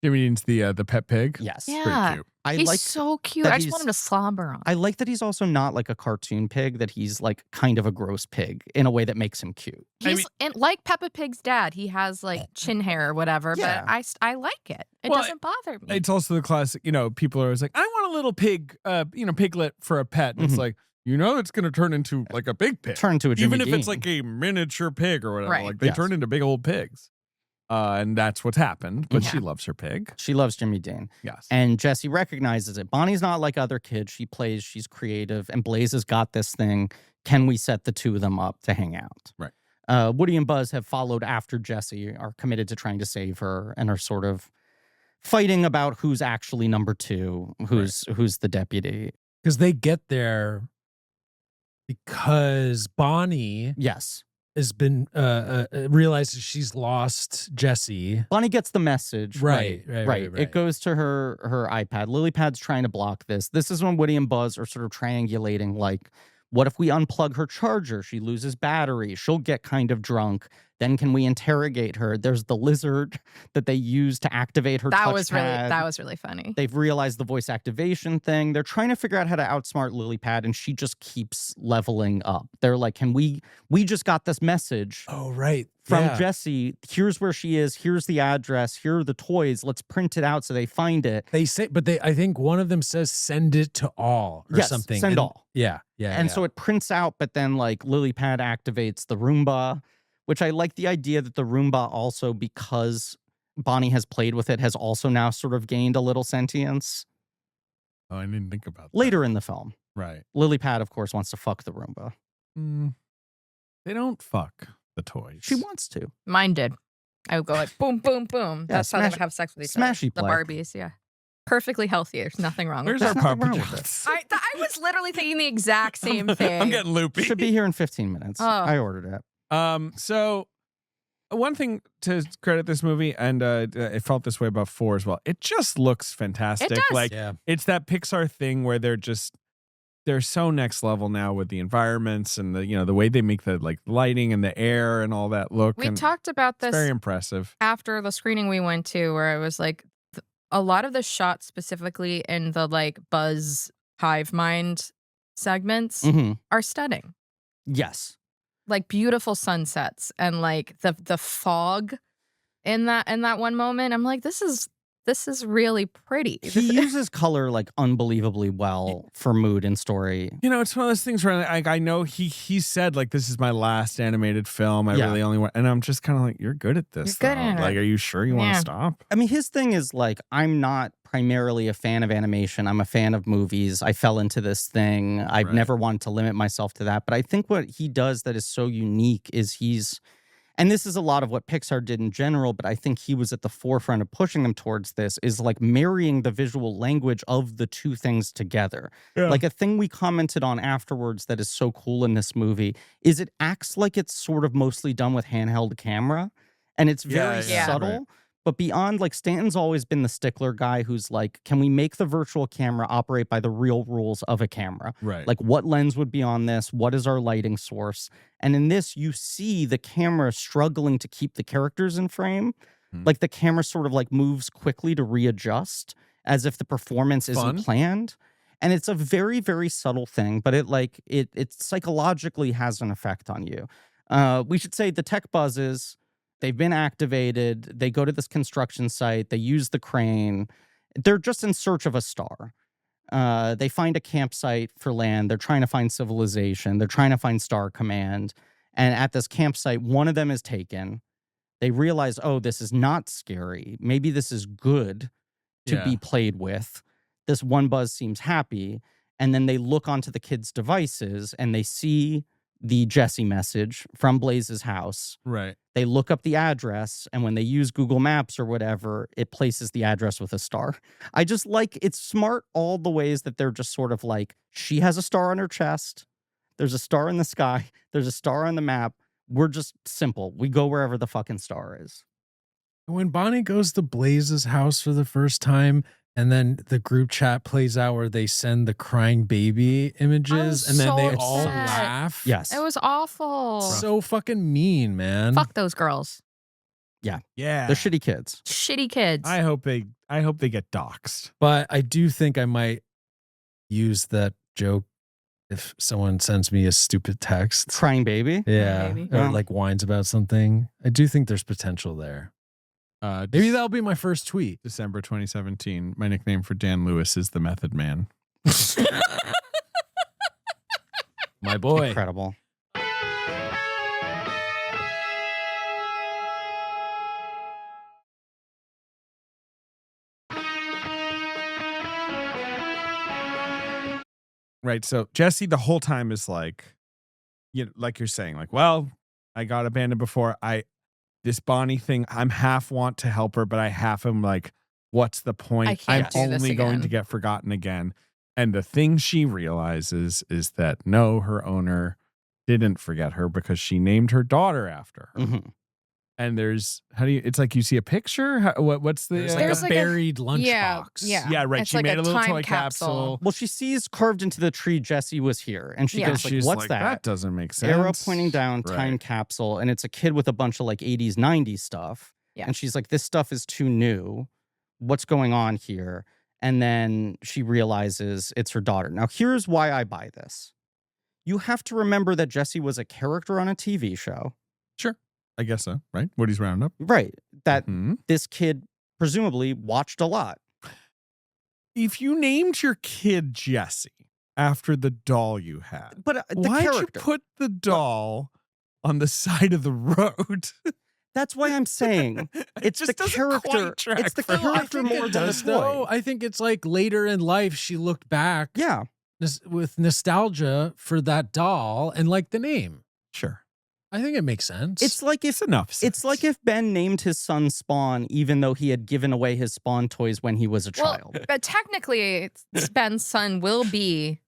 Jimmy Dean's the pet pig. Yes. Yeah. Pretty cute. I He's like so cute. that I just want him he's- to slobber on. I like that he's also not like a cartoon pig, that he's like kind of a gross pig in a way that makes him cute. He's and like Peppa Pig's dad. He has like chin hair or whatever, Yeah. but I like it. It Well, doesn't bother me. It's also the classic, people are always like, I want a little pig, piglet for a pet. And it's Mhm. like, it's going to turn into like a big pig. Turn to a Jimmy Even if it's Dean. like a miniature pig or whatever. Right. Like they Yes. turn into big old pigs. And that's what's happened. But Yeah. she loves her pig. She loves Jimmy Dean. Yes. And Jessie recognizes it. Bonnie's not like other kids. She plays, she's creative, and Blaze has got this thing. Can we set the two of them up to hang out? Right. Woody and Buzz have followed after Jessie, are committed to trying to save her, and are sort of fighting about who's actually number two, who's the deputy. Because they get there because Bonnie Yes. has been realizes she's lost Jessie. Bonnie gets the message. Right. It goes to her iPad. Lilypad's trying to block this. This is when Woody and Buzz are sort of triangulating, like, what if we unplug her charger? She loses battery. She'll get kind of drunk. Then can we interrogate her? There's the lizard that they use to activate her that touchpad. was really funny. They've realized the voice activation thing. They're trying to figure out how to outsmart Lilypad, and she just keeps leveling up. They're like, can we just got this message Oh, right. from Yeah. Jessie. Here's where she is. Here's the address. Here are the toys. Let's print it out so they find it. They say, but I think one of them says send it to all or Yes, something. send And- all. Yeah. And so it prints out, but then like Lilypad activates the Roomba, which I like the idea that the Roomba also, because Bonnie has played with it, has also now sort of gained a little sentience. Oh, I didn't think about that. Later in the film, Right. Lilypad, of course, wants to fuck the Roomba. They don't fuck the toys. She wants to. Mine did. I would go like boom, boom, boom. Yeah, That's how they smash- would have sex with each smashy other. play. The Barbies, yeah. Perfectly healthy. There's nothing wrong Where's with our that. There's Papa nothing wrong with John's? I was literally thinking the exact same thing. I'm getting loopy. Should be here in 15 minutes. Oh. I ordered it. So one thing to credit this movie, and it felt this way about 4 as well. It just looks fantastic. does. Like Yeah. it's that Pixar thing where they're so next level now with the environments and the way they make the like lighting and the air and all that look. We and talked about it's this very impressive. after the screening we went to, where it was like a lot of the shots specifically in the like Buzz Hive Mind segments Hmm. are stunning. Yes. Like beautiful sunsets and like the fog in that one moment. I'm like, this is really pretty. He uses color like unbelievably well for mood and story. It's one of those things where I know he said like this is my last animated film. I Yeah. really only want, and I'm just kind of like, you're good at this. You're good though. at it. Like, are you sure you want Yeah. to stop? I mean, his thing is like, I'm not primarily a fan of animation. I'm a fan of movies. I fell into this thing. I've Right. never wanted to limit myself to that. But I think what he does that is so unique is he's and this is a lot of what Pixar did in general, but I think he was at the forefront of pushing them towards this, is like marrying the visual language of the two things together. Yeah. Like a thing we commented on afterwards that is so cool in this movie is it acts like it's sort of mostly done with handheld camera, and it's very yeah. subtle. Right. But beyond, like, Stanton's always been the stickler guy who's like, can we make the virtual camera operate by the real rules of a camera? Right. Like, what lens would be on this? What is our lighting source? And in this, you see the camera struggling to keep the characters in frame. Mhm. Like, the camera sort of like moves quickly to readjust as if the performance Fun. isn't planned. And it's a very, very subtle thing, but it psychologically has an effect on you. We should say the tech buzzes. They've been activated. They go to this construction site. They use the crane. They're just in search of a star. They find a campsite for land. They're trying to find civilization. They're trying to find Star Command. And at this campsite, one of them is taken. They realize, oh, this is not scary. Maybe this is good to be played with. This one buzz seems happy. And then they look onto the kids' devices and they see the Jesse message from Blaze's house. Right. They look up the address, and when they use Google Maps or whatever, it places the address with a star. I just like, it's smart all the ways that they're just sort of like, she has a star on her chest. There's a star in the sky. There's a star on the map. We're just simple. We go wherever the fucking star is. When Bonnie goes to Blaze's house for the first time, and then the group chat plays out where they send the crying baby images, and then so they upset. all laugh. Yes. It was awful. So fucking mean, man. Fuck those girls. Yeah. They're shitty kids. Shitty kids. I hope they get doxxed. But I do think I might use that joke if someone sends me a stupid text. Crying baby. Yeah. Maybe. Or Yeah. like whines about something. I do think there's potential there. Maybe that'll be my first tweet. December 2017. My nickname for Dan Lewis is the Method Man. My boy. Incredible. Right. So Jesse the whole time is like, like you're saying, like, well, I got abandoned before. This Bonnie thing, I'm half want to help her, but I half am like, what's the point? I can't I'm do this only going again. to get forgotten again. And the thing she realizes is that no, her owner didn't forget her because she named her daughter after her. Mhm. And there's it's like you see a picture. What's the There's There's like like a a- buried lunchbox. yeah. yeah, right. It's She like made a a little time toy capsule. capsule. Well, she sees carved into the tree Jesse was here, and she Yeah. goes like, She's "What's like, that?" That doesn't make sense. Arrow pointing down, time Right. capsule, and it's a kid with a bunch of like 80s, 90s stuff. Yeah. And she's like, this stuff is too new. What's going on here? And then she realizes it's her daughter. Now, here's why I buy this. You have to remember that Jesse was a character on a TV show. Sure. I guess so. Right. Woody's Roundup. Right. That Mhm. this kid presumably watched a lot. If you named your kid Jesse after the doll you had, But the why'd character. you put the doll on the side of the road? That's why I'm saying It it's just the doesn't character. quite track It's the for me. character more than the toy. though. I think it's like later in life she looked back Yeah. with nostalgia for that doll and like the name. Sure. I think it makes sense. It's like if It's enough. It's like if Ben named his son Spawn, even though he had given away his Spawn toys when he was a Well, child. but technically, Ben's son will be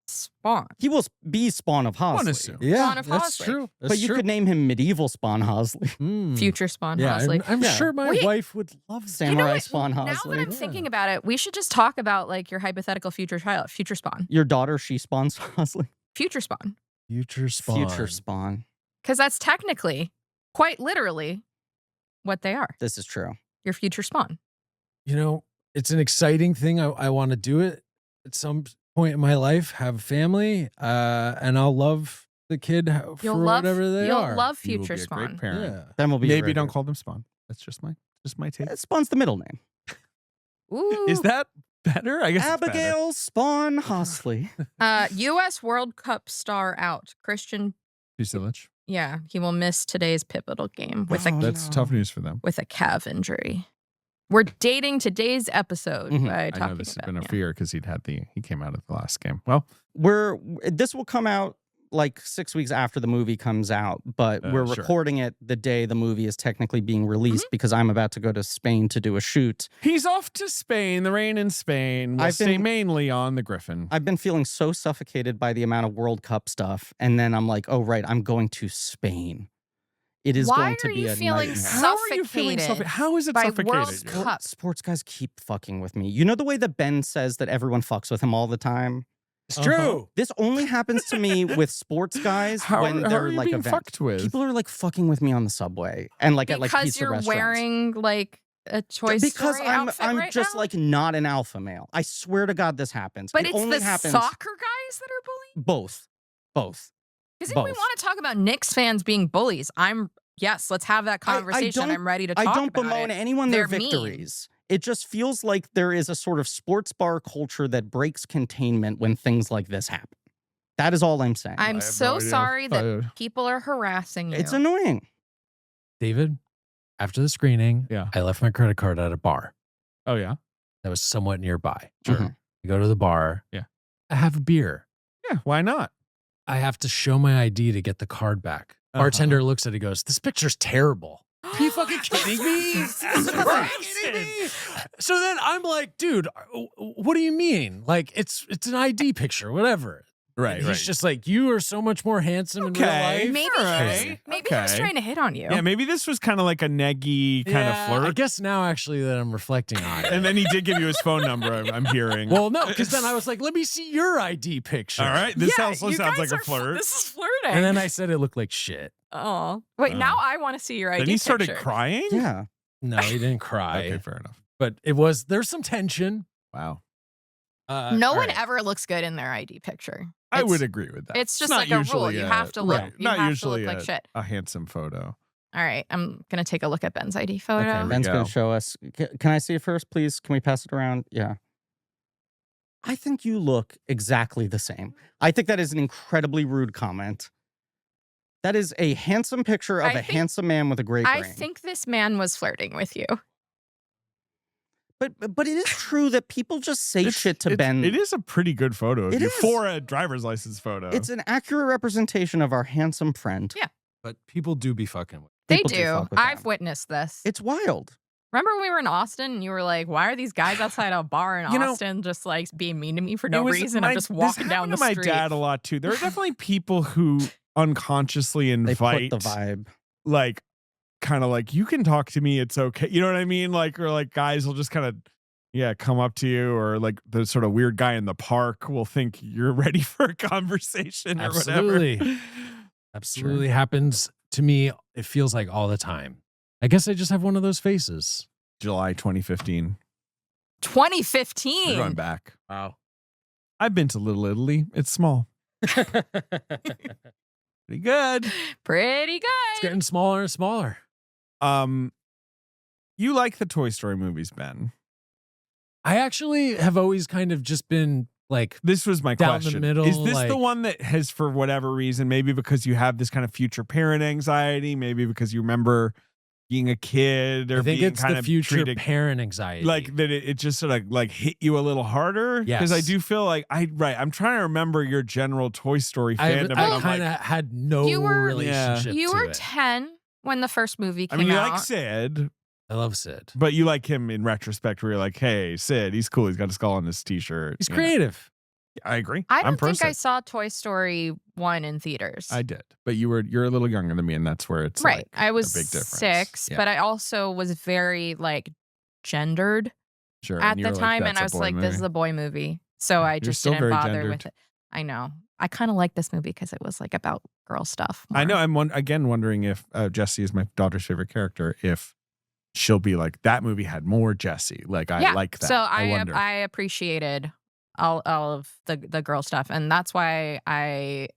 Spawn. He will be Spawn of One Hosley. assume. yeah, Spawn of that's Hosley. true. But you could name him Medieval Spawn Hosley. Future Spawn Yeah, Hosley. I'm Yeah. sure my Wait. wife would love that. Samurai what? Spawn Now that Hosley. I'm thinking about it, we should just talk about like your hypothetical future child, future Spawn, Your daughter, she spawns Hosley. future Spawn, Future Spawn. Future Spawn. because that's technically, quite literally, what they are. This is true. Your future Spawn. You know, it's an exciting thing. I want to do it at some point in my life, have a family, and I'll love the kid for You'll love. whatever they You'll are. love You will future be a Spawn. great parent. Yeah. Ben will be Maybe don't great. call them Spawn. That's just my take. Spawn's the middle name. Ooh. Is that better? I guess it's better. Abigail Spawn Hosley. U.S. World Cup star out. Christian. Fusilage. Yeah, he will miss today's pivotal game with Oh, a That's no. tough news for them. with a calf injury. We're dating today's episode Mhm. by I talking know this has about been a yeah. fear because he came out of the last game. Well, This will come out like 6 weeks after the movie comes out, but we're Sure. recording it the day the movie is technically being released because I'm about to go to Spain to do a shoot. He's off to Spain, the rain in Spain. We'll I've stay been- mainly on the Griffin. I've been feeling so suffocated by the amount of World Cup stuff, and then I'm like, oh right, I'm going to Spain. It is Why going to are be you a feeling nightmare. How are you feeling suffocated How is it by suffocated? World Cup? Sports guys keep fucking with me. You know the way that Ben says that everyone fucks with him all the time? It's true. This only happens to me with sports guys How, when how they're are you like being events. fucked with? People are like fucking with me on the subway and like at like because pizza you're restaurants. wearing like a Toy Because Story I'm outfit right just now? like not an alpha male. I swear to God this happens. But it it's only the happens soccer guys that are bullying. both. Because if we both. want to talk about Knicks fans being bullies, yes, let's have that conversation. don't- I'm ready to I talk don't about bemoan it. anyone their They're mean. victories. It just feels like there is a sort of sports bar culture that breaks containment when things like this happen. That is all I'm saying. I'm have so no idea. sorry that people are harassing you. It's annoying. David, after the screening, Yeah. I left my credit card at a bar Oh, yeah? that was somewhat nearby. Sure. Mhm. I go to the bar. Yeah. I have a beer. Yeah, why not? I have to show my ID to get the card back. Uh-huh. Bartender looks at it and goes, "This picture's terrible." Are you fucking kidding me? Are you kidding me? So then I'm like, dude, what do you mean? Like, it's an ID picture, whatever. Right, And he's just like, you are so much more handsome in real Okay. life. Maybe, All he was, right. maybe he was Okay. trying to hit on you. Yeah, maybe this was kind of like a neggy kind Yeah, of flirt. I guess now actually that I'm reflecting on it. And then he did give you his phone number, I'm hearing. Well, no, because then I was like, let me see your ID picture. all right, this Yeah, also you sounds guys like a are flirt. This is flirting. And then I said it looked like shit. oh, wait, now I want to see your ID Then he started picture. crying? Yeah. No, he didn't cry. Okay, fair enough. But there's some tension. Wow. No all one right. ever looks good in their ID picture. I It's- would agree with that. It's just not like a rule. usually You have to look. right, You not have usually to look like shit. a handsome photo. All right, I'm gonna take a look at Ben's ID photo. Okay, Ben's going go. to show us. Can I see it first, please? Can we pass it around? Yeah. I think you look exactly the same. I think that is an incredibly rude comment. That is a handsome picture of I a think- handsome man with a great I brain. think this man was flirting with you. But it is true that people just say shit to Ben. It is a pretty good photo of It you is. for a driver's license photo. It's an accurate representation of our handsome friend. Yeah. But people do be fucking with. They People do do. fuck with I've them. witnessed this. It's wild. Remember when we were in Austin and you were like, why are these guys outside a bar in You know, Austin just like being mean to me for It no was reason? my- I'm just this walking down happened the to street. my dad a lot too. There are definitely people who unconsciously They invite put the vibe. like kind of like you can talk to me, it's okay. You know what I mean? Like or like guys will just kind of come up to you, or like the sort of weird guy in the park will think you're ready for a conversation or Absolutely. whatever. Absolutely happens to me. It feels like all the time. I guess I just have one of those faces. July 2015. 2015. We're going back. Wow. I've been to Little Italy. It's small. Pretty good. Pretty It's good. getting smaller and smaller. You like the Toy Story movies, Ben? I actually have always kind of just been like, This was my Down the question. middle, Is this the like- one that has, for whatever reason, maybe because you have this kind of future parent anxiety, maybe because you remember being a kid, or I think being it's kind the of future treated parent anxiety. like that it just sort of like hit you a little harder? Because I Yes. do feel like I'm trying to remember your general Toy Story fandom. and I I'm kind of like, had no You were- relationship You to were it. 10 when the first movie I came mean, you out. like Sid, I love Sid. but you like him in retrospect where you're like, hey, Sid, he's cool. He's got a skull on his t-shirt. He's you know? creative. I agree. I I'm don't think I person. saw Toy Story 1 in theaters. I did, but you're a little younger than me, and that's where it's right. like I was big difference. 6, Yeah. but I also was very like gendered sure. at and you the were like, time, and "That's I a was boy like, this is movie." a boy movie. So I You're just still didn't very bother gendered. with it. I know. I kind of like this movie because it was like about girl stuff. I know. more. I'm again wondering if Jessie is my daughter's favorite character. If she'll be like that movie had more Jessie. Like I yeah. like that. So I wonder. I appreciated all of the girl stuff, and that's why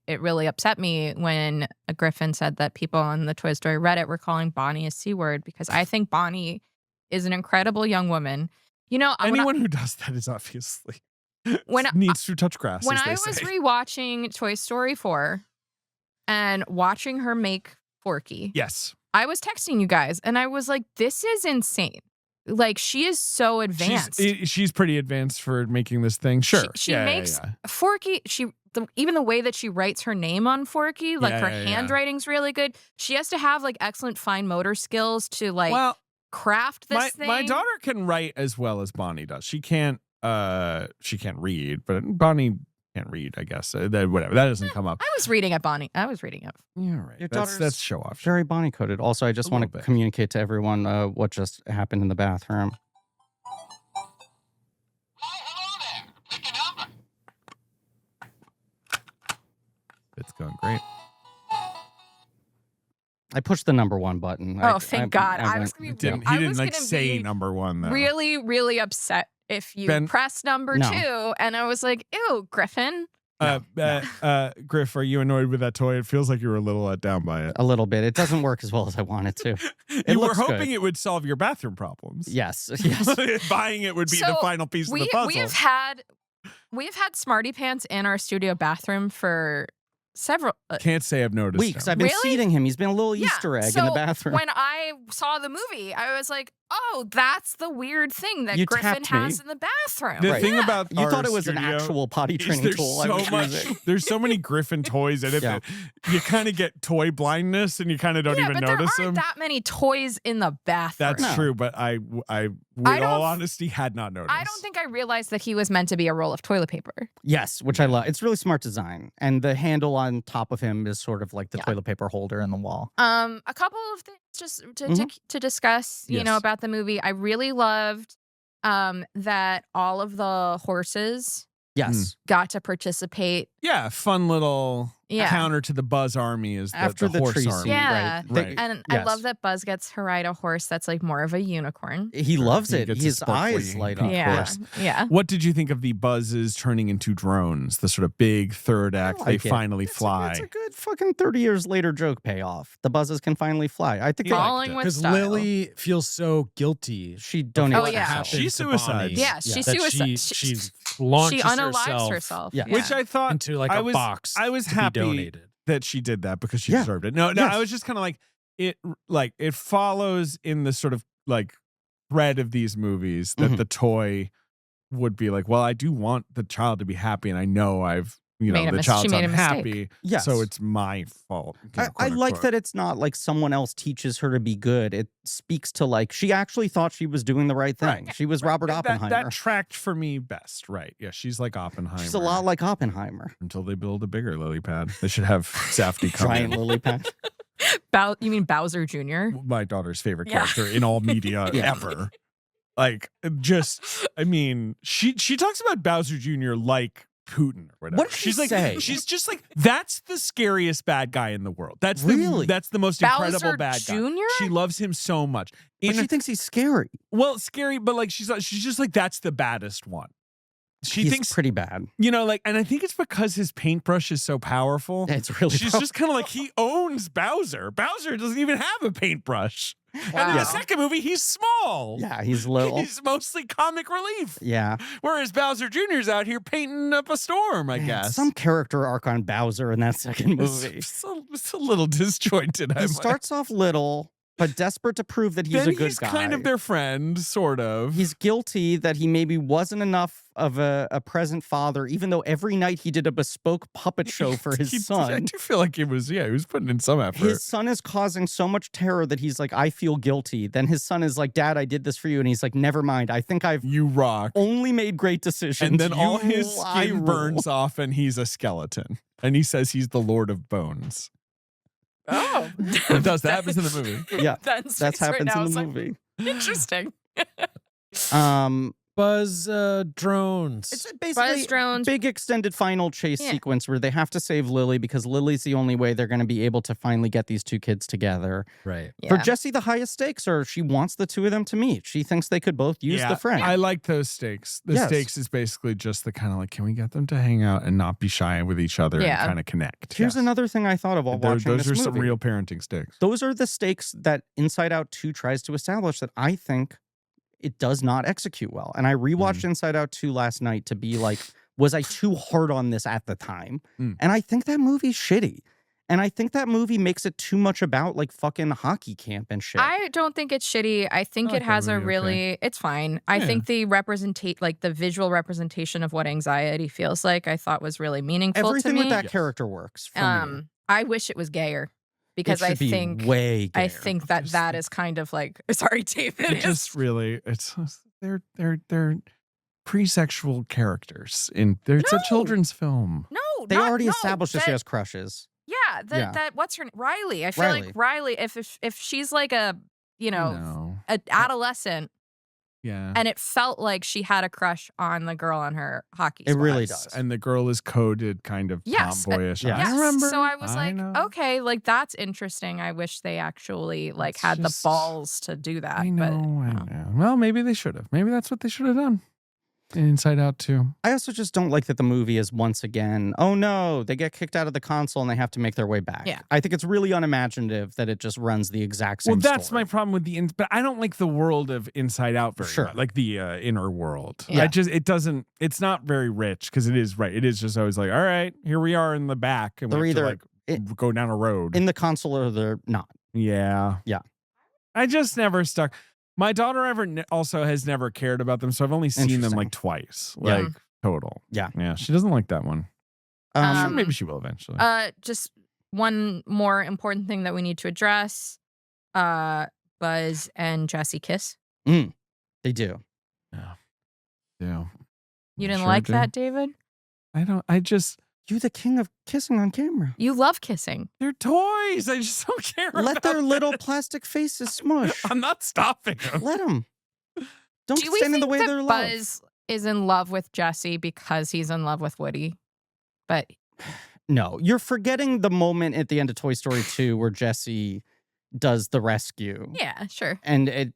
it really upset me when Griffin said that people on the Toy Story Reddit were calling Bonnie a C-word, because I think Bonnie is an incredible young woman. You know, when I- Anyone who does that is obviously When I- needs to touch grass. when as they I was say. rewatching Toy Story 4 and watching her make Forky, yes, I was texting you guys and I was like, this is insane. Like, she is so advanced. She's pretty advanced for making this thing. Sure. She makes Forky. Even the way that she writes her name on Forky, like her handwriting's really good. She has to have like excellent fine motor skills to like craft this thing. My daughter can write as well as Bonnie does. She can't read, but Bonnie can't read, I guess. Whatever. That doesn't come up. I was reading it, Bonnie. I was reading it. Yeah, right. Your That's daughter's show off. Very Bonnie coded. Also, I just A want little to bit. communicate to everyone what just happened in the bathroom. It's going great. I pushed the number 1 button. Oh, thank God. I was He gonna be didn't like say number 1 though. really, really upset if you press number No. 2, and I was like, "Ew, Griffin." Griff, are you annoyed with that toy? It feels like you were a little let down by it. A little bit. It doesn't work as well as I want it to. You were looks hoping good. it would solve your bathroom problems. Yes. Yes. Buying it would be the So final piece of the puzzle. We've had Smarty Pants in our studio bathroom for several Can't say I've noticed. Weeks. him. I've been Really? seeding him. He's been a little Easter egg in the so bathroom. When I saw the movie, I was like, "Oh, that's the weird thing that You Griffin tapped me. has in the bathroom." The Right. thing Yeah. about You our thought it was an studio actual potty is training there's tool. I so was much. using. There's so many Griffin toys in it Yeah. that you kind of get toy blindness and you kind of don't even but notice there them. aren't that many toys in the bathroom. That's No. true, but I with don't- all honesty, had not noticed. I don't think I realized that he was meant to be a roll of toilet paper. Yes, which I love. It's really smart design. And the handle on top of him is sort of like the Yeah. toilet paper holder in the wall. A couple of things just to discuss, you know, Yes. about the movie. I really loved that all of the horses Yes. got to participate. Yeah, fun little Yeah. counter to the Buzz Army is After the horse tree army. scene, Yeah. right? Right. And I yes. love that Buzz gets to ride a horse that's like more of a unicorn. He loves He it. gets a His sparkly eyes light up. pink Yeah. horse. Yeah. What did you think of the Buzzes turning into drones? The sort of big third act. I They like it. finally It's fly. It's a good fucking 30 years later joke payoff. The buzzes can finally fly. I think He liked Falling it. with Because style. Lily feels so guilty. she donated. Oh, yeah. herself. She's suicide. Yeah, she that suicide- She she launches unalives herself. Yeah. Which I thought into like I a was- box. I was to happy be donated. that she did that because she Yeah. deserved it. No, Yes. I was just kind of like it follows in the sort of like thread of these movies that Mhm. the toy would be like, well, I do want the child to be happy, and I know I've Made a the mis- child's she made a mistake. unhappy, Yes. so it's my fault. I quote like unquote. that it's not like someone else teaches her to be good. It speaks to like she actually thought she was doing the right thing. Right. She was Robert That- Oppenheimer. That tracked for me best, right? Yeah, she's like Oppenheimer. She's a lot like Oppenheimer. until they build a bigger lily pad. They should have Safdie come Giant in. lily pad. You mean Bowser Jr.? My daughter's favorite Yeah. character in all media Yeah. ever. Like, just, I mean, she talks about Bowser Jr. like Putin or whatever. What did she she's like, say? she's just like, that's the scariest bad guy in the world. That's Really? that's the most Bowser incredible bad guy. Jr.? She loves him so much. But she thinks he's scary. Well, scary, but like she's just like, that's the baddest one. She He's thinks, pretty bad. like, and I think it's because his paintbrush is so powerful. It's really She's just kind of like, he owns Bowser. Bowser doesn't even have a paintbrush. And in Wow. the second movie, he's small. Yeah, he's little. He's mostly comic relief. Yeah. Whereas Bowser Jr.'s out here painting up a storm, I Man, guess. Some character arc on Bowser in that second movie. It's a little disjointed. He starts off little, but desperate to prove that he's then a good he's guy. kind of their friend, sort of. He's guilty that he maybe wasn't enough of a present father, even though every night he did a bespoke puppet show for his I son. do feel like he was putting in some effort. His son is causing so much terror that he's like, I feel guilty. Then his son is like, Dad, I did this for you. And he's like, never mind. I think I've You rock. only made great decisions. And then You all his rule, I skin rule." burns off and he's a skeleton. And he says he's the Lord of Bones. Oh. It does. That happens in the movie. Yeah, That's that happens in the movie. Interesting. Buzz drones. It's basically Buzz drones. big extended final chase Yeah. sequence where they have to save Lily because Lily's the only way they're going to be able to finally get these two kids together. right. For Yeah. Jessie, the highest stakes are she wants the two of them to meet. She thinks they could both use the friend. I like those stakes. The Yes. stakes is basically just the kind of like, can we get them to hang out and not be shy with each other Yeah. and kind of connect? Here's Yes. another thing I thought of while watching Those this are some movie. real parenting stakes. Those are the stakes that Inside Out 2 tries to establish that I think it does not execute well. And I rewatched Inside Out 2 last night to be like, was I too hard on this at the time? Mm. And I think that movie's shitty. And I think that movie makes it too much about like fucking hockey camp and shit. I don't think it's shitty. I think I like it that has a movie, really it's fine. I Yeah. think the the visual representation of what anxiety feels like I thought was really meaningful Everything to me. with that Yes. character works for me. I wish it was gayer because It should I be think way I gayer. think that Just- that is kind of like sorry, David. It just really, they're pre-sexual characters it's a No. children's film. no, They not- already no, established that she that- has crushes. Yeah, Yeah. that what's her Riley. I feel like Riley, if she's like a No. an adolescent, Yeah. and it felt like she had a crush on the girl on her hockey It squad. really Yes, does. and the girl is coded kind of Yes, tomboyish. yes. I remember. So I was like, know. okay, like that's interesting. I wish they actually like It's had just- the balls to do that. I know, but I know. Well, maybe they should have. Maybe that's what they should have done. Inside Out too. I also just don't like that the movie is once again, oh no, they get kicked out of the console and they have to make their way back. Yeah. I think it's really unimaginative that it just runs the exact same Well, that's story. my problem with but I don't like the world of Inside Out very Sure. much, like the inner world. Yeah. It's not very rich because it is right. It is just always like, all right, here we are in the back, and They're we have to either like it- go down a road. in the console or they're not. Yeah. Yeah. I just never stuck. My daughter also has never cared about them, so I've only seen them Interesting. like twice, Yeah. like total. Yeah. Yeah. She doesn't like that one. Sure, Um, maybe she will eventually. just one more important thing that we need to address. Buzz and Jesse kiss. They do. yeah. You didn't Sure like do. that, David? I just, You the king of kissing on camera. You love kissing. they're toys. I just don't care. Let about their little them. plastic faces smush. I'm not stopping them. Let them. Don't Do we stand in think the way that of their love. Buzz is in love with Jesse because he's in love with Woody? But No, you're forgetting the moment at the end of Toy Story 2 where Jesse does the rescue. yeah, sure. And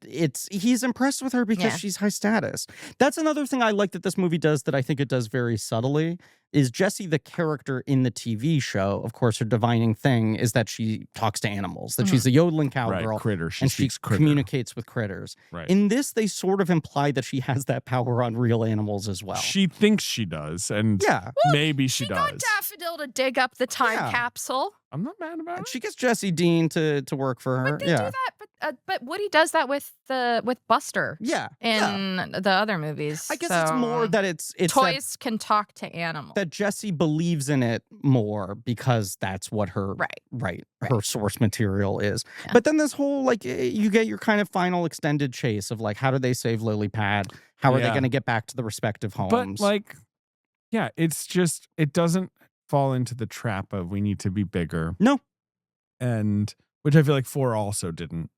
he's impressed with her because Yeah. she's high status. That's another thing I like that this movie does that I think it does very subtly is Jessie, the character in the TV show. Of course, her divining thing is that she talks to animals, that she's a yodeling Right, cowgirl, critter. She and she speaks critter. communicates with critters. Right. In this, they sort of imply that she has that power on real animals as well. She thinks she does, and Yeah. maybe she got does. Daffodil to dig up the time Yeah. capsule. I'm not mad about And it. she gets Jesse Dean to work for her. But they yeah. do that. But Woody does that with Buster. Yeah. yeah. In the other movies. I guess it's more So, that it's that toys can talk to animals. that Jesse believes in it more because that's what her Right. her source material is. Yeah. But then this whole like you get your kind of final extended chase of like how do they save Lily Pad? How are they Yeah. going to get back to the respective homes? But like, yeah, it's just it doesn't fall into the trap of we need to be bigger. No. And which I feel like 4 also didn't.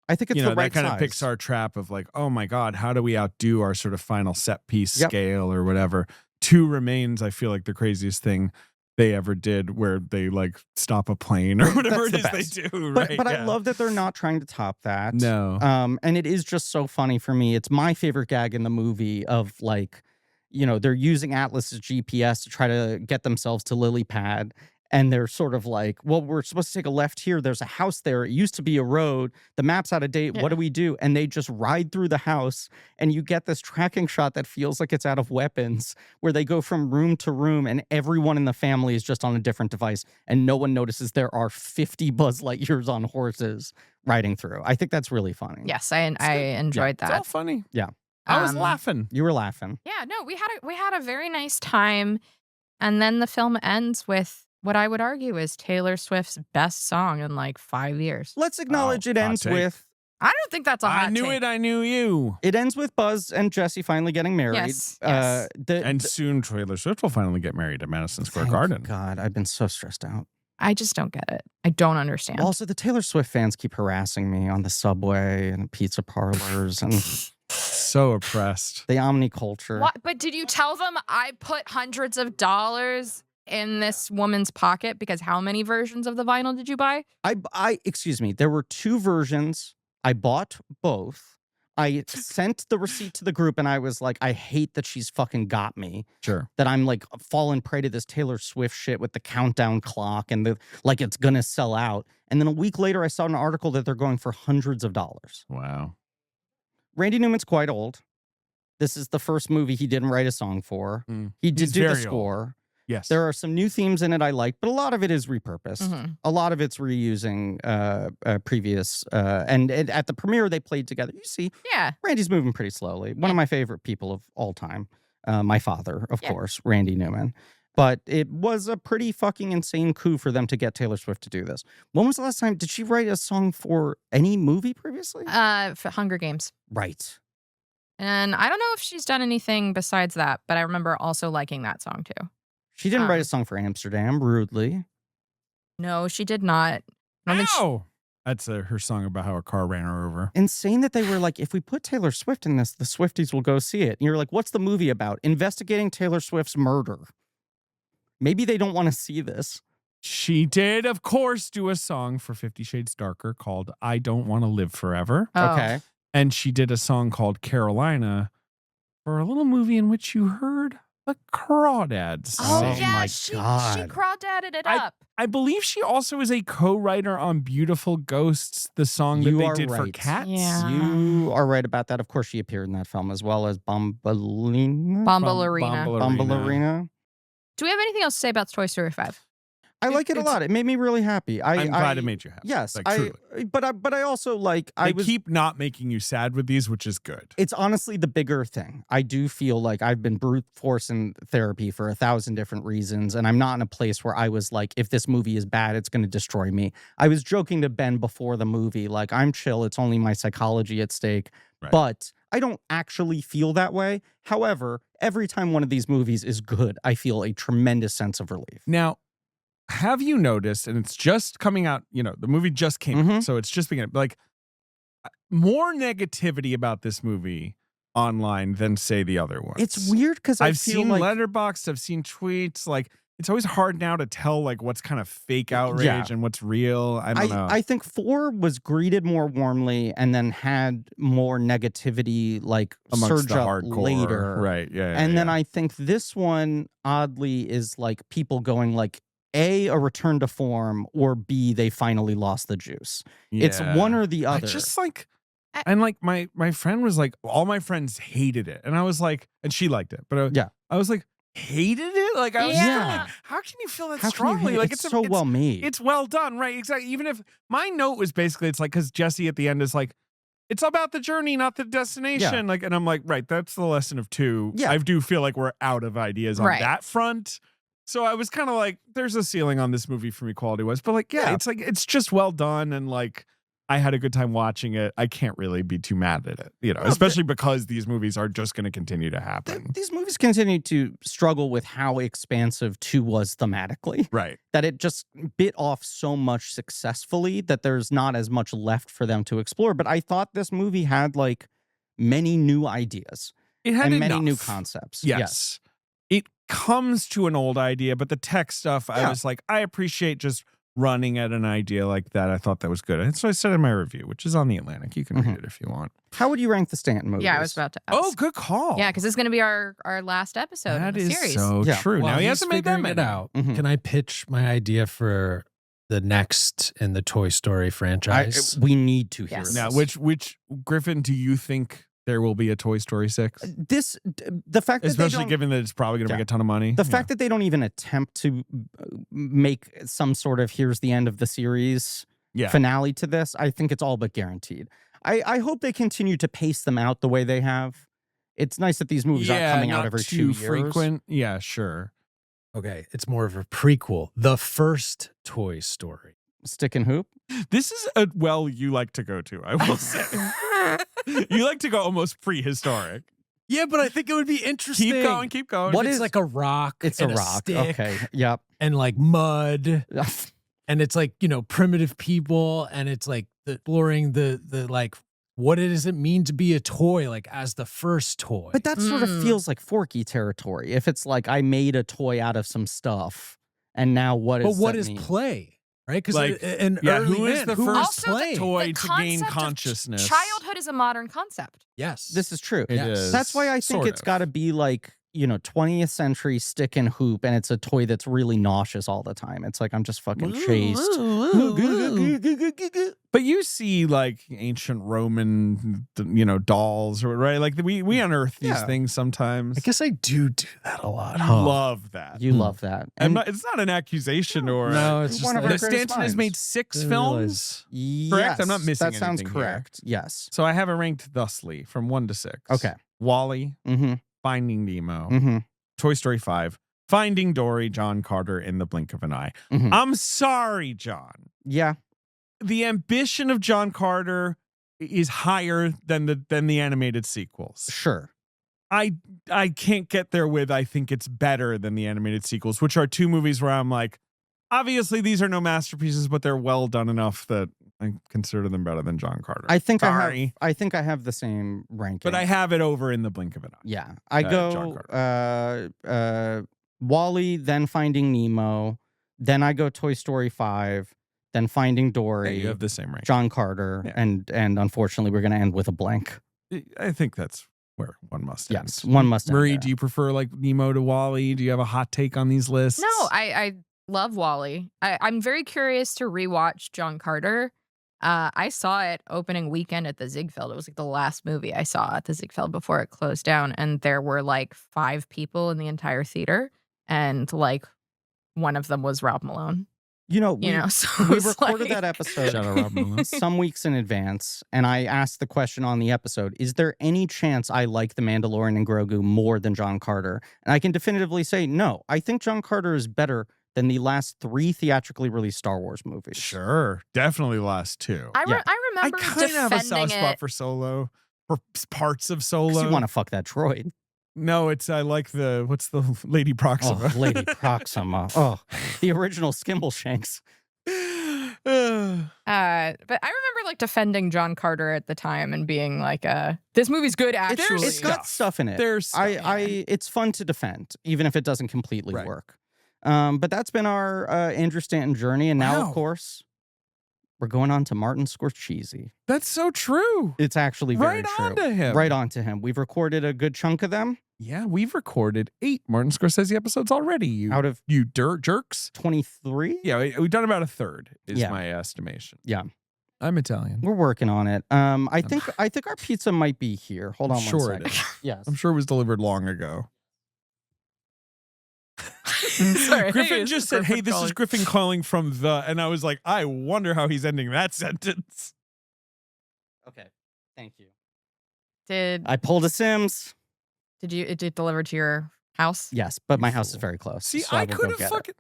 I think it's You know, the right that kind size. of Pixar trap of like, oh my God, how do we outdo our sort of final set piece Yep. scale or whatever? 2 remains, I feel like the craziest thing they ever did where they like stop a plane or whatever it That's is the best. they do. But Right. but I yeah. love that they're not trying to top that. No. And it is just so funny for me. It's my favorite gag in the movie of like, you know, they're using Atlas's GPS to try to get themselves to Lily Pad. And they're sort of like, well, we're supposed to take a left here. There's a house there. It used to be a road. The map's out of date. What do we do? And they just ride through the house. And you get this tracking shot that feels like it's out of Weapons, where they go from room to room and everyone in the family is just on a different device. And no one notices there are 50 Buzz Lightyears on horses riding through. I think that's really funny. Yes, I enjoyed It's all that. funny. Yeah. I was Um, laughing. You were laughing. Yeah, no, we had a very nice time, and then the film ends with what I would argue is Taylor Swift's best song in like 5 years. Let's acknowledge it hot got take. with I don't think that's a hot I knew take. it. I knew you. it ends with Buzz and Jesse finally getting married. Yes, yes. And soon Taylor Swift will finally get married at Madison Square thank Garden. God, I've been so stressed out. I just don't get it. I don't understand. Also, the Taylor Swift fans keep harassing me on the subway and pizza parlors and So oppressed. the omniculture. What? But did you tell them I put hundreds of dollars in this woman's pocket? Because how many versions of the vinyl did you buy? Excuse me. There were 2 versions. I bought both. I sent the receipt to the group and I was like, I hate that she's fucking got me. Sure. That I'm like fallen prey to this Taylor Swift shit with the countdown clock and the like it's gonna sell out. And then a week later, I saw an article that they're going for hundreds of dollars. Wow. Randy Newman's quite old. This is the first movie he didn't write a song for. Mm. He did He's do the very old. score. Yes. There are some new themes in it I like, but a lot of it is repurposed. Mhm. A lot of it's reusing previous. And at the premiere, they played together. You see, Yeah. Randy's moving pretty slowly. One of my favorite people of all time. My father, of Yeah. course, Randy Newman. But it was a pretty fucking insane coup for them to get Taylor Swift to do this. When was the last time? Did she write a song for any movie previously? For Hunger Games. Right. And I don't know if she's done anything besides that, but I remember also liking that song too. She didn't write a Um, song for Amsterdam, rudely. No, she did not. I don't think she- Ow! That's her song about how a car ran her over. Insane that they were like, if we put Taylor Swift in this, the Swifties will go see it. And you're like, what's the movie about? Investigating Taylor Swift's murder. Maybe they don't want to see this. She did, of course, do a song for 50 Shades Darker called I Don't Want to Live Forever. Oh. Okay. And she did a song called Carolina for a little movie in which you heard a crawdad sing. Oh, Oh yeah, my she God. crawdadded it up. I believe she also is a co-writer on Beautiful Ghosts, the song that You they are did for right. Cats. Yeah. You are right about that. Of course, she appeared in that film as well as Bombalina. Bombalurina. Bombalurina. Do we have anything else to say about Toy Story 5? I like it a lot. It made me really happy. I'm glad it made you happy. Yes, Like, truly. but I also like. They keep not making you sad with these, which is good. It's honestly the bigger thing. I do feel like I've been brute force in therapy for 1,000 different reasons, and I'm not in a place where I was like, if this movie is bad, it's going to destroy me. I was joking to Ben before the movie, like, I'm chill. It's only my psychology at stake. Right. But I don't actually feel that way. However, every time one of these movies is good, I feel a tremendous sense of relief. Now, have you noticed, and it's just coming out, the movie just came out, so it's just beginning, like, more negativity about this movie online than, say, the other ones. It's weird because I've seen Letterboxd, I've seen tweets, like, it's always hard now to tell, like, what's kind of fake outrage and what's real. I don't know. I think 4 was greeted more warmly and then had more negativity, like, Amongst surge the up hardcore. later. Right, yeah. And then I think this one, oddly, is like people going like, A, return to form, or B, they finally lost the juice. It's one or the I other. just like, and like my friend was like, all my friends hated it. And I was like, and she liked it. But I was like, hated it? Like, I was just Yeah. like, how can you feel that How can you strongly? hate- Like, it's so well made. It's well done, right? Exactly. Even if my note was basically, it's like, because Jesse at the end is like, it's about the journey, not the destination. Like, and I'm like, right, that's the lesson of 2. Yeah. I do feel like we're out of ideas on Right. that front. So I was kind of like, there's a ceiling on this movie for me quality-wise. But like, Yeah. it's like, it's just well done. And like, I had a good time watching it. I can't really be too mad at it, No, especially because these movies are just going to continue to happen. These movies continue to struggle with how expansive 2 was thematically. Right. That it just bit off so much successfully that there's not as much left for them to explore. But I thought this movie had like many new ideas It had and many new enough. concepts. Yes. It comes to an old idea, but the tech stuff, I Yeah. was like, I appreciate just running at an idea like that. I thought that was good. And so I said in my review, which is on The Atlantic. You can read it if you want. How would you rank the Stanton movies? Yeah, I was about to ask. Oh, good call. Yeah, because it's going to be our last episode That in the is series. so Yeah. true. While Now he he's hasn't made that figuring many. it out. Mhm. Can I pitch my idea for the next in the Toy Story franchise? We need to hear Yes. this. Now, which Griffin do you think there will be a Toy Story 6? The fact that Especially they don't, given that it's probably going to Yeah. make a ton of money. the fact that they don't even attempt to make some sort of here's the end of the series yeah. finale to this, I think it's all but guaranteed. I hope they continue to pace them out the way they have. It's nice that these movies aren't coming out not every 2 too years. frequent. Yeah, sure. Okay, it's more of a prequel. The first Toy Story. Stick and hoop. This is a well you like to go to, I will say. You like to go almost prehistoric. Yeah, but I think it would be interesting. Keep going, keep going. What It's is- like a rock. It's a and rock. stick Okay. Yep. And like mud. And it's like, primitive people, and it's like exploring the like, what does it mean to be a toy, like as the first toy? But that sort of Mm. feels like Forky territory. If it's like I made a toy out of some stuff, and now what is? But what that is mean? play? Right? Because Like, an yeah, early who is man, the who first was Also, playing? toy the to gain concept of consciousness? Childhood is a modern concept. Yes. This is true. It Yes. is. That's why I think sort it's of. got to be like 20th century stick and hoop, and it's a toy that's really nauseous all the time. It's like I'm just fucking chased. But you see like ancient Roman, dolls, right? Like we unearth these Yeah. things sometimes. I guess I do that a lot. I huh? love that. You love that. It's not an accusation or No, it's just one of that our I greatest Stanton has minds. made 6 didn't films. realize. Correct? I'm not missing That sounds anything here. correct. Yes. So I have it ranked thusly from 1 to 6. Okay. Wall-E, Mm-hmm. Finding Nemo, Mm-hmm. Toy Story 5, Finding Dory, John Carter in the blink of an eye. Mhm. I'm sorry, John. Yeah. The ambition of John Carter is higher than the animated sequels. Sure. I can't get there with I think it's better than the animated sequels, which are 2 movies where I'm like, obviously these are no masterpieces, but they're well done enough that I consider them better than John Carter. I think Sorry. I have the same ranking. But I have it over in the blink of an eye. Yeah. I John go Wall-E, then Finding Nemo, then I go Toy Story 5, then Finding Dory, Hey, you have the same rank. John Carter, Yeah. and unfortunately we're going to end with a blank. I think that's where one must end. Yes, one must end Marie, there. do you prefer like Nemo to Wall-E? Do you have a hot take on these lists? No, I love Wall-E. I'm very curious to rewatch John Carter. I saw it opening weekend at the Ziegfeld. It was like the last movie I saw at the Ziegfeld before it closed down, and there were like 5 people in the entire theater, and like one of them was Rob Malone. So So it we was recorded like- that episode Shout out Rob Malone. some weeks in advance, and I asked the question on the episode, is there any chance I like The Mandalorian and Grogu more than John Carter? And I can definitively say no. I think John Carter is better than the last 3 theatrically released Star Wars movies. Sure. Definitely the last 2. I Yeah. remember kind of have a soft defending spot it. for Solo, or parts of 'Cause Solo. you want to fuck that droid. No, I like what's the Lady Proxima? Oh, Lady Proxima. Oh, the original Skimbleshanks. But I remember like defending John Carter at the time and being like, "This movie's good, actually." It's got stuff in it. There's stuff. It's fun to defend, even if it doesn't completely Right. work. But that's been our Andrew Stanton journey, and now, Wow. of course, we're going on to Martin Scorsese. That's so true. It's actually very Right true. on to him. Right on to him. We've recorded a good chunk of them Yeah, we've recorded 8 Martin Scorsese episodes already. You out of jerks. 23. Yeah, we've done about a third. Is Yeah. my estimation. Yeah. I'm Italian. We're working on it. I think our pizza might be here. Hold on one Sure it second. is. Yes. I'm sure it was delivered long ago. Sorry, Griffin is just this said, "Hey, Griffin this is calling?" Griffin calling from the," and I was like, "I wonder how he's ending that sentence." Okay. Thank you. Did I pulled a Sims. it did deliver to your house? Yes, but You my house is fool. very close. See, so I will go could have get it. fucking.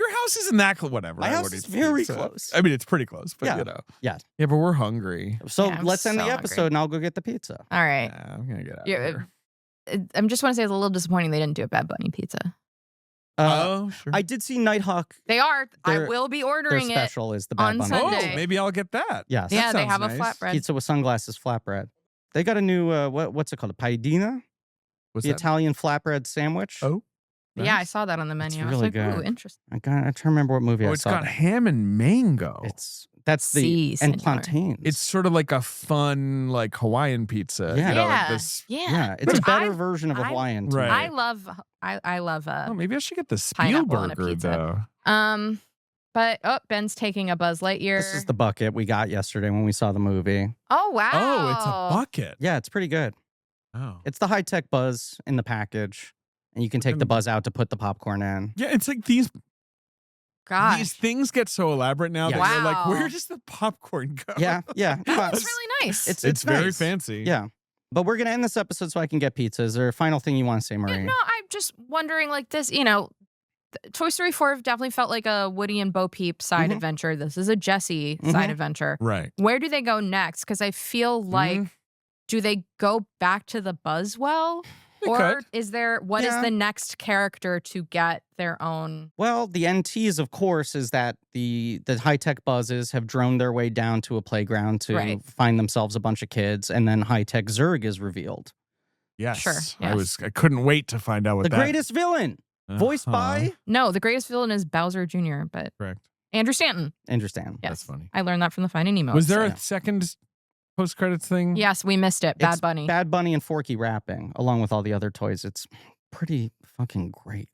Your house isn't that close. Whatever. My I house ordered is very pizza. close. I mean, it's pretty close, but Yeah. you know. Yeah. Yeah, but we're hungry. So Yeah, I'm let's end so the hungry. episode and I'll go get the pizza. All right. Yeah, I'm gonna get out Yeah, of here. I just want to say it's a little disappointing they didn't do a Bad Bunny pizza. Oh, sure. I did see Nighthawk. They are. I Their- will be Their ordering it. special is the Bad on Bunny. Sunday. Oh, maybe I'll get that. Yes. Yeah, they sounds have a nice. flatbread. Pizza with sunglasses flatbread. They got a new what's it called? A paedina? What's The that? Italian flatbread sandwich. Oh, Yeah, I nice. saw that on the menu. I was really like, ooh, good. interesting. I'm trying to remember what movie Oh, I it's saw. got that. ham and mango. That's the Si, and senor. plantains. It's sort of like a fun, like Hawaiian pizza. Yeah. You know, like Yeah, this. yeah, it's a Which better I- version of a I- Hawaiian. to Right. me. I love Oh, maybe I should get the Pineapple on a Spielberger pizza. though. But Ben's taking a Buzz Lightyear. This is the bucket we got yesterday when we saw the movie. Oh wow. Oh, it's a bucket. Yeah, it's pretty good. Oh, It's the high-tech Buzz in the package, and you can take the Buzz out to put the popcorn in. yeah. It's like these Gosh. these things get so elaborate now that Yes. you're like, Wow. where does the popcorn go? Yeah, yeah. That's really nice. It's very nice. fancy. Yeah. But we're going to end this episode so I can get pizza. Is there a final thing you want to say, Yeah, Marie? no, I'm just wondering, like this, Toy Story 4 definitely felt like a Woody and Bo Peep side Mhm. adventure. This is a Jessie side Mhm. adventure. Right. Where do they go next? Because I feel like, do they go back to the Buzzwell? They Or could. is there, what is Yeah. the next character to get their own? Well, the NTs, of course, is that the high-tech Buzzes have droned their way down to a playground to Right. find themselves a bunch of kids, and then high-tech Zurg is revealed. Yes. Sure, yes. I couldn't wait to find out what The that. greatest villain, voiced Uh-huh. by No, the greatest villain is Bowser Jr., but Correct. Andrew Stanton. Understand. Yes. That's funny. I learned that from the Finding Nemo. Was there episode. a second post credits thing? Yes, we missed it. Bad It's Bunny. Bad Bunny and Forky rapping, along with all the other toys. It's pretty fucking great.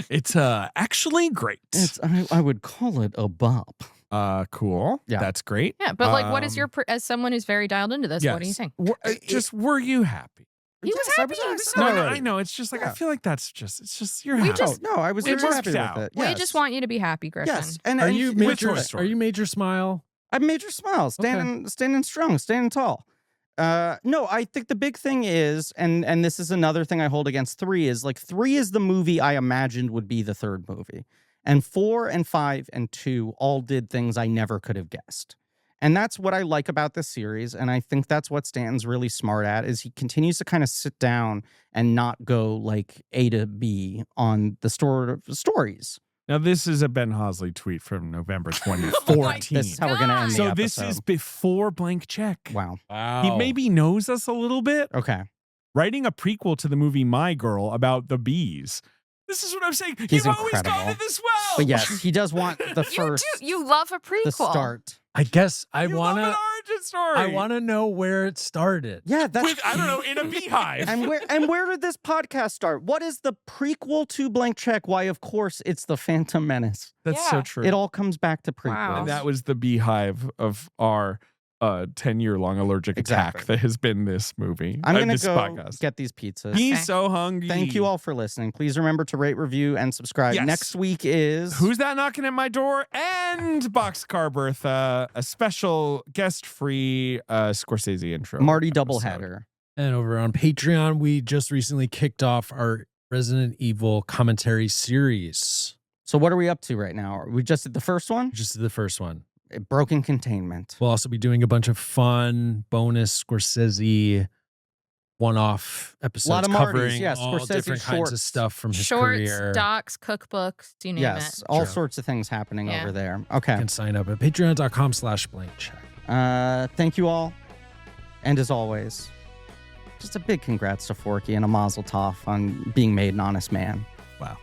It's actually great. I would call it a bop. Cool. Yeah. That's great. Yeah, but like, what is your as someone who's very dialed into this? What do you Yes. think? Just were you happy? He was Yes, I happy. was He happy. was No, so no, Alright. I know. It's just like I Yeah. feel like that's just. It's just you're We happy. just- No, I was It very worked happy out. with it. We Yes. just want you to be happy, Griffin. Yes, and Are and you with major? Toy Story. Are you major smile? I made your smile, standing strong, standing tall. No, I think the big thing is, and this is another thing I hold against 3 is like 3 is the movie I imagined would be the third movie, and 4 and 5 and 2 all did things I never could have guessed. And that's what I like about this series, and I think that's what Stanton's really smart at is he continues to kind of sit down and not go like A to B on the stories. Now this is a Ben Hosley tweet from November Oh my 2014. This is how we're gonna end the So this episode. is before Blank Check. Wow. Wow. He maybe knows us a little bit. Okay. Writing a prequel to the movie My Girl about the bees. This is what I'm saying. He's You've always incredible. gotten this well. But yes, he does want the You first, do. You love a prequel. the start. I guess I You love wanna. an origin story. I wanna know where it started. Yeah, that's With, I don't know, in a beehive. and where did this podcast start? What is the prequel to Blank Check? Why, of course, it's the Phantom Menace. That's Yeah. so true. It all comes back to prequels. Wow. And that was the beehive of our 10-year-long allergic attack Exactly. that has been this movie. I'm gonna this go podcast. get these pizzas. He's Okay. so hungry. Thank you all for listening. Please remember to rate, review, and subscribe. Yes. Next week is Who's that knocking at my door? And Boxcar Bertha, a special guest-free Scorsese intro. Marty episode. Doubleheader. And over on Patreon, we just recently kicked off our Resident Evil commentary series. So what are we up to right now? We just did the first one, Just the first one. Broken Containment. We'll also be doing a bunch of fun bonus Scorsese one-off episodes of Martys, covering yes, all Scorsese different kinds shorts. of stuff from his Shorts, career. docs, cookbooks. Do you name Yes, it? all True. sorts of things happening Yeah. over there. You Okay. can sign up at patreon.com/blankcheck. Thank you all. And as always, just a big congrats to Forky and a mazel tov on being made an honest man. Wow.